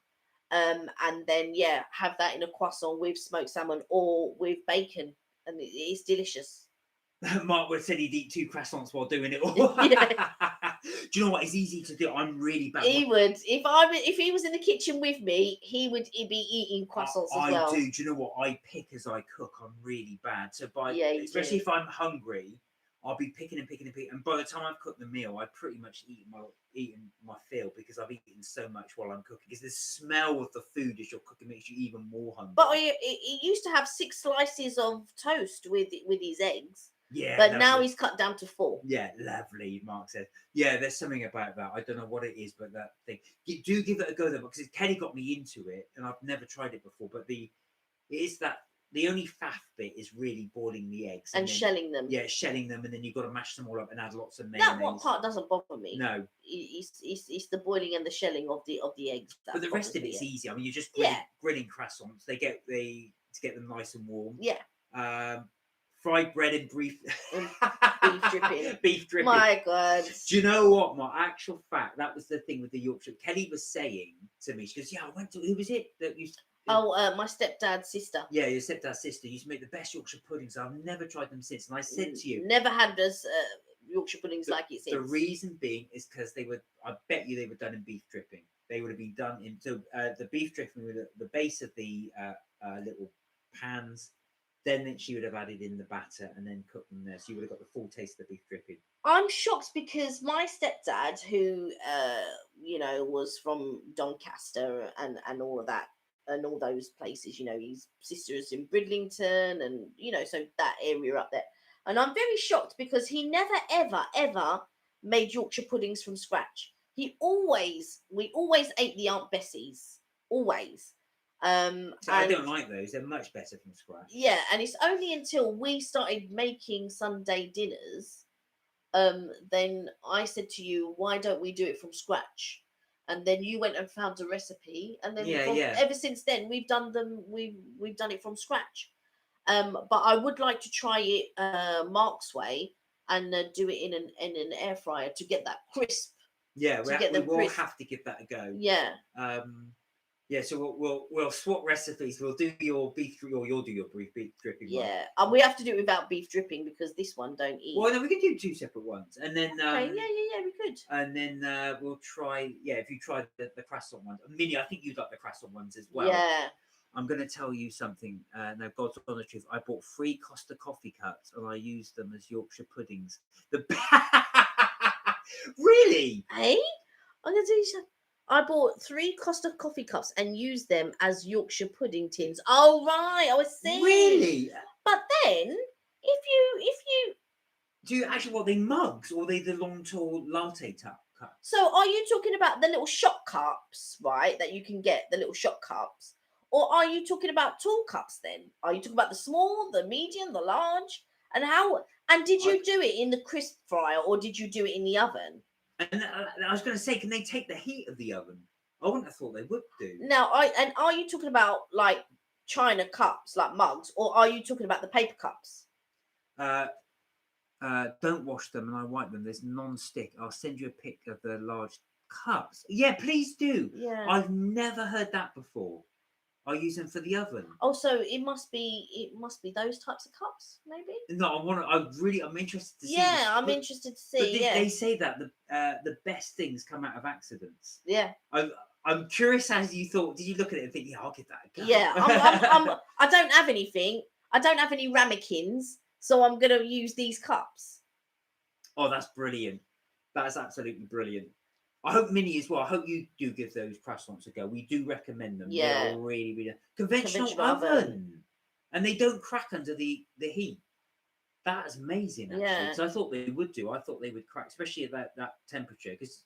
And then yeah, have that in a croissant with smoked salmon or with bacon, and it's delicious. Mark would have said he'd eat 2 croissants while doing it all. Yeah. Do you know what? It's easy to do. I'm really bad. He would, if he was in the kitchen with me, he'd be eating croissants as well. I do. Do you know what? I pick as I cook. I'm really bad. So Yeah, you especially do. if I'm hungry, I'll be picking and picking and picking. And by the time I've cooked the meal, I pretty much eaten my fill because I've eaten so much while I'm cooking. Because the smell of the food as you're cooking makes you even more hungry. But he used to have 6 slices of toast with his eggs. Yeah. But now he's cut down to 4. Yeah, lovely, Mark said. Yeah, there's something about that. I don't know what it is, but that thing. Do give it a go though, because Kelly got me into it, and I've never tried it before. But it is that the only faff bit is really boiling the eggs and then, shelling them. Yeah, shelling them, and then you've got to mash them all up and add lots of mayonnaise. That one part doesn't bother me. No, it's the boiling and the shelling of the eggs. But the rest of it's easy. I mean, you're just grilling croissants. To get them nice and warm. Yeah. Fried bread and beef dripping. Beef dripping. My God. Do you know what? My actual fact, that was the thing with the Yorkshire. Kelly was saying to me, she goes, "Yeah, I went to who was it that you?" My stepdad's sister. Yeah, your stepdad's sister used to make the best Yorkshire puddings. I've never tried them since, and I said to you, never had this Yorkshire puddings like it since. The reason being is because they were. I bet you they were done in beef dripping. They would have been done into the beef dripping with the base of the little pans. Then she would have added in the batter and then cooked them there. So you would have got the full taste of the beef dripping. I'm shocked because my stepdad, who was from Doncaster and all of that, and all those places, his sister is in Bridlington, and so that area up there. And I'm very shocked because he never ever made Yorkshire puddings from scratch. We always ate the Aunt Bessie's, always. I don't like those. They're much better from scratch. Yeah, and it's only until we started making Sunday dinners, then I said to you, why don't we do it from scratch? And then you went and found a recipe, and then ever since then we've done them. We've done it from scratch. But I would like to try it Mark's way and do it in an air fryer to get that crisp. Yeah, we will have to give that a go. Yeah. Yeah, so we'll swap recipes. We'll do your beef, or you'll do your beef dripping. Yeah, and we have to do it without beef dripping because this one don't eat. Well, no, we can do 2 separate ones, and then okay, yeah, we could. And then we'll try. Yeah, if you try the croissant ones, Minnie, I think you'd like the croissant ones as well. Yeah. I'm going to tell you something. Now, God's honest truth, I bought 3 Costa coffee cups and I used them as Yorkshire puddings. Really? Hey, I'm going to tell you something. I bought 3 Costa coffee cups and used them as Yorkshire pudding tins. Oh right, I was saying. Really? But then, if you do you actually what they mugs or they the long tall latte cups? So are you talking about the little shot cups, right? That you can get the little shot cups, or are you talking about tall cups? Then are you talking about the small, the medium, the large, and how? And did you do it in the crisp fryer or did you do it in the oven? And I was going to say, can they take the heat of the oven? I wouldn't have thought they would do. Now, are you talking about like china cups, like mugs, or are you talking about the paper cups? Don't wash them, and I wipe them. There's non-stick. I'll send you a pic of the large cups. Yeah, please do. Yeah. I've never heard that before. I use them for the oven. Oh, so it must be those types of cups, maybe. No, I'm interested to see. Yeah, I'm interested to see. But they say that the best things come out of accidents. Yeah. I'm curious as you thought. Did you look at it and think, yeah, I'll give that a go? Yeah, I don't have anything. I don't have any ramekins, so I'm gonna use these cups. Oh, that's brilliant. That's absolutely brilliant. I hope Minnie as well. I hope you do give those croissants a go. We do recommend them. Yeah. They're really, really conventional oven. And they don't crack under the heat. That's amazing, actually. Yeah. So I thought they would do. I thought they would crack, especially at that temperature, because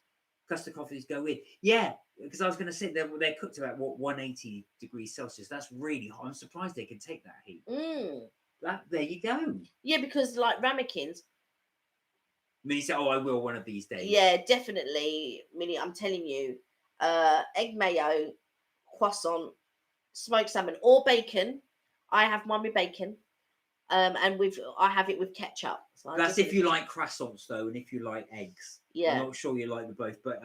custard coffees go in. Yeah, because I was going to say they're cooked about 180 degrees Celsius. That's really hot. I'm surprised they can take that heat. There you go. Yeah, because like ramekins. Minnie said, "Oh, I will one of these days." Yeah, definitely, Minnie. I'm telling you, egg mayo, croissant, smoked salmon, or bacon. I have mine with bacon, and I have it with ketchup. So I That's dip if it you in like croissants though, and if you like eggs. Yeah. I'm not sure you like them both, but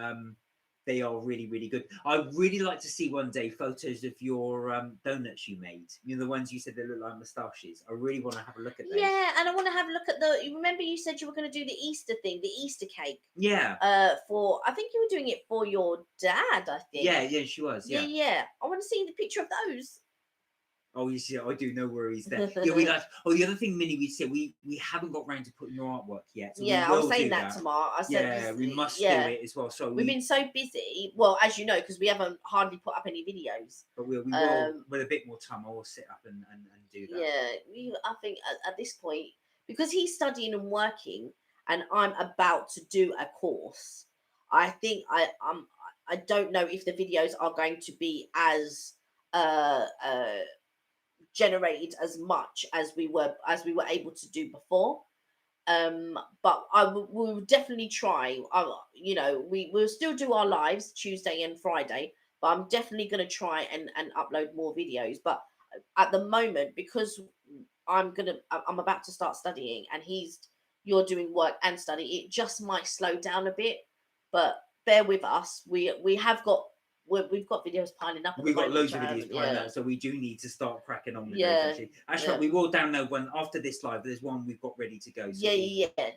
they are really, really good. I'd really like to see one day photos of your donuts you made. You know, the ones you said that look like moustaches. I really want to have a look at those. Yeah, and I want to have a look at the. You remember you said you were going to do the Easter thing, the Easter cake. Yeah. For I think you were doing it for your dad. I think. Yeah, she was. Yeah, Yeah. yeah. I want to see the picture of those. Oh, you see, I do know where he's there. Yeah, we like. Oh, the other thing, Minnie, we said we haven't got round to putting your artwork yet. So Yeah, we I will was saying do that to Mark. I said, yeah, we must do yeah. it as well. So We've been so busy. Well, as you know, because we haven't hardly put up any videos. But we will, with a bit more time, I will sit up and do that. Yeah, I think at this point, because he's studying and working, and I'm about to do a course, I think I don't know if the videos are going to be as generated as much as we were able to do before. But we will definitely try. You know, we will still do our lives Tuesday and Friday, but I'm definitely going to try and upload more videos. But at the moment, because I'm about to start studying, and you're doing work and study, it just might slow down a bit. But bear with us. We've got videos piling up. We've got loads of videos piling up, so we do need to start cracking on with those. Actually, we will download one after this live. There's one we've got ready to go.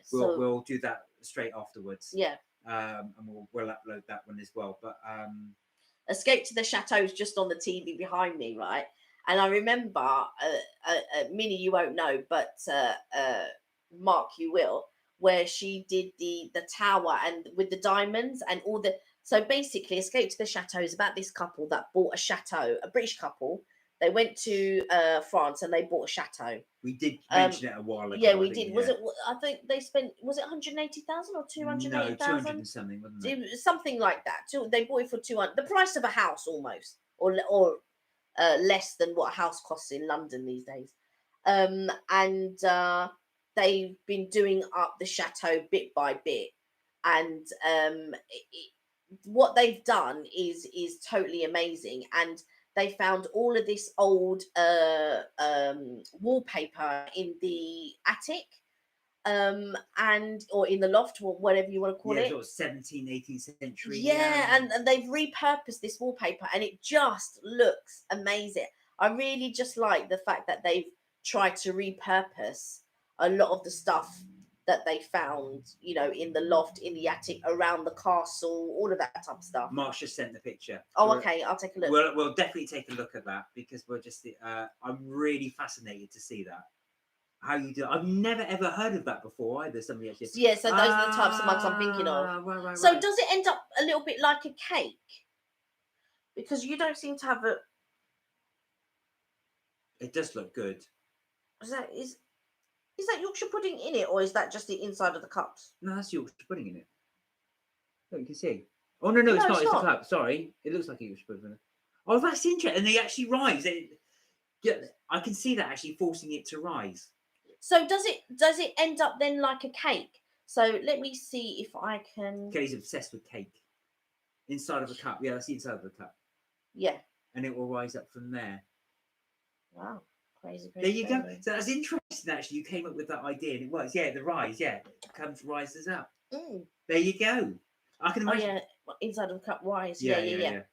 So we'll do that straight afterwards. Yeah. And we'll upload that one as well. But Escape to the Chateau is just on the TV behind me, right? And I remember, Minnie, you won't know, but Mark, you will, where she did the tower and with the diamonds and all the. So basically, Escape to the Chateau is about this couple that bought a chateau, a British couple. They went to France and they bought a chateau. We did mention it a while ago. Yeah, we did. Yeah. Was it? I think they spent. Was it 180,000 or 280,000? No, 200 and something, wasn't it? It was something like that. They bought it for 200, the price of a house almost, or less than what a house costs in London these days. And they've been doing up the chateau bit by bit, and what they've done is totally amazing. And they found all of this old wallpaper in the attic, and or in the loft, or whatever you want to call it. Sort of 17th, 18th century. Yeah, and they've repurposed this wallpaper, and it just looks amazing. I really just like the fact that they've tried to repurpose a lot of the stuff that they found, you know, in the loft, in the attic, around the castle, all of that type of stuff. Mark just sent the picture. Oh, okay, I'll take a look. We'll definitely take a look at that, because we're just. I'm really fascinated to see that. How you do? I've never ever heard of that before either. Somebody actually. Yeah, so those are the types of mugs I'm thinking of. Right. So does it end up a little bit like a cake? Because you don't seem to have a. It does look good. Is that Yorkshire pudding in it, or is that just the inside of the cups? No, that's Yorkshire pudding in it. Look, you can see. Oh no, it's not. It's the cup. Sorry, it looks like a Yorkshire pudding. Oh, that's interesting. And they actually rise. Yeah, I can see that actually forcing it to rise. So does it end up then like a cake? So let me see if I can. Kelly's obsessed with cake. Inside of a cup. Yeah, that's the inside of the cup. Yeah. And it will rise up from there. Wow. Crazy. There you go. So that's interesting. Actually, you came up with that idea, and it works. Yeah, the rise. Yeah, rises up. Mm. There you go. I can imagine. Oh yeah, inside of a cup rise. Yeah.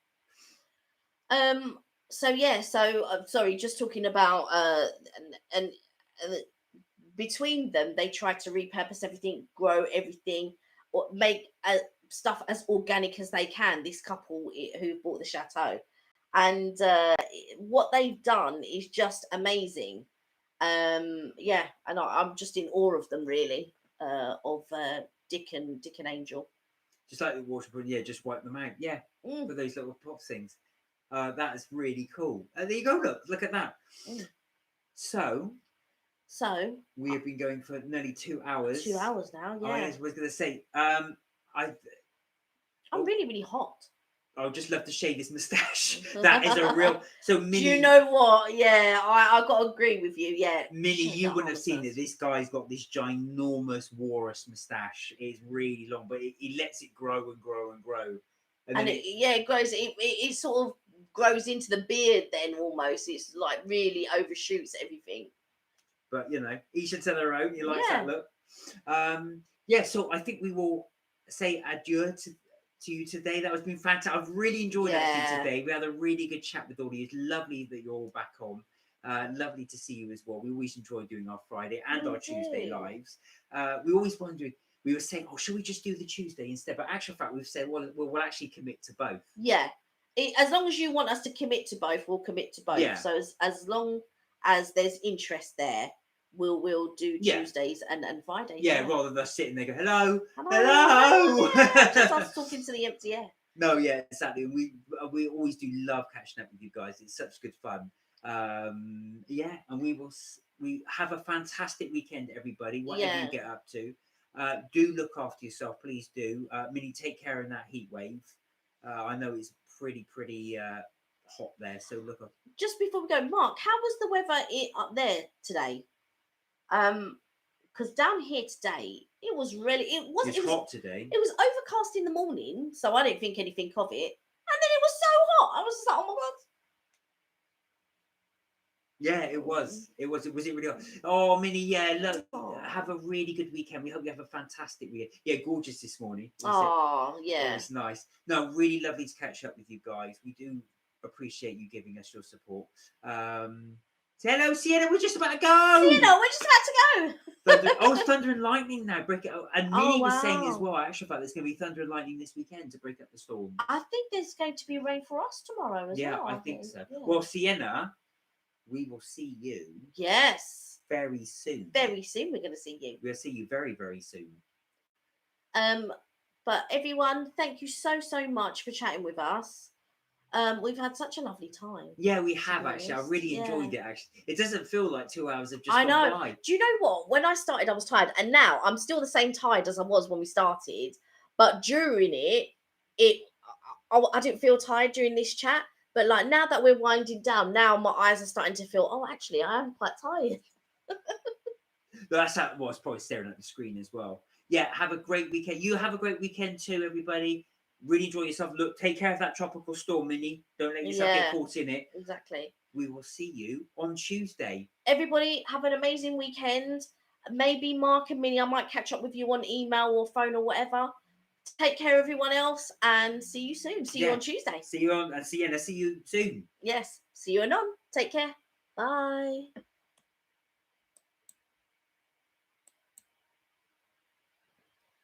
So sorry, just talking about and between them, they try to repurpose everything, grow everything, or make stuff as organic as they can. This couple who bought the chateau. And what they've done is just amazing. And I'm just in awe of them, really, of Dick and Angel. Just like the water pudding, yeah, just wipe them out, yeah, for those little pop things. That is really cool. There you go, look at that. So we have been going for nearly 2 hours. 2 hours now, yeah. I was going to say, I'm really, really hot. I would just love to shave this moustache. That is a real. So Minnie. Do you know what? Yeah, I got to agree with you. Yeah, Minnie, you wouldn't have seen it. This guy's got this ginormous walrus moustache. It's really long, but he lets it grow and grow and grow. And it grows. It sort of grows into the beard. Then almost it's like really overshoots everything. But each to their own. He likes Yeah. that look. So I think we will say adieu to you today. That has been fantastic. I've really enjoyed actually today. We had a really good chat with all of you. It's lovely that you're all back on. Lovely to see you as well. We always enjoy doing our Friday and our Tuesday lives. We always wondered. We were saying, oh, should we just do the Tuesday instead? But actual fact, we've said, well, we'll actually commit to both. Yeah. As long as you want us to commit to both, we'll commit to both. Yeah. So as long as there's interest there, we'll do Tuesdays and Fridays. Yeah, rather than us sitting there go, hello. Yeah, just us talking to the empty air. No, yeah, exactly. And we always do love catching up with you guys. It's such good fun. And we have a fantastic weekend, everybody. Whatever you get up to, do look after yourself, please do. Minnie, take care in that heat wave. I know it's pretty hot there, so look up. Just before we go, Mark, how was the weather up there today? Because down here today, it was hot today. It was overcast in the morning, so I didn't think anything of it, and then it was so hot. I was just like, oh my god. Yeah, it was. Was it really hot? Oh, Minnie, yeah, look, have a really good weekend. We hope you have a fantastic weekend. Yeah, gorgeous this morning. Oh, yeah. It was nice. No, really lovely to catch up with you guys. We do appreciate you giving us your support. Hello, Sienna, we're just about to go. Sienna, we're just about to go. It's thunder and lightning now. Break it up. And Minnie was saying as well, actually, there's going to be thunder and lightning this weekend to break up the storm. I think there's going to be rain for us tomorrow as well. Yeah, I think so. Yeah. Well, Sienna, we will see you. Yes. Very soon. Very soon we're going to see you. We'll see you very, very soon. But everyone, thank you so much for chatting with us. We've had such a lovely time. Yeah, we have actually. I really enjoyed it actually. It doesn't feel like 2 hours have just gone by. Do you know what? When I started, I was tired, and now I'm still the same tired as I was when we started. But during I didn't feel tired during this chat. But like now that we're winding down, now my eyes are starting to feel. Oh, actually, I am quite tired. That's how. Well, I was probably staring at the screen as well. Yeah, have a great weekend. You have a great weekend too, everybody. Really enjoy yourself. Look, take care of that tropical storm, Minnie. Don't let yourself get caught in it. Exactly. We will see you on Tuesday. Everybody, have an amazing weekend. Maybe Mark and Minnie, I might catch up with you on email or phone or whatever. Take care, everyone else, and see you soon. See you on Tuesday. See you on, and see you soon. Yes. See you anon. Take care. Bye.